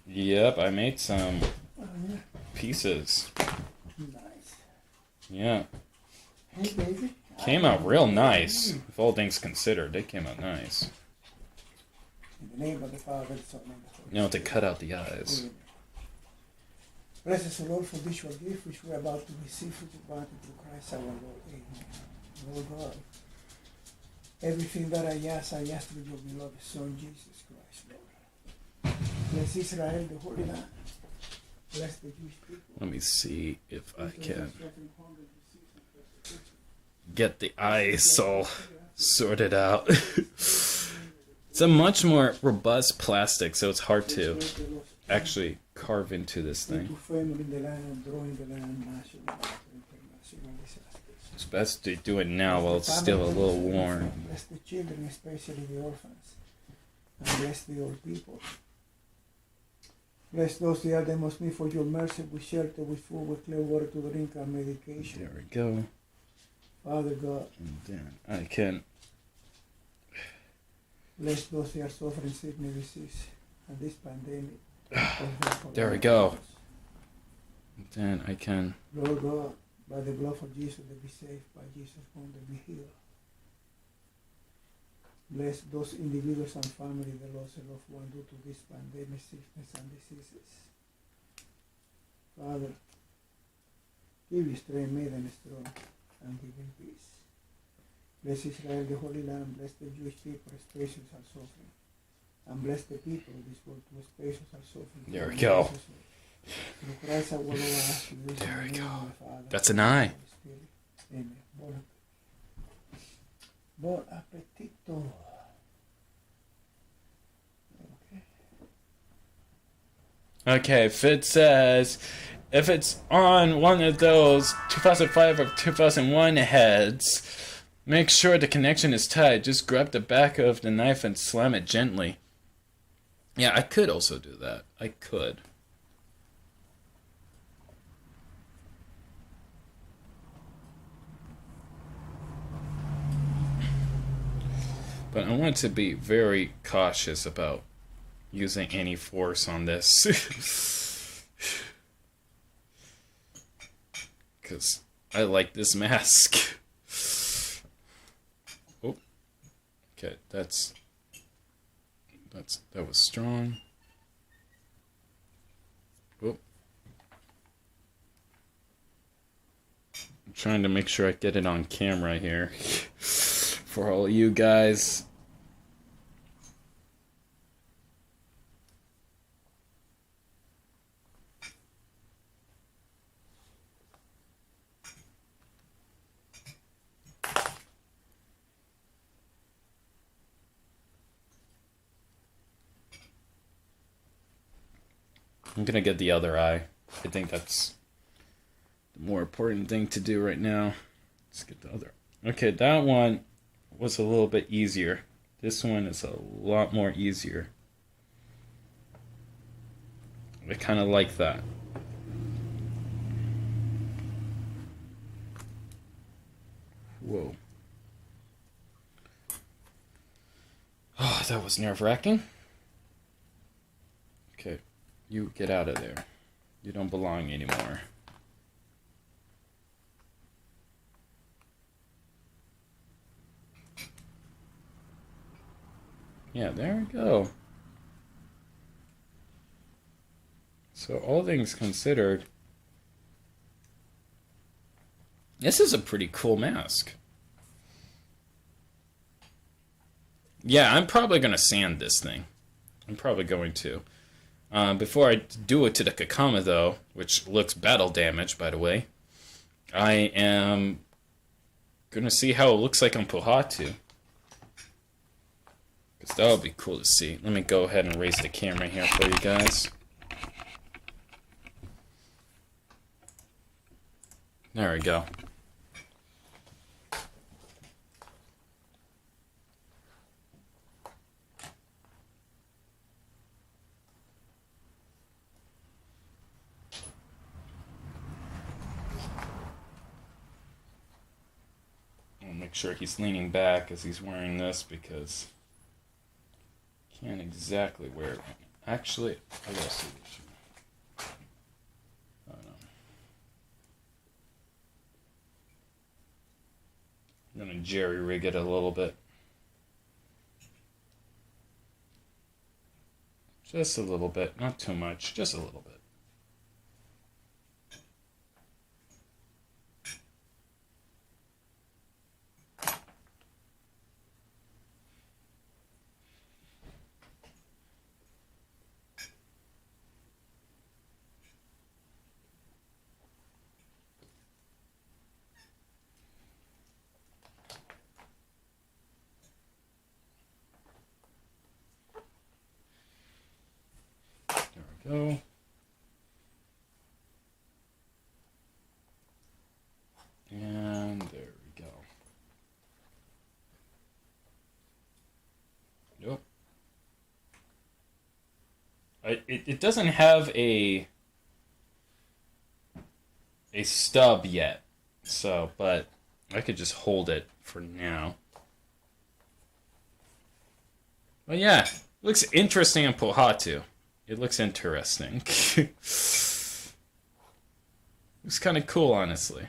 Yep, I made some pieces. Nice. Yeah. Hey, baby. Came out real nice. If all things considered, they came out nice. In the name of the Father, the Son, and the Holy You know, to cut out the eyes. Spirit. Bless us, O Lord, for this your gift which we are about to receive from the body through Christ our Lord. Amen. Lord God, everything that I ask through your beloved Son, Jesus Christ, Lord. Bless Israel, the Holy Land. Bless the Jewish people. Let me see if I can get the eyes all sorted out. It's a much more robust plastic, so it's hard to actually carve into this thing. It's best to do it now while it's still a little warm. Bless the children, especially the orphans. And bless the old people. Bless those who are the most need for your mercy, with shelter, with food, with clear water to drink, and medication. There we go. Father God. And then I can... Bless those who are suffering sickness, disease, and this pandemic. There we go. And then I can... Lord God, by the blood of Jesus, they be saved. By Jesus' whom they be healed. Bless those individuals and families that lost a loved one due to this pandemic, sickness, and diseases. Father, give you strength, make them strong, and give them peace. Bless Israel, the Holy Land. Bless the Jewish people, especially are suffering. And bless the people of this world, who especially are suffering. There we go. Through Christ our Lord, I ask you this. There we in the name go. of the Father, That's an eye. Holy Spirit. Amen. Bon appetito. Okay, if it says, if it's on one of those 2005 or 2001 heads, make sure the connection is tight. Just grab the back of the knife and slam it gently. Yeah, I could also do that. I could. But I want to be very cautious about using any force on this. Because I like this mask. Oh. Okay, that was strong. Oh. I'm trying to make sure I get it on camera here. For all you guys. I'm gonna get the other eye. I think that's the more important thing to do right now. Let's get the other. Okay, that one was a little bit easier. This one is a lot more easier. I kind of like that. Whoa. Oh, that was nerve-wracking. Okay, you get out of there. You don't belong anymore. Yeah, there we go. So all things considered, this is a pretty cool mask. Yeah, I'm probably going to sand this thing. I'm probably going to. Before I do it to the Kakama, though, which looks battle damaged, by the way, I am going to see how it looks like on Pohatu. Because that would be cool to see. Let me go ahead and raise the camera here for you guys. There we go. I'll make sure he's leaning back as he's wearing this because I can't exactly wear it. Actually, I gotta see this. I'm going to jerry-rig it a little bit. Just a little bit. Not too much. Just a little bit. Go. And there we go. Nope. It doesn't have a stub yet, so, but I could just hold it for now. But yeah, looks interesting in Pohatu. It looks interesting. Looks kind of cool, honestly.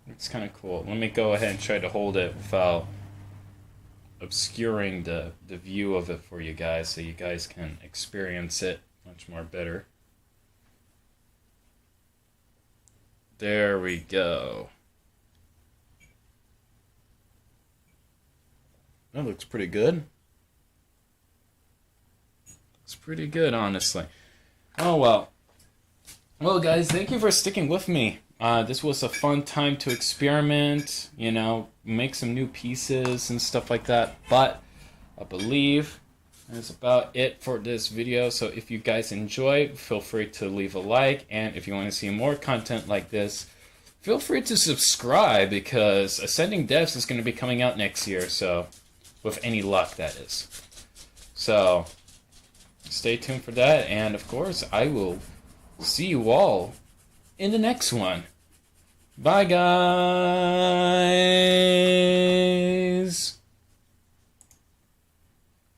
Looks kind of cool. Let me go ahead and try to hold it without obscuring the view of it for you guys so you guys can experience it much more better. There we go. That looks pretty good. It's pretty good, honestly. Oh, well. Well, guys, thank you for sticking with me This was a fun time to experiment, you know, make some new pieces and stuff like that. But I believe that's about it for this video. So if you guys enjoy, feel free to leave a like. And if you want to see more content like this, feel free to subscribe, because Ascending Devs is going to be coming out next year. So with any luck, that is. So stay tuned for that. And of course, I will see you all in the next one. Bye, guys.